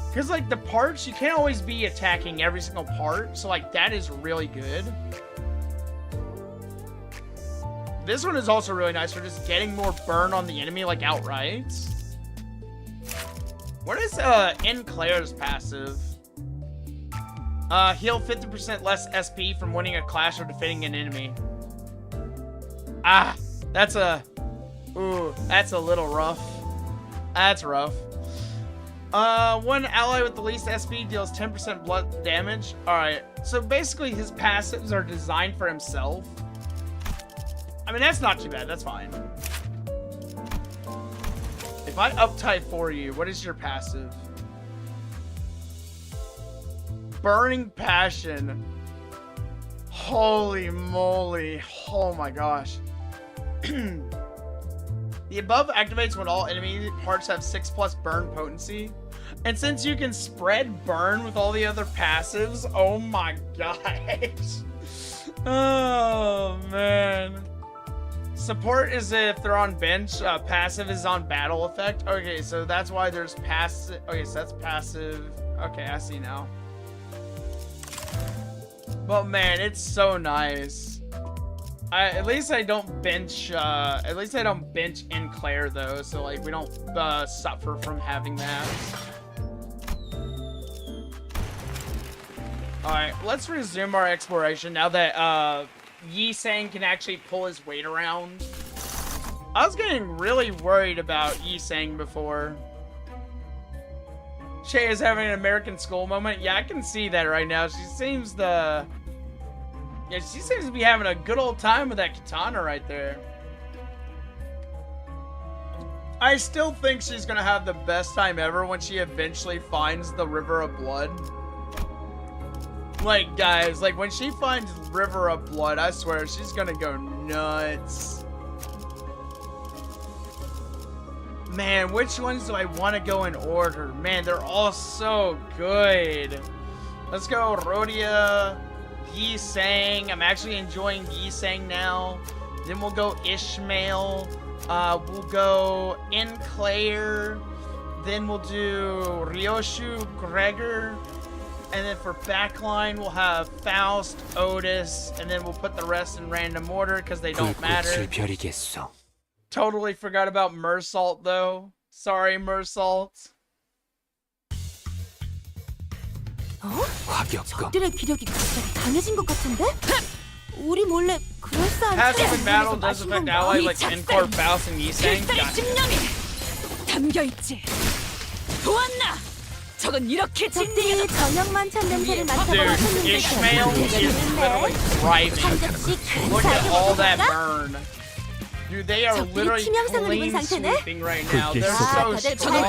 Because like the parts, you can't always be attacking every single part, so like that is really good. This one is also really nice for just getting more burn on the enemy like outright. What is Claire's passive? Heal 50% less SP from winning a clash or defeating an enemy. Ah, that's a little rough. That's rough. One ally with the least SP deals 10% blood damage. Alright, so basically his passives are designed for himself. I mean, that's not too bad, that's fine. If I uptype for you, what is your passive? Burning Passion. Holy moly. Oh my gosh. The above activates when all enemy parts have 6+ burn potency. And since you can spread burn with all the other passives, oh my gosh. Oh man. Support is if they're on bench. Passive is on battle effect. Okay, so that's why there's passive. Okay, so that's passive. Okay, I see now. But man, it's so nice. At least I don't bench. At least I don't bench in Claire though, so like we don't suffer from having that. All right, let's resume our exploration now that Yi-Sang can actually pull his weight around. I was getting really worried about Yi-Sang before. Shay is having an American School moment. Yeah, I can see that right now. She seems to be having a good old time with that katana right there. I still think she's gonna have the best time ever when she eventually finds the River of Blood. Like, guys, like, when she finds River of Blood, I swear, she's gonna go nuts. Man, which ones do I want to go in order? Man, they're all so good. Let's go Rhodia, Yi-Sang. I'm actually enjoying Yi-Sang now. Then we'll go Ishmael. We'll go Claire. Then we'll do Ryoshu, Gregor. And then for backline, we'll have Faust, Otis, and then we'll put the rest in random order because they don't matter. Totally forgot about Mersalt, though. Sorry, Mersalt. 적들의 기력이 갑자기 강해진 것 같은데? 우리 몰래 그럴싸한 Passive in battle does affect allies like Encore, Faust, and Yi-Sang. 담겨 있지. 보았나? 저건 이렇게 적들이 저녁만 찬 냄새를 맡아보는 손님들 Ishmael is literally thriving. Look at all that burn. Dude, they are literally clean sweeping right now. They're so strong.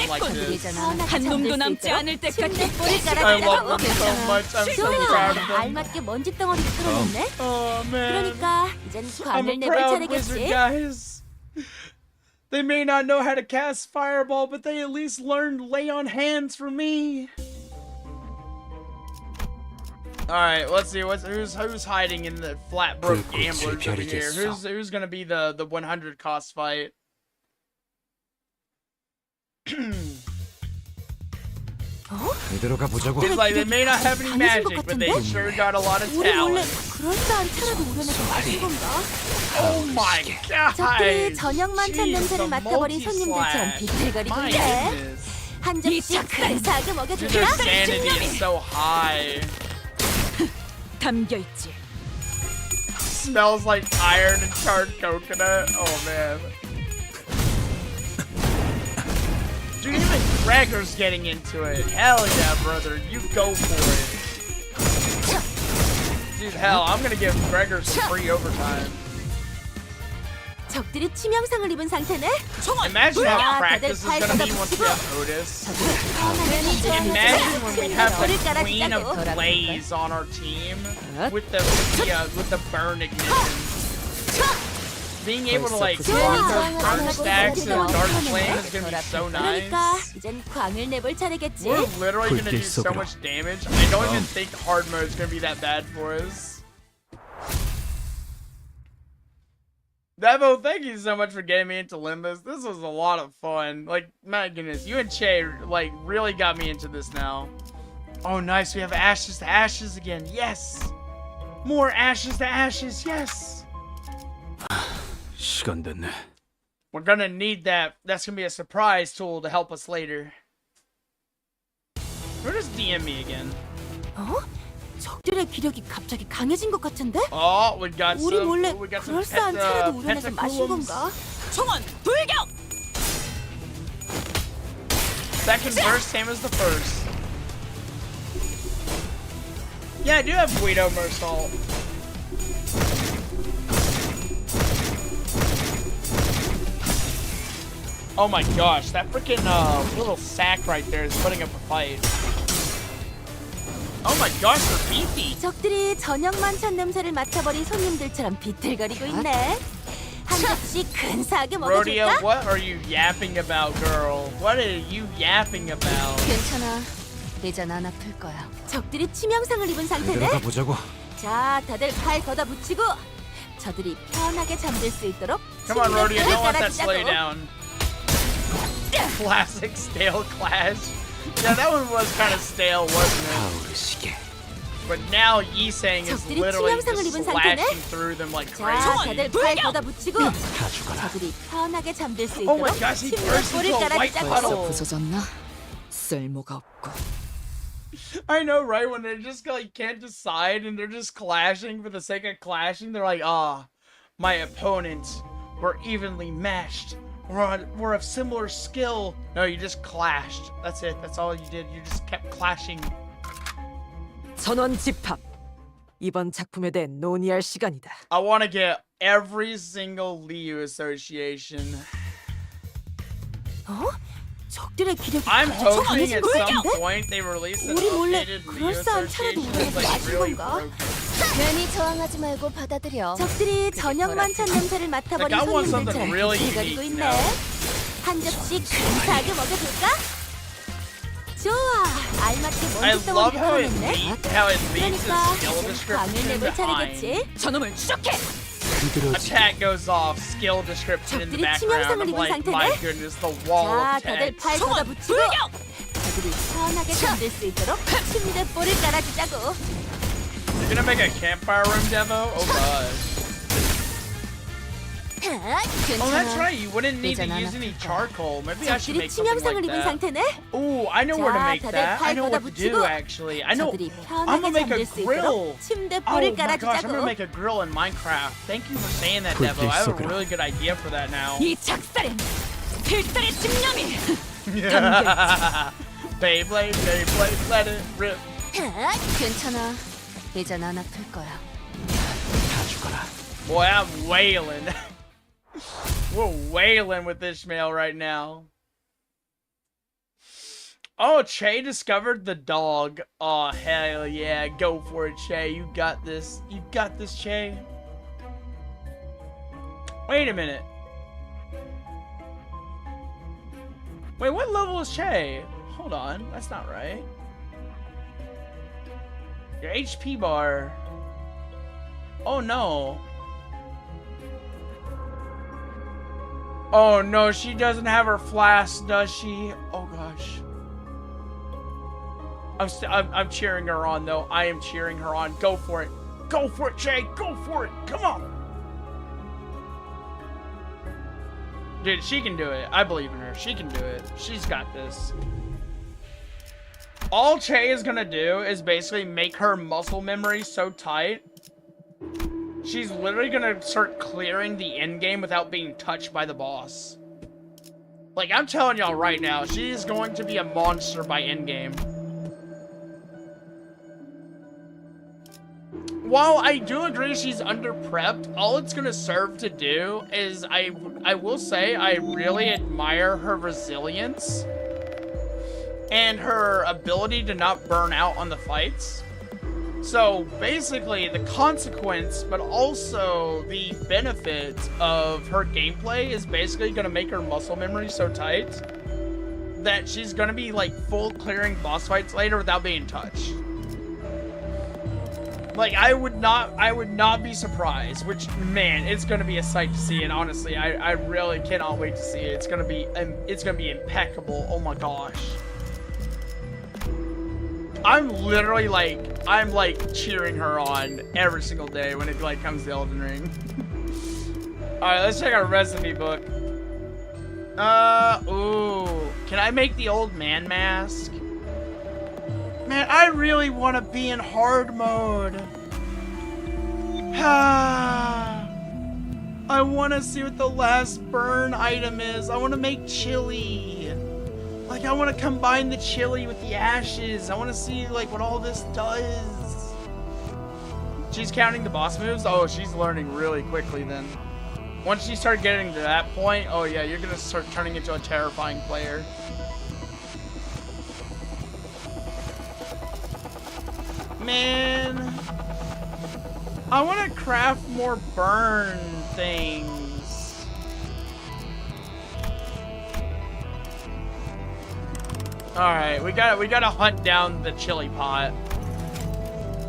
Like this. 한 놈도 남지 않을 때까지 I love them so much. I'm so proud of them. 알맞게 먼지 덩어리 풀어냈네. Oh man. 그러니까 이젠 I'm 관을 a 내볼 proud wizard, 차례겠지. guys. They may not know how to cast Fireball, but they at least learned Lay on Hands for me. Alright, let's see who's hiding in the flat broke gamblers over here. Who's gonna be the 100 cost fight? It's like they may not have any magic, but they sure got a lot of talent. Oh my god! 적들이 저녁만 찬 냄새를 맡아버린 손님들처럼 비틀거리고 있네. 한 접시 근사하게 Their 먹여줄까? sanity is so high. 담겨 있지. Smells like iron and charred coconut. Oh man. Dude, even Gregor's getting into it. Hell yeah, brother. You go for it. Dude, hell, I'm gonna give Gregor some free overtime. 적들이 치명상을 입은 상태네. Imagine how practice is gonna be once we have Otis. Imagine when we have the Queen of Blaze on our team with the burn ignition. Being able to like run those burn stacks and Dark Flame is gonna be so nice. 그러니까 이젠 광을 내볼 차례겠지. We're literally gonna do so much damage. I don't even think hard mode is gonna be that bad for us. Devo, thank you so much for getting me into Limbus. This was a lot of fun. Like, my goodness, you and Che, like, really got me into this now. Oh, nice. We have Ashes to Ashes again. Yes! More Ashes to Ashes. Yes! 시간 됐네. We're gonna need that. That's gonna be a surprise tool to help us later. Where does DM me again? 어? 적들의 기력이 갑자기 강해진 것 같은데? Oh, we got 우리 some. 몰래 We got some 그럴싸한 차라도 우려내서 마신 건가? 총원 돌격! Second verse, same as the first. Yeah, I do have Guido Mersal. Oh my gosh, that freaking little sack right there is putting up a fight. Oh my gosh, they're beefy. 적들이 저녁 만찬 냄새를 맡아버린 손님들처럼 비틀거리고 있네. 한 접시 근사하게 Rodeo, 먹어줄까? what are you yapping about, girl? What are you yapping about? 괜찮아. 내전 안 아플 거야. 적들이 치명상을 입은 상태네. 들어가 보자고. 자, 다들 팔 걷어붙이고 저들이 편하게 잠들 수 있도록 Come on, Rodeo, don't let that slow you 깔아주자고. down. Classic stale clash. Yeah, that one was kind of stale, wasn't it? 타오르시게. But now Yisang is 적들이 literally 치명상을 just 입은 상태네. slashing through them like 자, crazy. 다들 팔 걷어붙이고 다 죽어라. 저들이 편하게 잠들 수 Oh my 있도록 gosh, he 침대 burst 볼을 into a white 깔아주자고. puddle. 부서졌나? 쓸모가 없고. I know, right? When they just like can't decide and they're just clashing for the sake of clashing, they're like, my opponents were evenly matched. We're of similar skill. No, you just clashed. That's it. That's all you did. You just kept clashing. 전원 집합. 이번 작품에 대해 논의할 시간이다. I want to get every single Liu association. 어? 적들의 기력이 I'm 가장 hoping 강해진 at 것 some 같은데? point they release an 우리 몰래 updated Liu 그럴싸한 차라도 association that's 우려내서 like 마신 really 건가? broken. 괜히 저항하지 말고 받아들여. 적들이 저녁 만찬 냄새를 맡아버린 Like, I want something 손님들처럼 really 비틀거리고 unique 있네. now. 한 접시 근사하게 먹여볼까? 좋아, 알맞게 I 먼지 love 덩어리가 how it leaves 그러니까 the skill 이제 광을 description 내볼 behind. 차례겠지? 저놈을 추적해! Attack goes off, skill description in the 적들이 background. 치명상을 I'm 입은 like, 상태네? my goodness, the wall 자, of 다들 text. 팔 걷어붙이고 저들이 편하게 잠들 수 있도록 침대 볼을 깔아주자고. You're gonna make a campfire room, Devo? Oh gosh. Oh, that's right. You wouldn't need to use any charcoal. Maybe I should 적들이 make something 치명상을 like 입은 that. 상태네. Ooh, I know where to make 자, that. 다들 I know 팔 what to do, 걷어붙이고 actually. I know. 저들이 I'm gonna 편하게 make a 잠들 수 grill. 있도록 침대 Oh 볼을 my gosh, I'm gonna 깔아주자고. make a grill in Minecraft. Thank you for saying that, Devo. I have a really good idea for that now. 이 작살엔 필살의 집념이! Beyblade, Beyblade, let it rip. 괜찮아. 내전 안 아플 거야. 다 죽어라. Boy, I'm wailing. We're wailing with Ishmael right now. Oh, Che discovered the dog. Oh, hell yeah. Go for it, Che. You got this. You got this, Che. Wait a minute. Wait, what level is Che? Hold on. That's not right. Your HP bar. Oh, no. Oh no, she doesn't have her flask, does she? Oh gosh. I'm cheering her on though. I am cheering her on. Go for it. Go for it, Jay. Go for it. Come on. Dude, she can do it. I believe in her. She can do it. She's got this. All Che is gonna do is basically make her muscle memory so tight. She's literally gonna start clearing the end game without being touched by the boss. Like, I'm telling y'all right now, she is going to be a monster by end game. while I do agree she's under-prepped, all it's gonna serve to do is, I will say, I really admire her resilience and her ability to not burn out on the fights. So basically, the consequence, but also the benefit of her gameplay is basically gonna make her muscle memory so tight that she's gonna be like full clearing boss fights later without being touched. Like, I would not be surprised, which, man, it's gonna be a sight to see, and honestly, I really cannot wait to see it. It's gonna be impeccable. Oh my gosh. I'm literally like, I'm like cheering her on every single day when it like comes to Elden Ring. Alright, let's check our recipe book. Ooh. Can I make the old man mask? Man, I really want to be in hard mode. I want to see what the last burn item is. I want to make chili. Like, I want to combine the chili with the ashes. I want to see, like, what all this does. She's counting the boss moves? Oh, she's learning really quickly then. Once you start getting to that point, oh yeah, you're going to start turning into a terrifying player. Man, I want to craft more burn things. All right, we gotta hunt down the chili pot.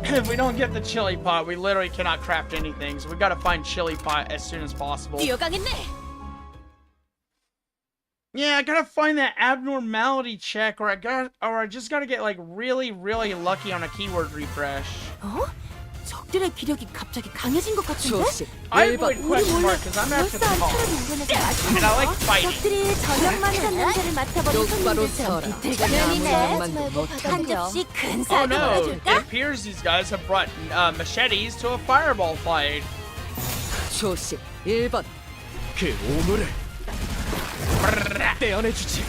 If we don't get the chili pot, we literally cannot craft anything. So we gotta find chili pot as soon as possible. Yeah, I gotta find that abnormality check, or I just gotta get like really lucky on a keyword refresh. 적들의 기력이 갑자기 강해진 것 같은데? I avoid question mark because I'm after the call. And I like fighting. 적들이 저녁만 한 냄새를 맡아버린 손님들처럼 비틀거리네. 한 접시 큰 Oh 사과 no, it 먹어줄까? appears these guys have brought machetes to a fireball fight. 조심 1번. 그 오물을 떼어내주지.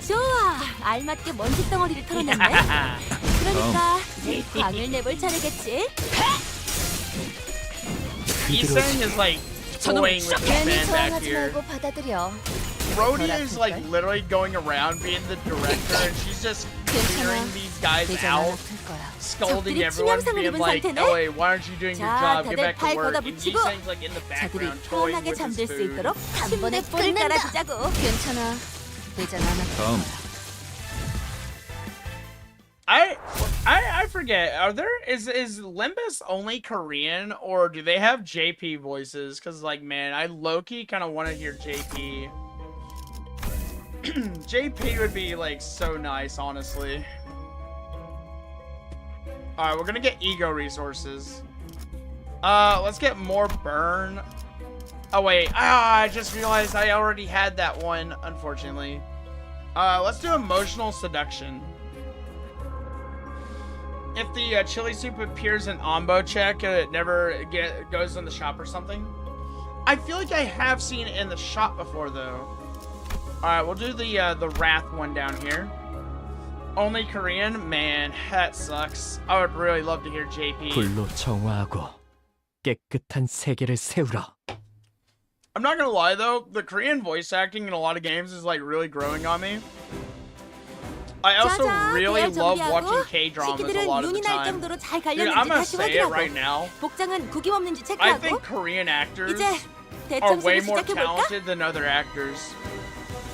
좋아, 알맞게 먼지 덩어리를 털어냈네. 그러니까 이 광을 내볼 차례겠지. Ethan is like toying with the man back here. 받아들여. Rhodia is like literally going around being the director, and she's just clearing these guys out, scolding everyone, being like, "Oh wait, why aren't you doing your job? Get back to work." And Ethan's like in the background toying with his food. 한 번에 뿔을 깔아주자고. 괜찮아. 되잖아. I forget. Is Limbus only Korean, or do they have JP voices? Cause like, man, I low-key kind of want to hear JP. JP would be like so nice, honestly. All right, we're gonna get ego resources. Let's get more burn. Oh wait, I just realized I already had that one, unfortunately. Let's do emotional seduction. If the chili soup appears in Ombo check and it never goes in the shop or something. I feel like I have seen it in the shop before though. Alright, we'll do the Wrath one down here. Only Korean? Man, that sucks. I would really love to hear JP. 불로 정화하고 깨끗한 세계를 세우라. I'm not gonna lie though, the Korean voice acting in a lot of games is like really growing on me. I also really love watching K-dramas a lot of the time. Dude, I'm gonna say it right now. I think Korean actors are way more talented than other actors.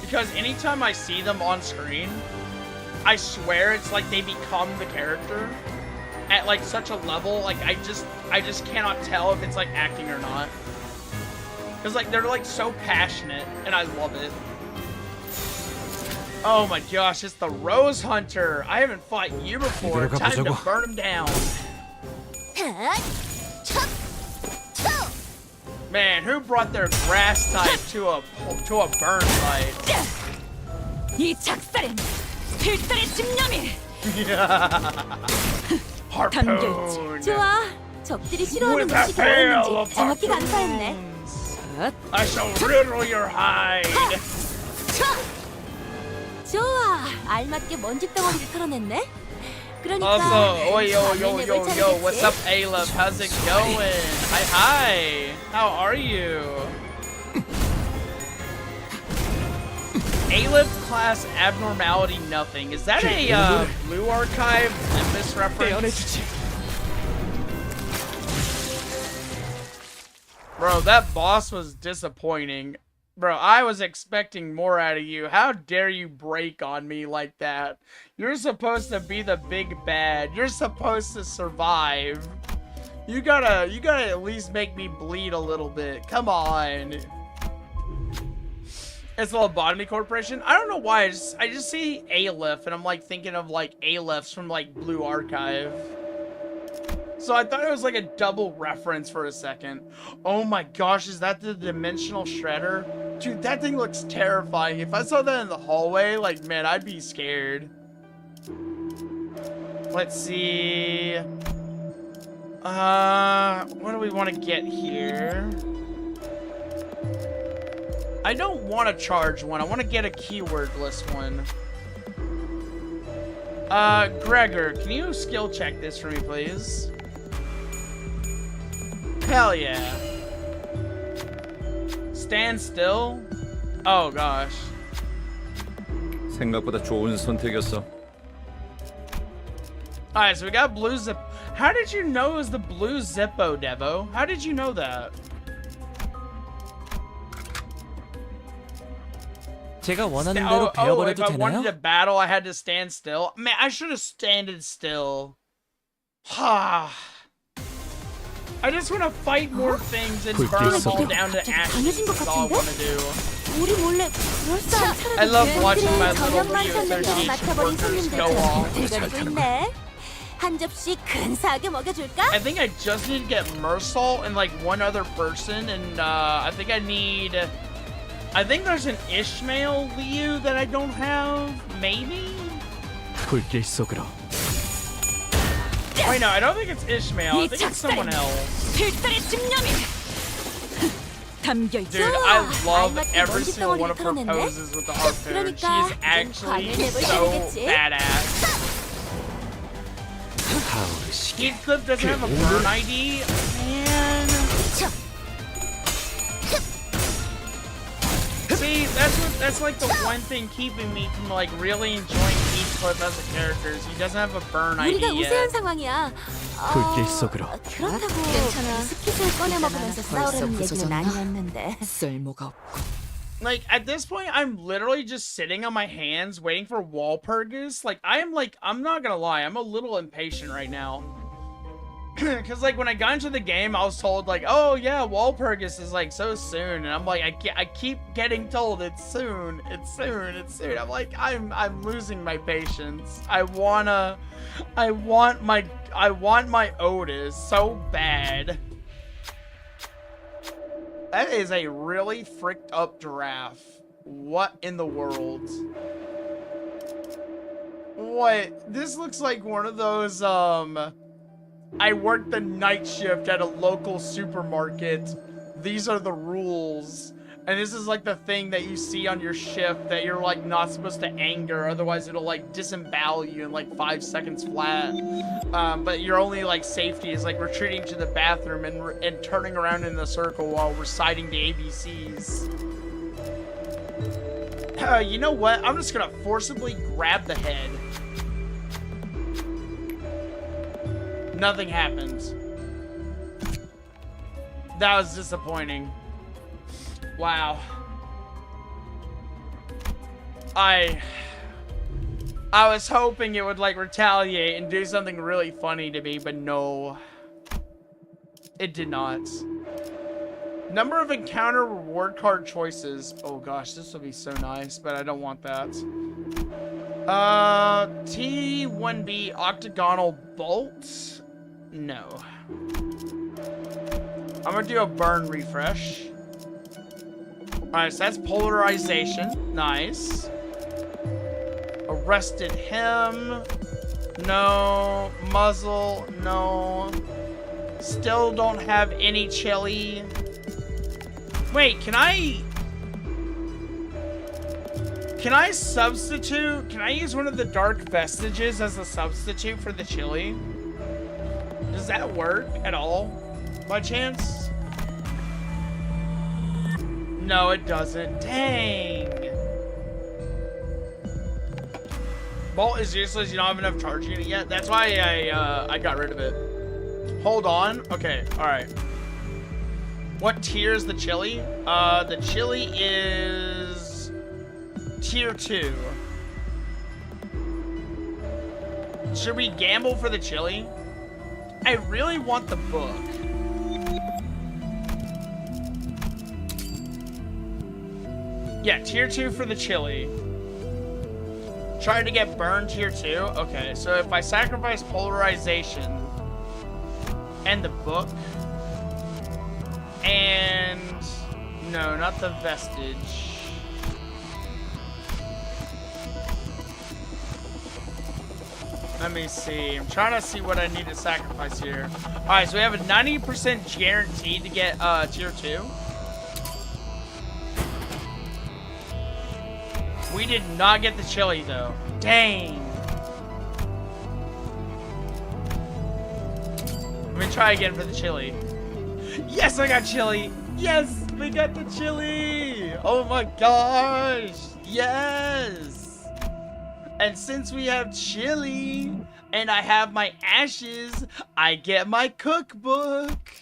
Because anytime I see them on screen, I swear it's like they become the character at like such a level, like I just cannot tell if it's like acting or not. Cause like they're like so passionate and I love it. Oh my gosh, it's the Rose Hunter. I haven't fought you before. Time to burn him down. Man, who brought their grass type to a burn fight? Harpoon. 좋아, 적들이 싫어하는 음식이 뭐였는지 정확히 간파했네. I shall riddle your hide. 좋아, 알맞게 먼지 덩어리를 털어냈네. Also, oi, yo, what's up, Aleph? How's it going? Hi. How are you? Aleph class abnormality nothing. Is that a blue archive Limbus reference? Bro, that boss was disappointing. Bro, I was expecting more out of you. How dare you break on me like that? You're supposed to be the big bad. You're supposed to survive. You gotta at least make me bleed a little bit. Come on. It's a Lobotomy Corporation. I don't know why. I just see Aleph and I'm like thinking of like Alephs from like Blue Archive. So I thought it was like a double reference for a second. Oh my gosh, is that the Dimensional Shredder? Dude, that thing looks terrifying. If I saw that in the hallway, like, man, I'd be scared. Let's see. What do we want to get here? I don't want to charge one. I want to get a keywordless one. Gregor, can you skill check this for me, please? Hell yeah. Stand still? Oh gosh. 생각보다 좋은 선택이었어. Alright, so we got blue zip. How did you know it was the blue Zippo, Devo? How did you know that? 제가 원하는 대로 배워버려도 if I wanted to 되나요? battle, I had to stand still. Man, I should have standed still. Ha. I just want to fight more things and burn them all down to ashes. That's all I want to do. I love watching my little Ryu Association workers go off. I think I just need to get Mersal and like one other person, and I think there's an Ishmael Liu that I don't have, maybe? 불길 속으로. Wait, no, I don't think it's Ishmael. I think it's someone else. Dude, I love every single one of her poses with the harpoon. She is actually so badass. Heathcliff doesn't have a burn ID? Man. See, that's like the one thing keeping me from like really enjoying Heathcliff as a character is he doesn't have a burn ID yet. 불길 속으로. 쓸모가 없고. Like, at this point, I'm literally just sitting on my hands waiting for Walpurgis. Like, I'm not gonna lie, I'm a little impatient right now. Because, like, when I got into the game, I was told, like, oh, yeah, Walpurgis is, like, so soon. And I'm like, I keep getting told it's soon. It's soon. It's soon. I'm like, I'm losing my patience. I want my Otis so bad. That is a really fricked up giraffe. What in the world? What? This looks like one of those, I worked the night shift at a local supermarket. These are the rules. And this is like the thing that you see on your shift that you're like not supposed to anger, otherwise it'll like disembowel you in like 5 seconds flat. But your only like safety is like retreating to the bathroom and turning around in a circle while reciting the ABCs. You know what? I'm just gonna forcibly grab the head. Nothing happened. That was disappointing. Wow. I was hoping it would like retaliate and do something really funny to me, but no. It did not. Number of encounter reward card choices. Oh gosh, this would be so nice, but I don't want that. T1B octagonal bolt? No. I'm gonna do a burn refresh. Alright, so that's polarization. Nice. Arrested him. No. Muzzle. No. Still don't have any chili. Wait, can I... Can I substitute? Can I use one of the dark vestiges as a substitute for the chili? Does that work at all, by chance? No, it doesn't. Dang. Bolt is useless. You don't have enough charging in it yet. That's why I got rid of it. Hold on. Okay. All right. What tier is the chili? The chili is tier 2. Should we gamble for the chili? I really want the book. Yeah, tier 2 for the chili. Trying to get burned tier 2? Okay, so if I sacrifice polarization and the book and no, not the vestige. Let me see. I'm trying to see what I need to sacrifice here. Alright, so we have a 90% guarantee to get tier 2. We did not get the chili though. Dang. Let me try again for the chili. Yes, I got chili. Yes, we got the chili. Oh my gosh. Yes. And since we have chili and I have my ashes, I get my cookbook.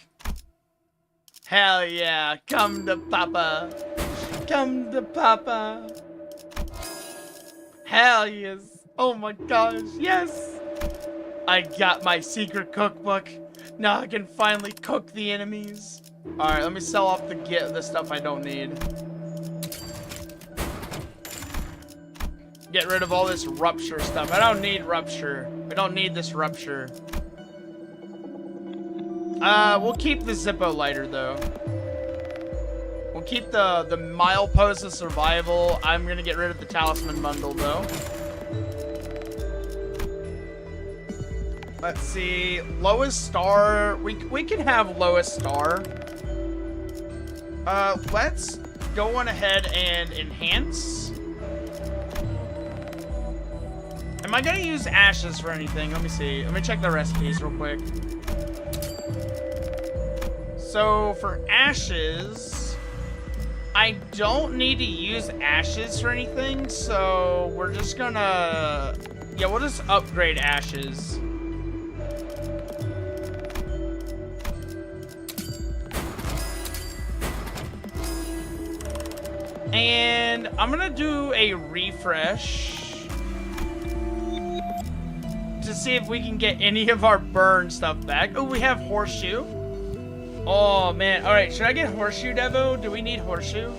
Hell yeah. Come to Papa. Come to Papa. Hell yes. Oh my gosh. Yes. I got my secret cookbook. Now I can finally cook the enemies. Alright, let me sell off the stuff I don't need. Get rid of all this rupture stuff. I don't need rupture. We don't need this rupture. We'll keep the Zippo lighter though. We'll keep the milepost of survival. I'm gonna get rid of the talisman bundle though. Let's see, lowest star. We can have lowest star. Let's go on ahead and enhance. Am I gonna use ashes for anything? Let me see. Let me check the recipes real quick. So for ashes, I don't need to use ashes for anything. So we're just gonna, yeah, we'll just upgrade ashes. And I'm gonna do a refresh to see if we can get any of our burn stuff back. Oh, we have horseshoe. Oh man, all right, should I get horseshoe, Devo? Do we need horseshoe?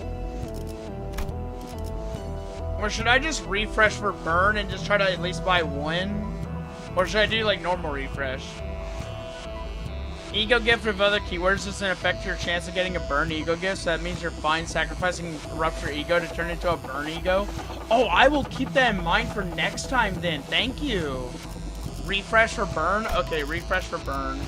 Or should I just refresh for burn and just try to at least buy one? Or should I do like normal refresh? Ego gift with other keywords doesn't affect your chance of getting a burn ego gift, so that means you're fine sacrificing rupture ego to turn into a burn ego. Oh, I will keep that in mind for next time then. Thank you. Refresh for burn? Okay, refresh for burn.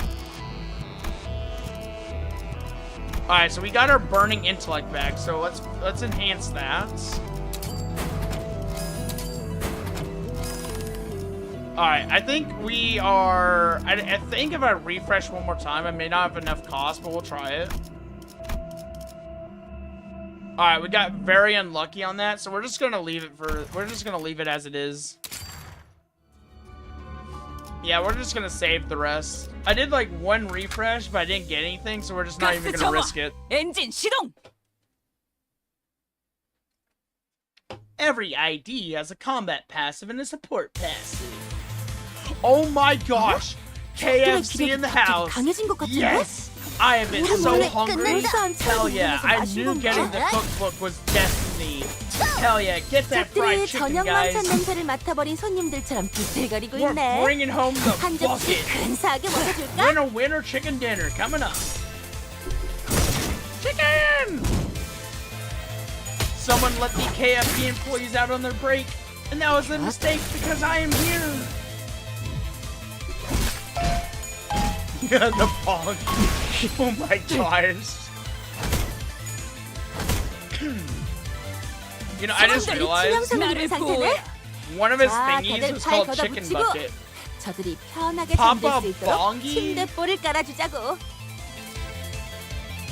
Alright, so we got our burning intellect back, so let's enhance that. Alright, I think we are... I think if I refresh one more time, I may not have enough cost, but we'll try it. Alright, we got very unlucky on that, so we're just gonna leave it for... We're just gonna leave it as it is. Yeah, we're just gonna save the rest. I did like one refresh, but I didn't get anything, so we're just not even gonna risk it. 엔진 시동. Every ID has a combat passive and a support passive. Oh my gosh! KFC in the house! Yes! I have been so hungry! Hell yeah, I knew getting the cookbook was destiny. Hell yeah, get that fried chicken, guys! 냄새를 맡아버린 손님들처럼 비틀거리고 We're 있네. bringing home the 한 접시 bucket! 근사하게 먹어줄까? Winner chicken dinner coming up! Chicken! Someone let the KFC employees out on their break, and that was a mistake because I am here! Yeah, the fog. Oh my gosh. You know, I just realized 치명상을 입은 상태네. one of his 자, thingies 다들 was 팔 called Chicken 걷어붙이고 Bucket. 저들이 편하게 잠들 Papa 수 있도록 Bongi? 침대볼을 깔아주자고.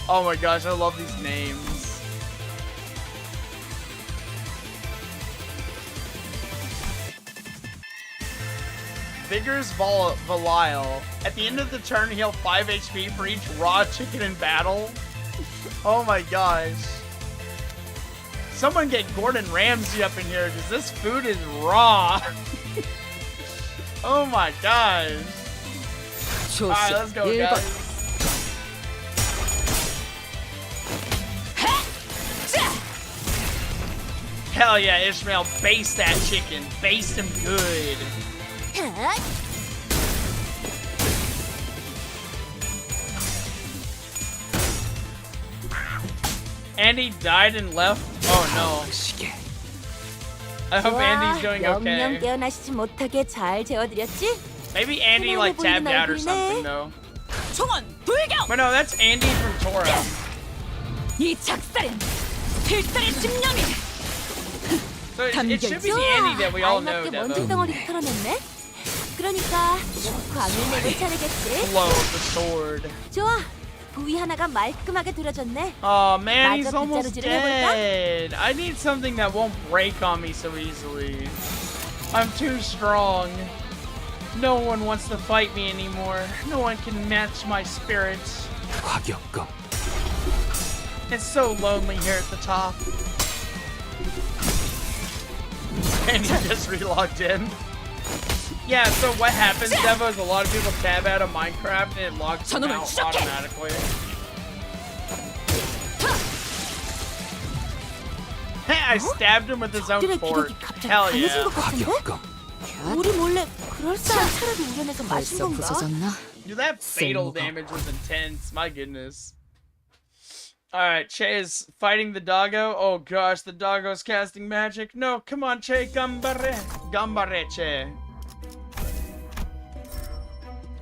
Oh my gosh, I love these names. Vigor's Belial. At the end of the turn, heal 5 HP for each raw chicken in battle. Oh my gosh. Someone get Gordon Ramsay up in here, because this food is raw. Oh my gosh. Alright, let's go, guys. Hell yeah, Ishmael, baste that chicken. Baste him good. Andy died and left? Oh no. I hope Andy's doing 영영 okay. 깨어나시지 못하게 잘 재워드렸지? Maybe Andy like tabbed out or something though. 총원 돌격! But no, that's Andy from Tora. 이 작살은 필살의 집념이. So it should be the Andy that we all know, 알맞게 먼지 Devo. 덩어리 털어냈네. 그러니까 광을 내볼 차례겠지. Blow of the sword. 좋아. 부위 하나가 말끔하게 들어졌네. Oh man, he's 마저 almost 빗자루질을 해볼까? dead. I need something that won't break on me so easily. I'm too strong. No one wants to fight me anymore. No one can match my spirit. 과격검. It's so lonely here at the top. And he just relogged in. Yeah, so what happens, Devo, is a lot of people tab out of Minecraft and it logs them out automatically. Hey, I stabbed him with his own fork. Hell yeah. 과격검. 우리 몰래 그럴싸한 차라도 우려내서 마신 벌써 건가? 부서졌나? Dude, that fatal damage was intense. My goodness. Alright, Che is fighting the doggo. Oh gosh, the doggo's casting magic. No, come on, Che. Gambare. Gambare, Che.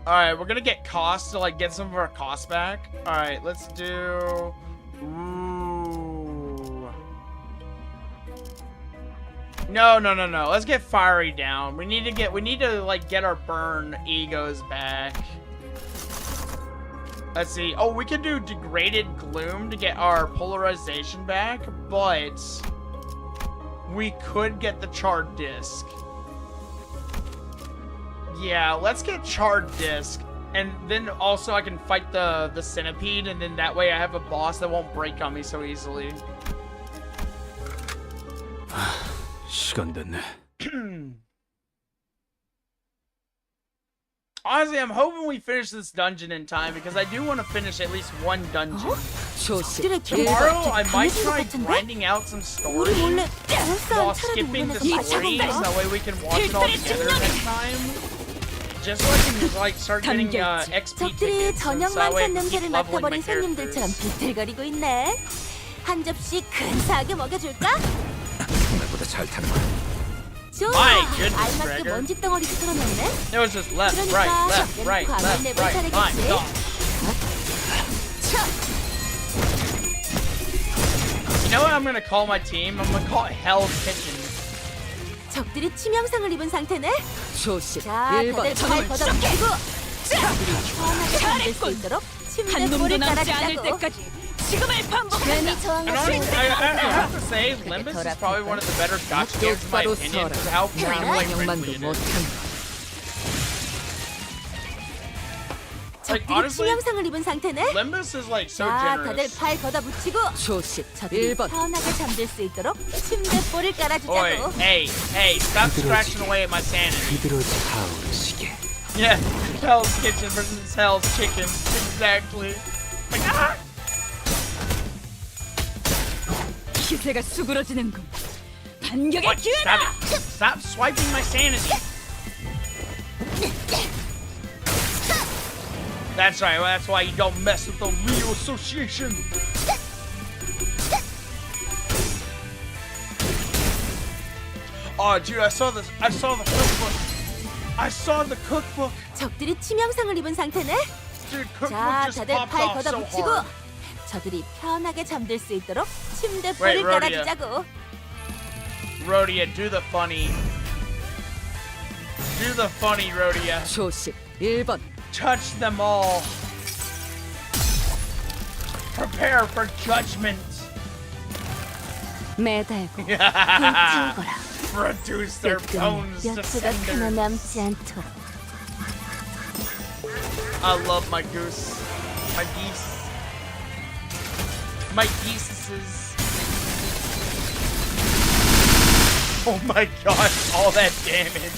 Alright, we're gonna get cost to like get some of our costs back. Alright, let's do... Ooh. No. Let's get fiery down. We need to like get our burn egos back. Let's see. Oh, we can do degraded gloom to get our polarization back, but we could get the charred disc. Yeah, let's get charred disc, and then also I can fight the centipede, and then that way I have a boss that won't break on me so easily. 시간 됐네. Honestly, I'm hoping we finish this dungeon in time because I do want to finish at least one dungeon. Tomorrow, I might try grinding out some story while skipping the stories. That way we can watch it all together next time. Just so I can like start getting XP 적들이 tickets, and so 저녁만 that way I 찬 can keep 냄새를 leveling my 맡아버린 손님들처럼 characters. 비틀거리고 있네. 한 접시 근사하게 먹여줄까? 오늘보다 잘 타는 거야. 좋아. My goodness, 알맞게 Gregor. 먼지 덩어리도 털어냈네. It was just left, right, left, right, left, right. My God. You know what I'm gonna call my team? I'm gonna call it Hell's Kitchen. 적들이 치명상을 입은 상태네. 조심. 자, 1번 다들 팔 걷어붙이고 편하게 잠들 수 있도록 침대볼을 깔아주자고. 괜히 저항을 And honestly, 수 I have to say, Limbus is probably one of the better Gacha games in my opinion for how free-to-play friendly it is. Like, 적들이 honestly, 치명상을 입은 상태네. Limbus is like so 자, 다들 generous. 팔 걷어붙이고 조심. 저들이 1번 편하게 잠들 수 있도록 침대볼을 Oi, 깔아주자고. hey, stop scratching away at my sanity. 비드로즈 타오르시게. Yeah, Hell's Kitchen versus Hell's Chicken. Exactly. Like, ah! 기세가 수그러지는군. 반격의 What? 기회다. Stop it. Stop swiping my sanity. That's right, well, that's why you don't mess with the real association. Oh, dude, I saw the cookbook. I saw the cookbook. 적들이 치명상을 입은 상태네. Dude, cookbook 자, just 다들 popped 팔 off so 걷어붙이고 hard. 저들이 편하게 잠들 수 있도록 침대볼을 Wait, Rodeo. 깔아주자고. Rhodia, do the funny. Do the funny, Rhodia. 조심 1번. Touch them all. Prepare for judgment. 매달고 불태우거라. Reduce their bones to 뼈조각 하나 cinders. 남지 않도록. I love my goose. My geese. My geeses. Oh my gosh, all that damage.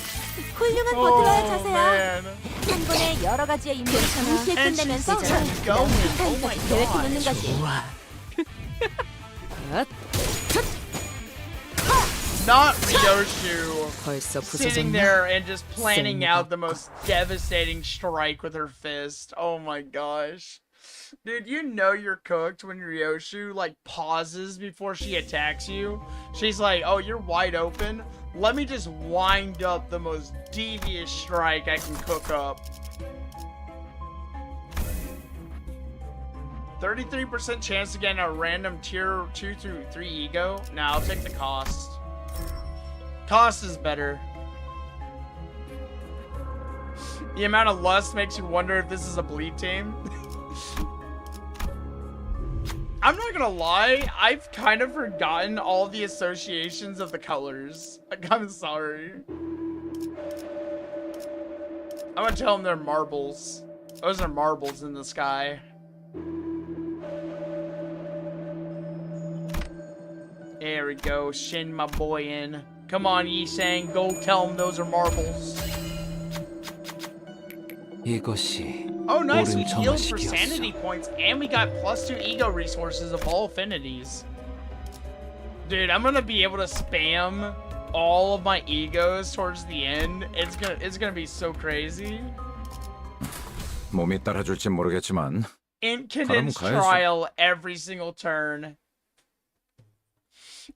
훌륭한 Oh 버틀러의 자세야. man. 한 번에 여러 가지의 임무를 동시에 And 끝내면서 she's just going. Oh my 계획해 god. 놓는 거지. Not Ryoshu 벌써 sitting 부서졌나? there and just planning out the most devastating strike with her fist. Oh my gosh. Dude, you know you're cooked when Ryoshu, like, pauses before she attacks you. She's like, oh, you're wide open? Let me just wind up the most devious strike I can cook up. 33% chance to get a random tier 2 through 3 ego? Nah, I'll take the cost. Cost is better. The amount of lust makes you wonder if this is a bleed team. I'm not gonna lie, I've kind of forgotten all the associations of the colors. I'm sorry. I'm gonna tell them they're marbles. Those are marbles in the sky. There we go, Shin my boy in. Come on, Yi-sang, go tell them those are marbles. 이것이 Oh, nice, we 옳은 healed for 정화식이었어. sanity points, and we got +2 ego resources of all affinities. Dude, I'm gonna be able to spam all of my egos towards the end. It's gonna be so crazy. 몸이 따라줄지 모르겠지만 Incantations 가야지. trial every single turn.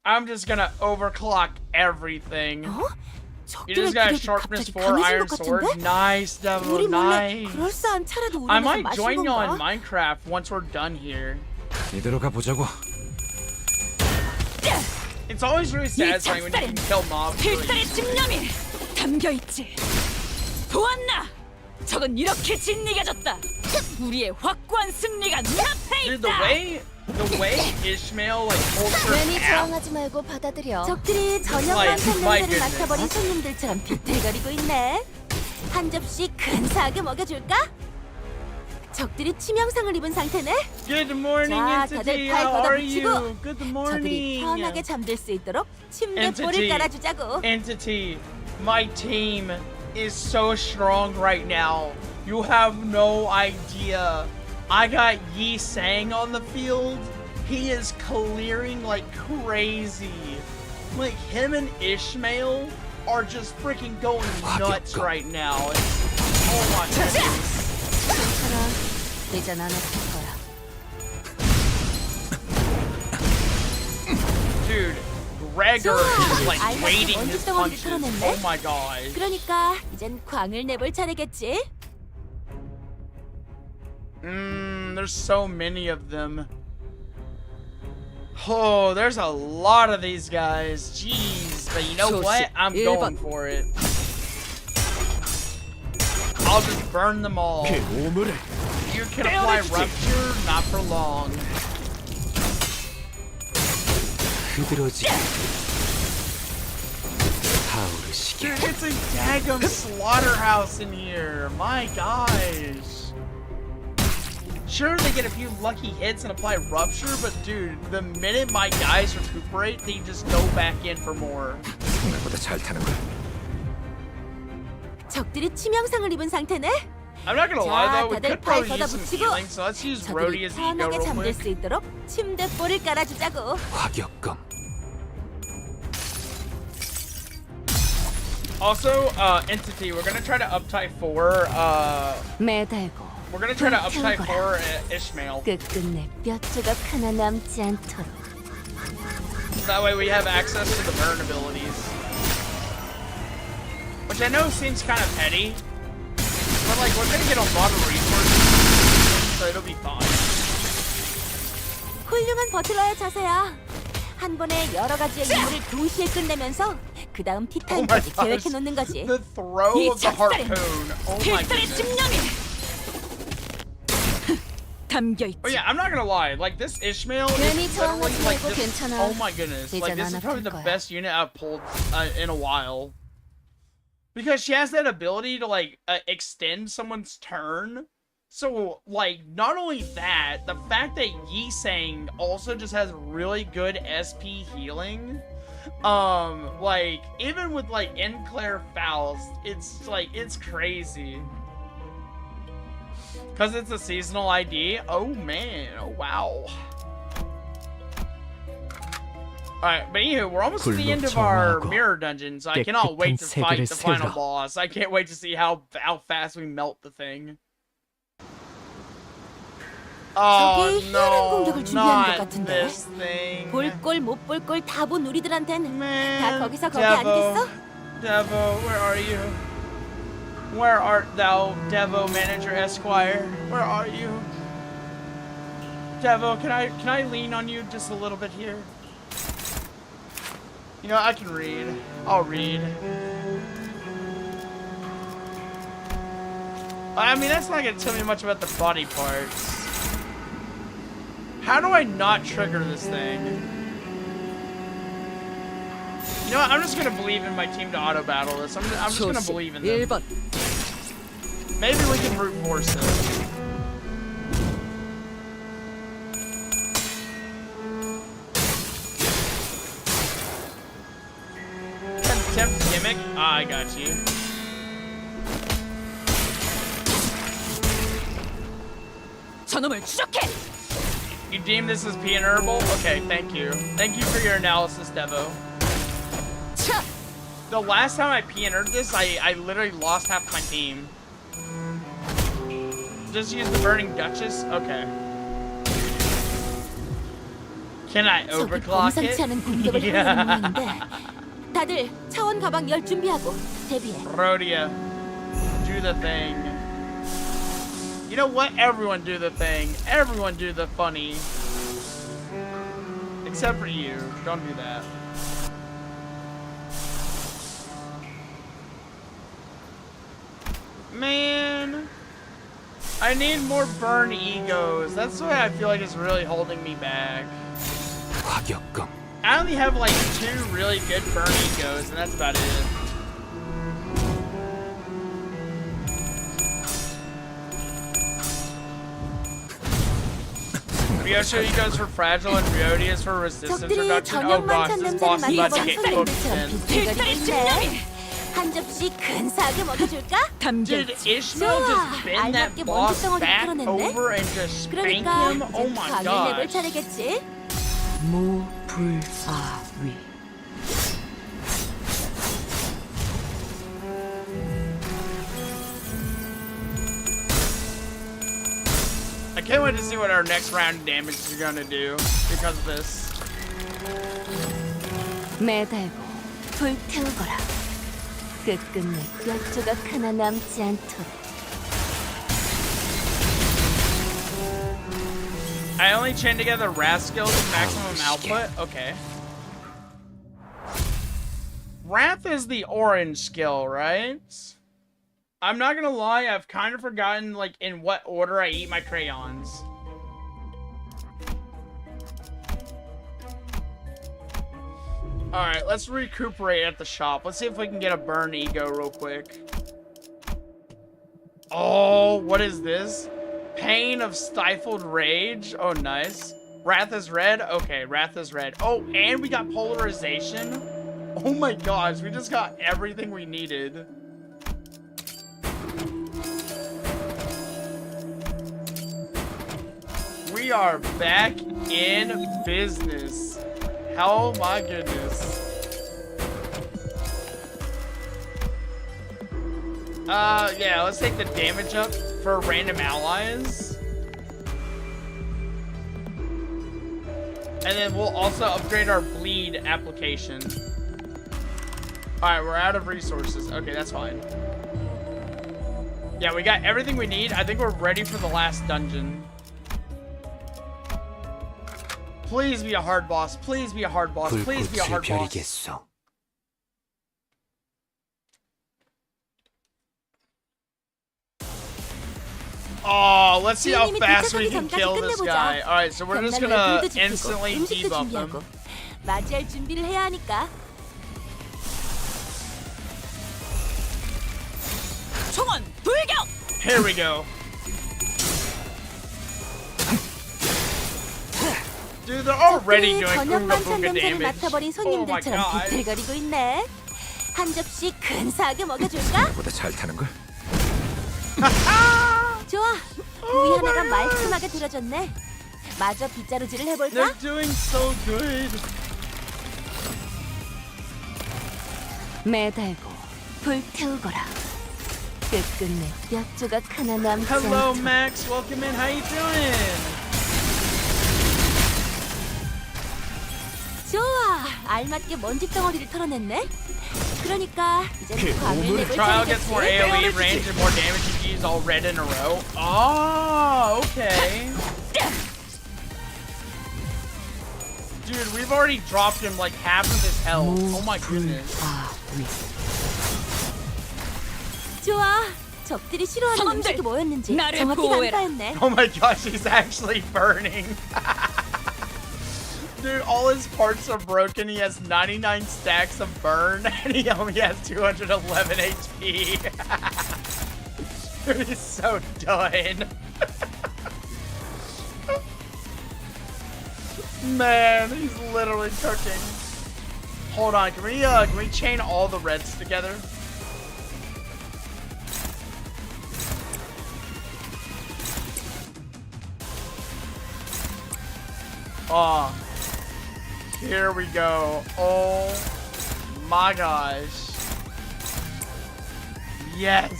I'm just gonna overclock everything. 어? You 적들의 just got a 기력이 sharpness 갑자기 4 강해진 iron 것 sword. 같은데? Nice, Devo, 우리 몰래 nice. 그럴싸한 차라도 I 우리나서 might 마신 join you on 건가? Minecraft once we're done here. 이대로 가보자고. It's always really satisfying when you can kill mobs really 필살의 easily. 집념이 담겨 있지. 보았나? 적은 이렇게 진리가졌다. 우리의 확고한 승리가 눈앞에 Dude, the way Ishmael like holds her 괜히 app, 저항하지 말고 받아들여. 적들이 저녁 Like, 반찬 my 냄새를 goodness. 맡아버린 손님들처럼 비틀거리고 있네. 한 접시 근사하게 먹여줄까? 적들이 치명상을 입은 상태네. Good morning, 자, 다들 Entity. 팔 How are 걷어붙이고 you? Good 저들이 morning. 편하게 잠들 수 있도록 침대 Entity. 볼을 깔아주자고. Entity, my team is so strong right now. You have no idea. I got Yi-sang on the field. He is clearing like crazy. Like, him and Ishmael are just freaking going nuts right now. Oh my goodness. 괜찮아. 이젠 안 아플 거야. Dude, Gregor is like 알맞게 waiting 먼지 his 덩어리를 punches. 털어냈네. Oh my god. 그러니까 이젠 광을 내볼 차례겠지? There's so many of them. Oh, there's a lot of these guys. Jeez, but you know what? I'm going for it. I'll just burn them all. You can apply rupture, not for long. 흐드러지. 타오르시게. Dude, it's a daggum slaughterhouse in here. My gosh. Sure, they get a few lucky hits and apply rupture, but dude, the minute my guys recuperate, they just go back in for more. 생각보다 잘 타는 거야. 적들이 치명상을 입은 상태네. I'm not gonna lie though, we 다들 could 팔 probably use some 걷어붙이고 healing, so let's use 저들이 Rhodey's ego 편하게 real 잠들 quick. 수 있도록 침대 볼을 깔아주자고. 화격검. Also, Entity, we're gonna try to uptype 4, 매달고 we're gonna try to uptype 불태워라. 4 Ishmael. 끝끝내 뼈조각 하나 남지 않도록. That way we have access to the burn abilities. Which I know seems kind of petty, but like, we're gonna get a lot of resources, so it'll be fine. 훌륭한 버틀러의 자세야. 한 번에 여러 가지의 임무를 동시에 끝내면서 그 다음 티타임까지 계획해 놓는 거지. The throw 이 of the harpoon. Oh my 필살의 goodness. 집념이 담겨 있지. But yeah, I'm not gonna lie. Like this Ishmael 괜히 is 저항 literally 하지 like 말고 this. 괜찮아. Oh my goodness. Like 이젠 this 안 is probably 아플 the 거야. best unit I've pulled in a while. Because she has that ability to like extend someone's turn. So like not only that, the fact that Yisang also just has really good SP healing. Like even with like Enclair Faust, it's like it's crazy. Cause it's a seasonal ID. Oh man, oh wow. Alright, but anywho, we're almost to the end of our mirror dungeon, so I cannot wait to fight the final boss. I can't wait to see how fast we melt the thing. Oh no, not this thing. 볼 꼴 못 볼 꼴 다 본 우리들한텐 다 Man, 거기서 거기 아니겠어? Devo, where are you? Where art thou, Devo Manager Esquire? Where are you? Devo, can I lean on you just a little bit here? You know, I can read. I'll read. I mean, that's not gonna tell me much about the body parts. How do I not trigger this thing? You know what? I'm just gonna believe in my team to auto battle this. I'm just gonna believe in them. 1번. Maybe we can brute force it. Contempt gimmick? Ah, I got you. 저놈을 추적해. You deem this as being herbal? Okay, thank you. Thank you for your analysis, Devo. 차. The last time I PNR'd this, I literally lost half my team. Just use the Burning Duchess? Okay. Can I 저기 overclock it? 범상치 않은 공격을 하는 모양인데 다들 차원 가방 열 준비하고 대비해. Rhodia, do the thing. You know what? Everyone do the thing. Everyone do the funny. Except for you. Don't do that. Man. I need more burn egos. That's why I feel like it's really holding me back. 과격감. I only have like 2 really good burn egos, and that's about it. Ryosho egos for fragile and Ryodia is for resistance 적들이 reduction. Oh 저녁만 gosh, 찬 this 냄새를 boss is about to 맡아버린 get cooked 손님들처럼 in. 비틀거리는데 한 접시 근사하게 먹여줄까? Did Ishmael just bend that 알맞게 boss 먼지덩어리 back 풀어냈네? over and just spank 그러니까 him? Oh 이제 my 강을 내볼 gosh. 차례겠지? 무불아위. I can't wait to see what our next round damage is gonna do because of this. 매달고 불태우거라. 끝끝내 뼈 조각 하나 남지 않도록. I only chain together Wrath skills with maximum output? Okay. Wrath is the orange skill, right? I'm not gonna lie, I've kind of forgotten, like, in what order I eat my crayons. Alright, let's recuperate at the shop. Let's see if we can get a burn ego real quick. Oh, what is this? Pain of stifled rage. Oh, nice. Wrath is red. Okay, Wrath is red. Oh, and we got polarization. Oh my gosh, we just got everything we needed. We are back in business. Oh my goodness. Yeah, let's take the damage up for random allies. And then we'll also upgrade our bleed application. Alright, we're out of resources. Okay, that's fine. Yeah, we got everything we need. I think we're ready for the last dungeon. Please be a hard boss. Please be a hard boss. Please be a 불꽃을 hard boss. 벼리겠소. Oh, let's see how 주인님이 fast we 도착하기 can 전까지 kill this 끝내보자. guy. Alright, so we're just 벽난로에 gonna 불도 지피고, instantly 음식도 debuff 준비하고. him. 맞이할 준비를 해야 하니까. 총원 돌격! Here we go. Dude, they're already doing 저녁 Unga 만찬 Bunga 냄새를 damage. 맡아버린 Oh my 손님들처럼 god. 비틀거리고 있네. 한 접시 근사하게 먹여줄까? 보다 잘 타는 걸? 좋아. 구이 하나가 말끔하게 들어졌네. 마저 빗자루질을 해볼까? They're doing so good. 매달고 불태우거라. 끝끝내 뼈 조각 하나 남지 Hello, 않도록. Max. Welcome in. How you doing? 좋아. 알맞게 먼지 덩어리를 털어냈네. 그러니까 이제 광을 내볼 Trial gets more AoE 차례겠지. range and more damage if you use all red in a row. Oh, okay. Dude, we've already dropped him like half of his health. Oh my goodness. 좋아. 적들이 싫어하는 선원들, 음식이 뭐였는지 나를 정확히 보호해라. 간파했네. Oh my gosh, he's actually burning. Dude, all his parts are broken. He has 99 stacks of burn, and he only has 211 HP. Dude, he's so done. Man, he's literally cooking. Hold on, can we chain all the reds together? Oh, here we go. Oh my gosh. Yes.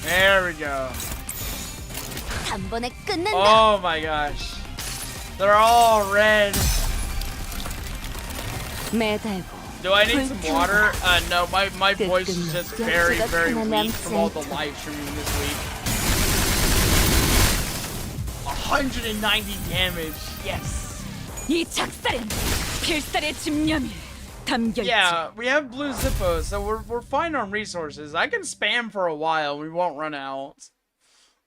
There we go. 단번에 끝낸다. Oh my gosh. They're all red. 매달고 Do I need some water? No, my voice is just very, very weak from all the live streaming this week. 190 damage. Yes. 이 작살엔 필살의 집념이 담겨 있지. Yeah, we have blue Zippos, so we're fine on resources. I can spam for a while. We won't run out.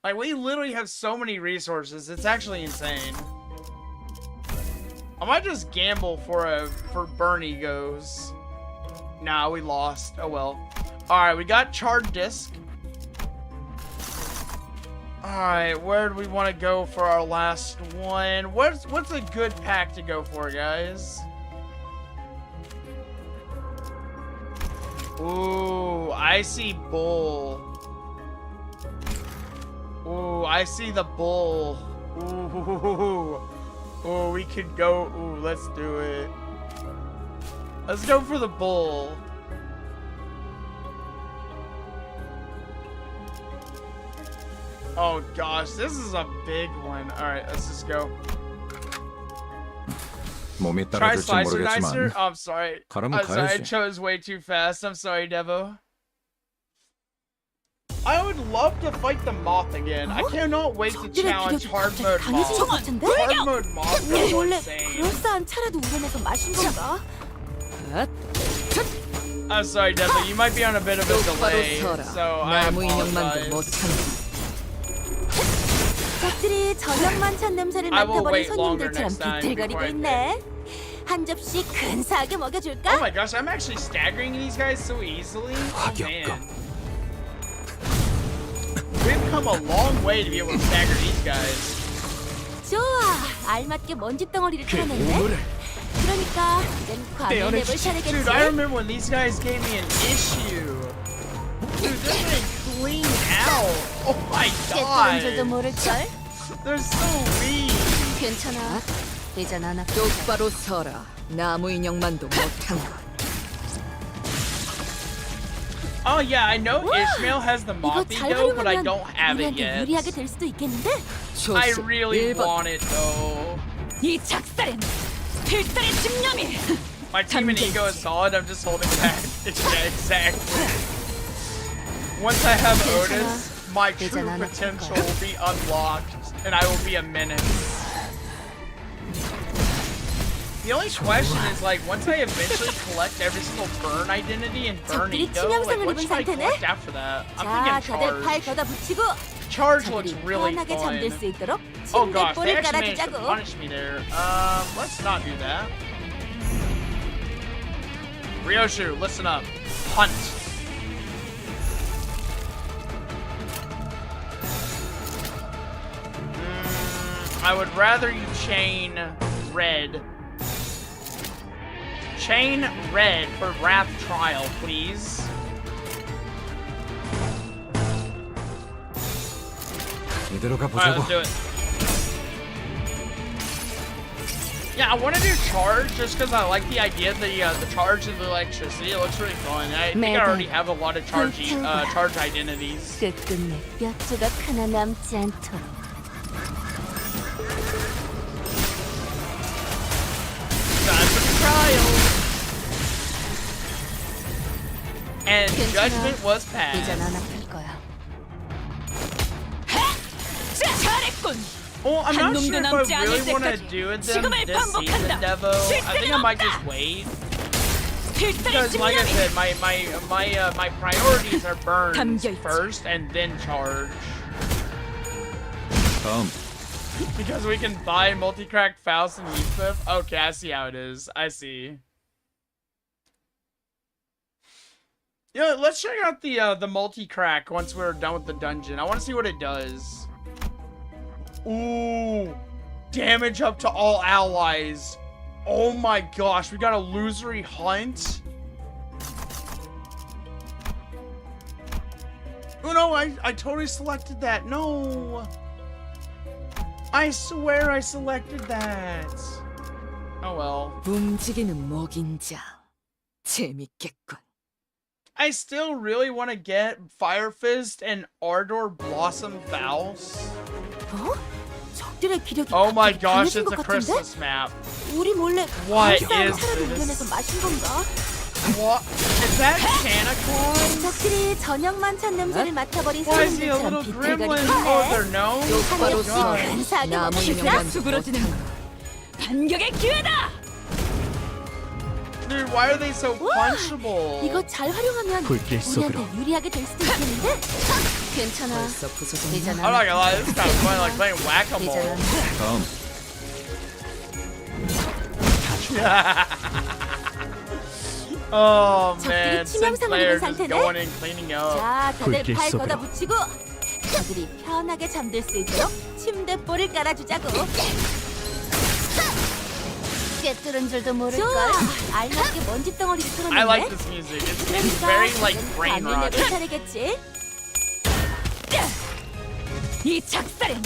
Like, we literally have so many resources. It's actually insane. I might just gamble for Bernie goes. Nah, we lost. Oh well. Alright, we got charred disc. Alright, where do we want to go for our last one? What's a good pack to go for, guys? Ooh, I see bull. Ooh, I see the bull. Ooh. Oh, we could go. Ooh, let's do it. Let's go for the bull. Oh gosh, this is a big one. All right, let's just go. 몸이 Try 따라줄지 slicer dicer. 모르겠지만 Oh, I'm sorry. 가라면 I'm sorry, I 가야지. chose way too fast. I'm sorry, Devo. I would love to fight the moth again. I cannot wait to challenge hard mode 강해진 것 moth. 같은데? Hard mode moth is 원래 insane. 그럴싸한 차라도 우려내서 마신 건가? I'm sorry, Devo. You might be on a bit of a delay, so I 나무 인형만도 apologize. 못한다. 적들이 저녁 만찬 냄새를 I will 맡아버린 wait longer 손님들처럼 next time 비틀거리고 before I 있네. 한 접시 근사하게 Oh 먹여줄까? my gosh, I'm actually staggering these guys so easily. Oh man. We've come a long way to be able to stagger these guys. 좋아, 알맞게 먼지 덩어리를 털어냈네. 그러니까 이젠 광을 내볼 차례겠지. Dude, I remember when these guys gave me an issue. Dude, they're getting cleaned out. Oh my 깨끗한지도 god. 모를걸? They're so weak. 괜찮아. 이젠 안 아파. 똑바로 서라. 나무 인형만도 못한 것. Oh yeah, I know Ishmael has the 이거 moth 잘 ego, but I 활용하면 don't have it 우리한테 yet. 유리하게 될 수도 있겠는데? I 조심. really 1번. want it though. 이 작살엔 필살의 집념이 My team and ego is solid, I'm just holding back. Yeah, exactly. Once I have Otis, my true potential will be unlocked, and I will be a menace. The only question is, like, once I eventually collect every single burn identity and burn ego, like, what should I collect after that? I'm 자, thinking 다들 팔 charge. 걷어붙이고 Charge looks 저들이 really 편하게 잠들 fun. 수 있도록 Oh gosh, they 침대볼을 actually managed to 깔아주자고. punish me there. Let's not do that. Ryoshu, listen up. Hunt. I would rather you chain red. Chain red for Wrath Trial, please. 이대로 Alright, 가보자고. let's do it. Yeah, I want to do charge just because I like the idea of the charge of the electricity. It looks really fun. I think I already have a lot of charge identities. 끝끝내 뼈 조각 하나 남지 않도록. Time for the trial. And judgment was passed. 이젠 안 아플 거야. 잘했군. Well, I'm not sure if 남지 I really 않을 want to 때까지 do it 지금을 this season, 반복한다. Devo. I think I might just wait. Because, like I said, my priorities are burns 담겨있지. first and then charge. Because we can buy multi-crack Faust and Heathcliff. Okay, I see how it is. I see. Yeah, let's check out the multi-crack once we're done with the dungeon. I want to see what it does. Ooh, damage up to all allies. Oh my gosh, we got a illusory hunt. Oh no, I totally selected that. No. I swear I selected that. Oh well. 움직이는 먹인자. 재밌겠군. I still really want to get Fire Fist and Ardor Blossom Faust. 어? 적들의 기력이 Oh my 갑자기 gosh, 강해진 it's a 것 같은데? Christmas map. 우리 몰래 What 불쌍한 is 사람을 this? 구현해서 마신 건가? What? Is that Santa Claus? 적들이 저녁만 찬 냄새를 맡아버린 Why is he a 사람들처럼 little 비틀거리고 gremlin? 있네. Oh, their nose? 욕하며 Oh god. 간사하게 나무 먹겠다. 인형만 수그러지는 반격의 기회다. Dude, why are they so punchable? 이거 잘 활용하면 불길 속으로. 우리한테 유리하게 될 수도 있겠는데? 괜찮아. 벌써 부서졌나? 이젠 I'm not gonna lie, this is kind of fun, like playing whack-a-mole. Oh man, Sinclair just going and cleaning up. 자, 다들 불길 팔 속으로. 걷어붙이고 저들이 편하게 잠들 수 있도록 침대볼을 깔아주자고. 꿰뚫은 줄도 모를걸. 알맞게 먼지 덩어리를 털어냈네. I like this music. It's very like brain 밤을 rot. 내볼 차례겠지? 이 작살엔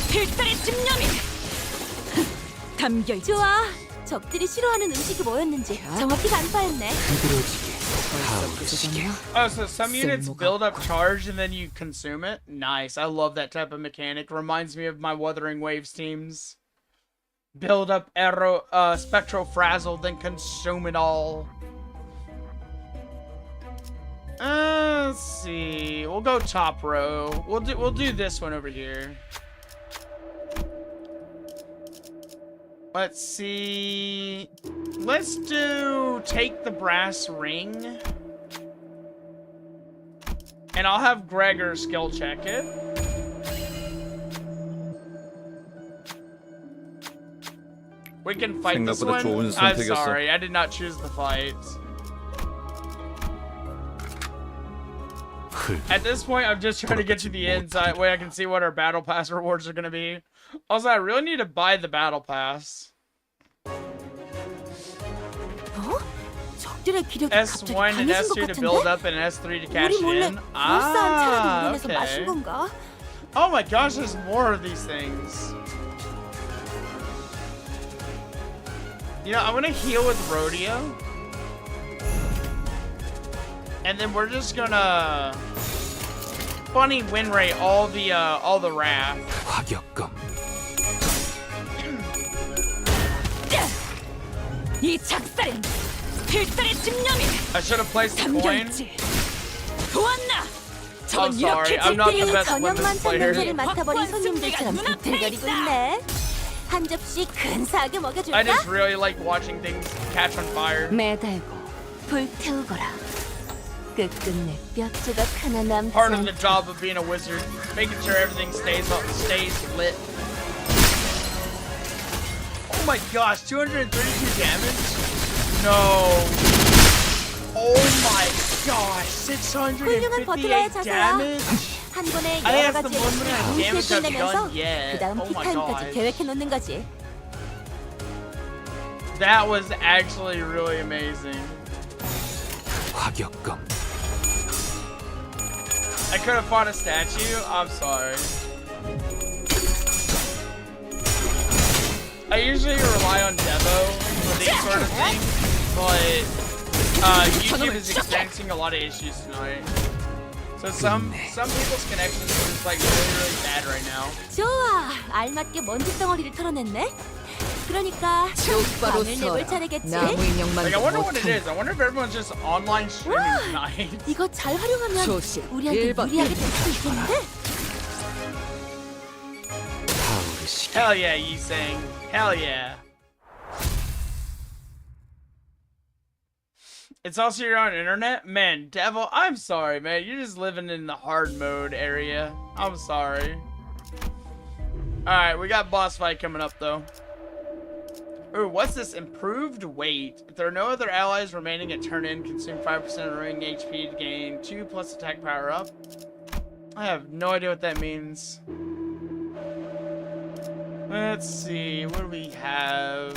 필살의 집념이 담겨 있지. 좋아. 적들이 싫어하는 음식이 뭐였는지 정확히 간파했네. Oh, so some units build up charge and then you consume it? Nice. I love that type of mechanic. Reminds me of my Wuthering Waves teams. Build up Spectral Frazzle, then consume it all. Let's see. We'll go top row. We'll do this one over here. Let's see. Let's do take the brass ring. And I'll have Gregor skill check it. We can fight this 생각보다 좋은 one. I'm 선택이었어. sorry, I did not choose the fight. At this point, I'm just trying to get to the end so that way I can see what our battle pass rewards are going to be. Also, I really need to buy the battle pass. 어? 적들의 기력이 갑자기 S1 and 강해진 것 S2 to build 같은데? up and S3 to cash 우리 몰래 in. 불쌍한 차라도 구현해서 마신 Okay. 건가? Oh my gosh, there's more of these things. You know, I'm gonna heal with Rodeo. And then we're just gonna funny win rate all the wrath. 화격검. 이 작살엔 필살의 집념이 I should have placed the coin. 담겨있지. 보았나? I'm sorry. I'm not the 집들이 best 저녁 Limbus 만찬 player. 냄새를 맡아버린 손님들처럼 비틀거리고 있네. 한 접시 근사하게 I 먹여줄까? just really like watching things catch on fire. 매달고 불태우거라. 끝끝내 뼈 조각 하나 남지 Part of the 않게. job of being a wizard, making sure everything stays lit. Oh my gosh, 232 damage? No. Oh my gosh, 훌륭한 버틀러의 658 자세야. damage? 한 번에 I 여러 have 가지 some limited 동시에 damage I've 끝내면서 done yet. 그 다음 Oh my 피타임까지 God. 계획해 놓는 거지. That was actually really amazing. 화격검. I could have fought a statue. I'm sorry. I usually rely on Devo for these sort of things, but YouTube is experiencing a lot of issues tonight. So some people's connections are just like really bad right now. 좋아, 알맞게 먼지 덩어리를 털어냈네. 그러니까 똑바로 밤을 내볼 서라. 차례겠지. 나무 인형만 Like I wonder what it 못한 is. I wonder if everyone's just online streaming tonight. 이거 잘 활용하면 조심, 우리한테 1번. 유리하게 될 수도 있겠는데? 타오르시게. Hell yeah, you saying. Hell yeah. It's also your own internet? Man, Devo, I'm sorry, man. You're just living in the hard mode area. I'm sorry. Alright, we got boss fight coming up, though. Ooh, what's this? Improved weight. If there are no other allies remaining at turn in, consume 5% of ring HP to gain 2 plus attack power up. I have no idea what that means. Let's see, what do we have?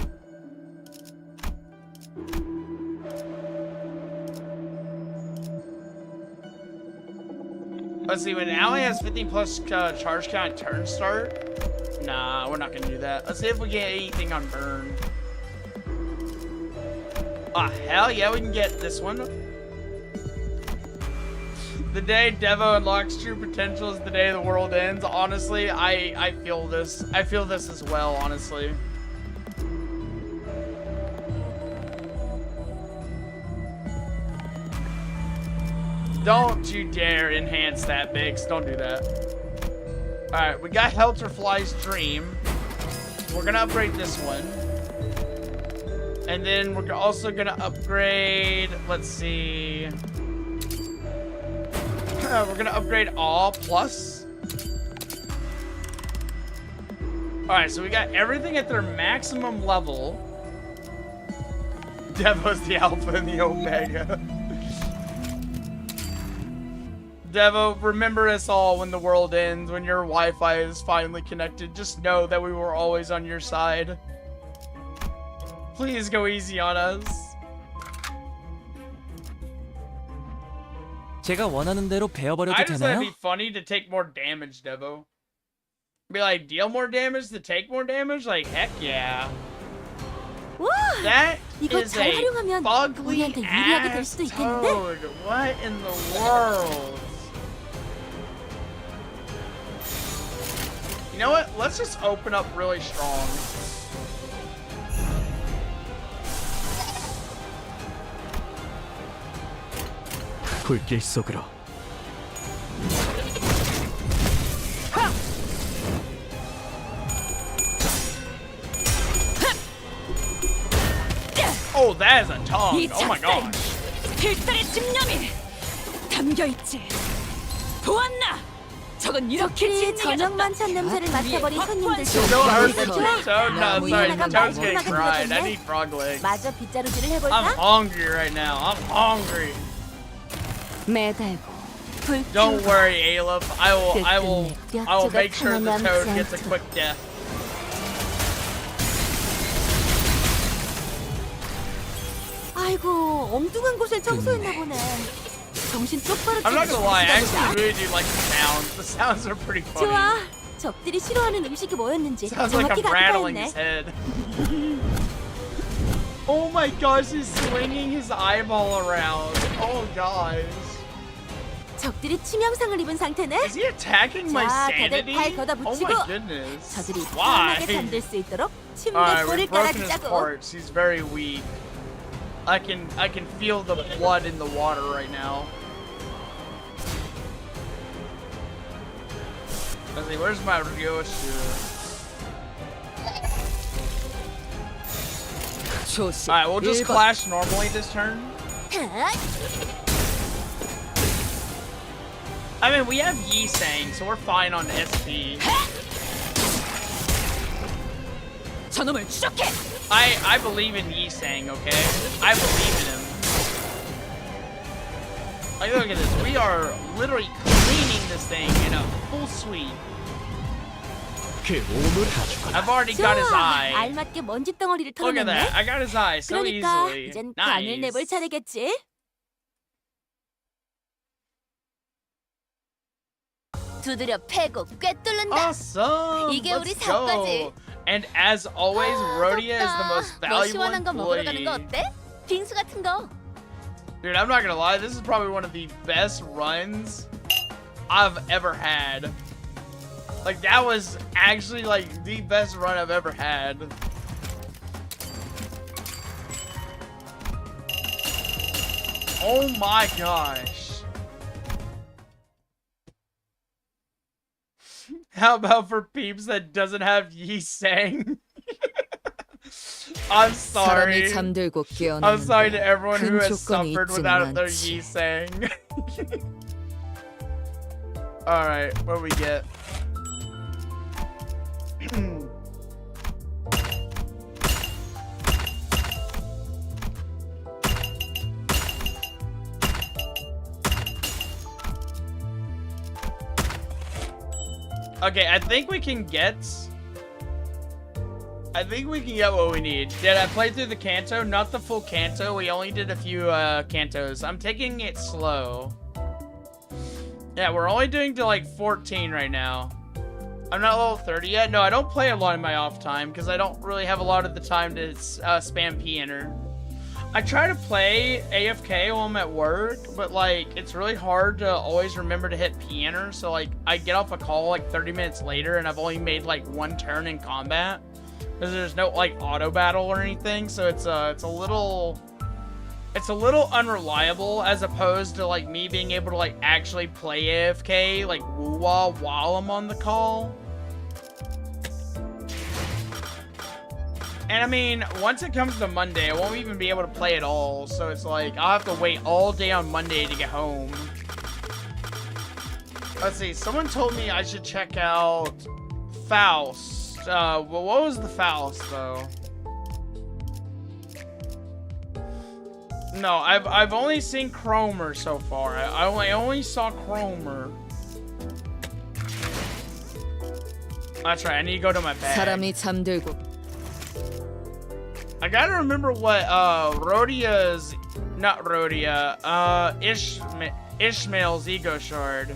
Let's see, when an ally has 15 plus charge count turn start. Nah, we're not gonna do that. Let's see if we get anything on burn. Ah, hell yeah, we can get this one. The day Devo unlocks true potential is the day the world ends. Honestly, I feel this. I feel this as well, honestly. Don't you dare enhance that, Bix. Don't do that. Alright, we got Helterfly's Dream. We're gonna upgrade this one. And then we're also gonna upgrade, let's see. We're gonna upgrade all plus. Alright, so we got everything at their maximum level. Devo's the alpha and the omega. Devo, remember us all when the world ends, when your Wi-Fi is finally connected. Just know that we were always on your side. Please go easy on us. 제가 원하는 대로 베어버려도 I just thought it'd 되나요? be funny to take more damage, Devo. Be like, deal more damage to take more damage? Like, heck yeah. 와, That 이거 is 잘 a 활용하면 fugly 우리한테 유리하게 될 ass 수도 있겠는데? toad. What in the world? You know what? Let's just open up really strong. 불길 속으로. Oh, that is a tongue. Oh my gosh. 필살의 집념이 담겨 있지. 보았나? 저건 이렇게 저녁 만찬 냄새를 맡아버린 손님들도 Don't hurt the 좋아. toad. No, sorry. 하나가 Toad's getting 마지막에 fried. I 들어줬네. need frog legs. 마저 빗자루질을 I'm 해볼까? hungry right now. I'm hungry. 매달고 Don't worry, Aleph. I will make sure the toad gets a quick death. 아이고, 엉뚱한 곳을 청소했나 보네. 정신 똑바로 I'm not 차리고 gonna lie, I 있어보자. actually really do like the sounds. The sounds are pretty funny. 좋아. 적들이 싫어하는 음식이 뭐였는지 Sounds like 정확히 I'm rattling 간파했네. his head. Oh my gosh, he's swinging his eyeball around. Oh gosh. 적들이 치명상을 입은 상태네. Is he attacking my 자, 다들 sanity? 팔 Oh 걷어붙이고 my goodness. 저들이 Why? 편하게 잠들 수 있도록 침대 Alright, 볼을 we've broken his 깔아주자고. parts. He's very weak. I can feel the blood in the water right now. Let's see, where's my Ryoshu? Alright, we'll just clash normally this turn. I mean, we have Yi-Sang, so we're fine on SP. I believe in Yi-Sang, okay? I believe in him. Like, look at this. We are literally cleaning this thing in a full sweep. I've already got his eye. 알맞게 먼지 덩어리를 Look at 털어냈네. that. I got his eye so 그러니까 easily. 이젠 간을 내볼 Nice. 차례겠지. 두드려 패고 꿰뚫는다. Awesome. 이게 우리 Let's go. 사업까지. And as always, Rhodia is the most 너 valuable 시원한 거 먹으러 가는 employee. 거 어때? 빙수 같은 거. Dude, I'm not gonna lie. This is probably one of the best runs I've ever had. Like, that was actually, like, the best run I've ever had. Oh my gosh. How about for peeps that doesn't have Yi-Sang? I'm sorry. I'm sorry to everyone who has suffered without their Yi-Sang. Alright, what do we get? Okay, I think we can get what we need. Did I play through the Canto? Not the full Canto. We only did a few Cantos. I'm taking it slow. Yeah, we're only doing to like 14 right now. I'm not level 30 yet. No, I don't play a lot in my off time because I don't really have a lot of the time to spam P-enter. I try to play AFK while I'm at work, but like it's really hard to always remember to hit P-enter. So like I get off a call like 30 minutes later and I've only made like one turn in combat because there's no like auto battle or anything. So it's a little unreliable as opposed to like me being able to like actually play AFK like woo-wah while I'm on the call. And I mean, once it comes to Monday, I won't even be able to play at all. So it's like, I'll have to wait all day on Monday to get home. Let's see, someone told me I should check out Faust. Well, what was the Faust, though? No, I've only seen Cromer so far. I only saw Cromer. That's right, I need to go to my bag. I gotta remember what Rhodia's, not Rhodia, Ishmael's ego shard.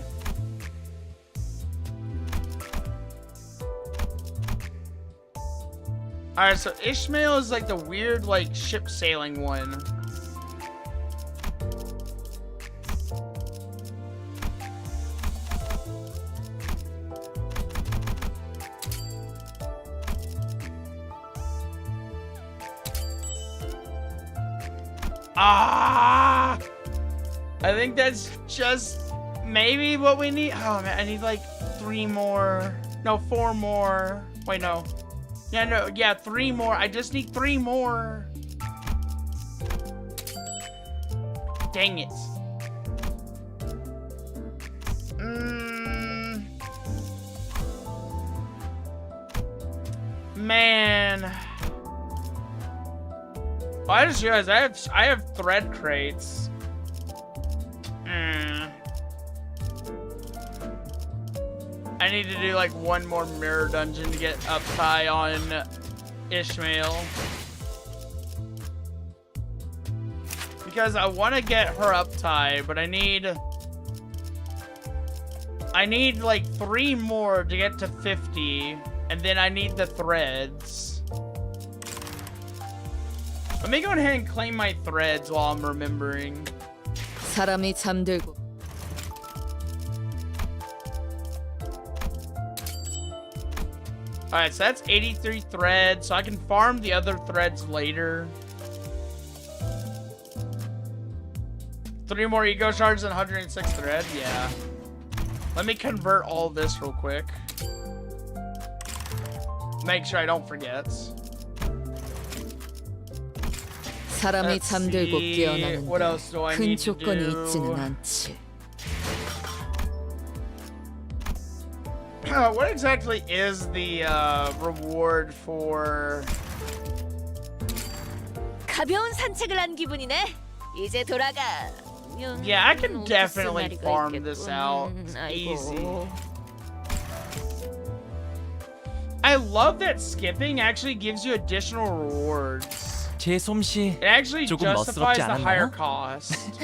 Alright, so Ishmael is like the weird like ship sailing one. Ah! I think that's just maybe what we need. Oh man, I need like 3 more. No, 4 more. Wait, no. Yeah, no, yeah, 3 more. I just need 3 more. Dang it. Man. Oh, I just realized I have thread crates. I need to do like 1 more mirror dungeon to get up high on Ishmael. Because I want to get her up high, but I need like 3 more to get to 50, and then I need the threads. Let me go ahead and claim my threads while I'm remembering. 사람이 잠들고 Alright, so that's 83 threads, so I can farm the other threads later. 3 more ego shards and 106 thread, yeah. Let me convert all this real quick. Make sure I don't forget. 사람이 Let's 잠들고 see. What 깨어나는데 else do I 큰 need to 조건이 do? 있지는 않지. What exactly is the reward for? 가벼운 산책을 한 기분이네. 이제 돌아가. Yeah, I can definitely farm this out easy. I love that skipping actually gives you additional rewards. 제 솜씨 It actually 조금 justifies 멋스럽지 the higher 않았나요? cost.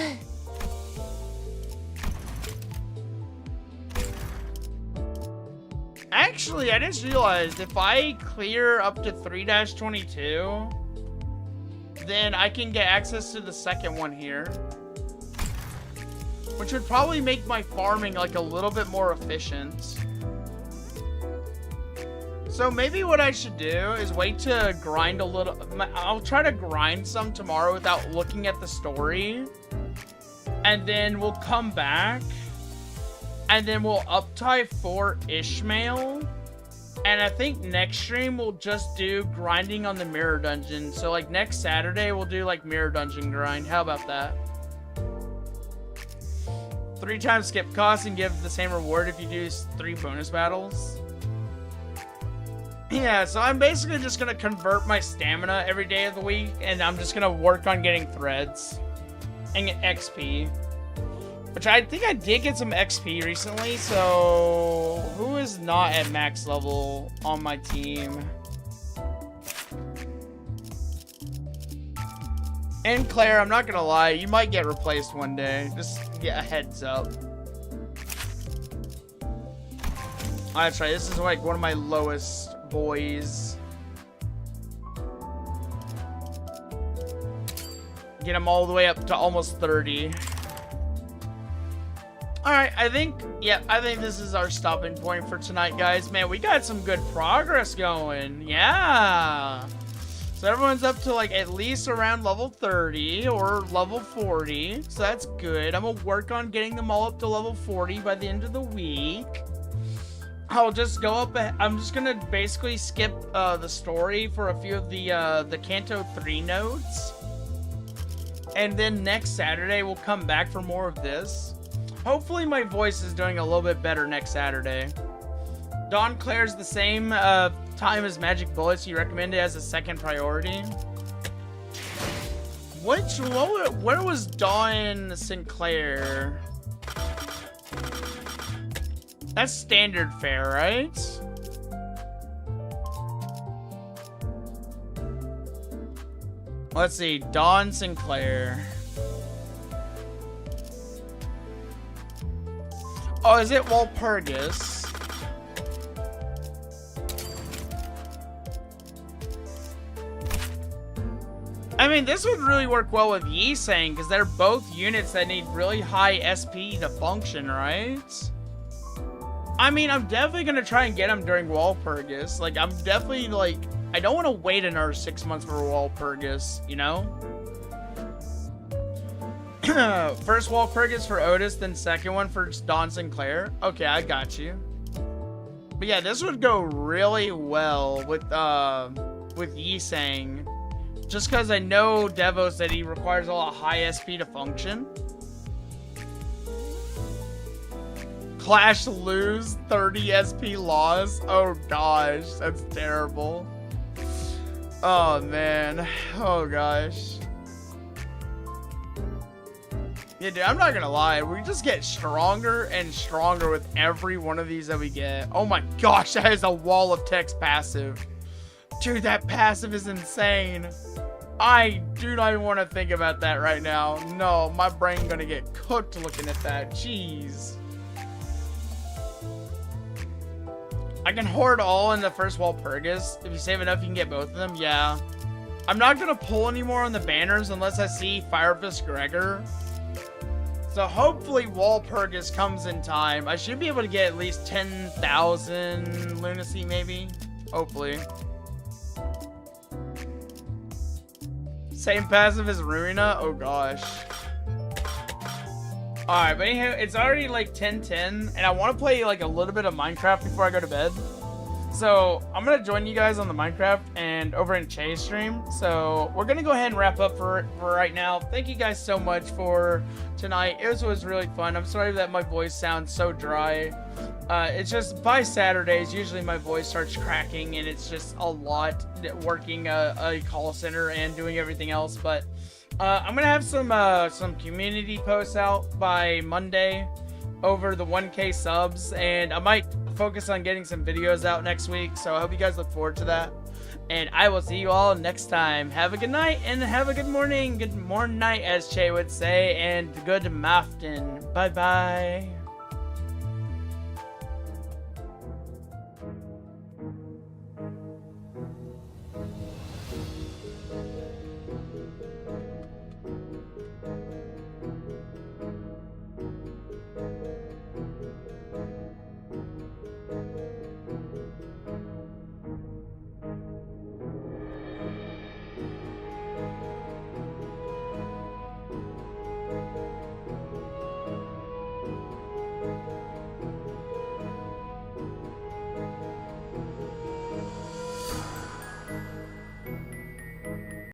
Actually, I just realized if I clear up to 3-22, then I can get access to the second one here. Which would probably make my farming like a little bit more efficient. So maybe what I should do is wait to grind a little. I'll try to grind some tomorrow without looking at the story. And then we'll come back. And then we'll uptie for Ishmael. And I think next stream we'll just do grinding on the mirror dungeon. So like next Saturday we'll do like mirror dungeon grind. How about that? 3 times skip cost and give the same reward if you do 3 bonus battles. Yeah, so I'm basically just gonna convert my stamina every day of the week, and I'm just gonna work on getting threads and get XP. Which I think I did get some XP recently, so who is not at max level on my team? And Claire, I'm not gonna lie, you might get replaced one day. Just get a heads up. Oh, that's right, this is like one of my lowest boys. Get him all the way up to almost 30. Alright, I think this is our stopping point for tonight, guys. Man, we got some good progress going. Yeah. So everyone's up to like at least around level 30 or level 40. So that's good. I'm gonna work on getting them all up to level 40 by the end of the week. I'll just go up. I'm just gonna basically skip the story for a few of the Canto 3 nodes. And then next Saturday we'll come back for more of this. Hopefully my voice is doing a little bit better next Saturday. Dawn Claire's the same time as Magic Bullets. You recommend it as a second priority. Where was Dawn Sinclair? That's standard fare, right? Let's see, Dawn Sinclair. Oh, is it Walpurgis? I mean, this would really work well with Yisang, because they're both units that need really high SP to function, right? I mean, I'm definitely going to try and get them during Walpurgis. Like, I'm definitely, like, I don't want to wait another 6 months for Walpurgis, you know? First Walpurgis for Otis, then second one for Dawn Sinclair. Okay, I got you. But yeah, this would go really well with Yisang. Just because I know Devo said he requires a lot of high SP to function. Clash lose 30 SP loss. Oh gosh, that's terrible. Oh man. Oh gosh. Yeah, dude, I'm not gonna lie. We just get stronger and stronger with every one of these that we get. Oh my gosh, that is a wall of text passive. Dude, that passive is insane. I do not even want to think about that right now. No, my brain gonna get cooked looking at that. Jeez. I can hoard all in the first Walpurgis. If you save enough, you can get both of them. Yeah. I'm not gonna pull anymore on the banners unless I see Firefist Gregor. So hopefully Walpurgis comes in time. I should be able to get at least 10,000 lunacy maybe. Hopefully. Same passive as Ruina? Oh gosh. Alright, but anyhow, it's already like 10:10, and I want to play like a little bit of Minecraft before I go to bed. So I'm gonna join you guys on the Minecraft and over in Che's stream. So we're gonna go ahead and wrap up for right now. Thank you guys so much for tonight. It was really fun. I'm sorry that my voice sounds so dry. It's just by Saturdays usually my voice starts cracking, and it's just a lot working a call center and doing everything else. But I'm gonna have some community posts out by Monday over the 1K subs, and I might focus on getting some videos out next week, so I hope you guys look forward to that, and I will see you all next time. Have a good night and have a good morning night, as Che would say, and good maftin. Bye bye.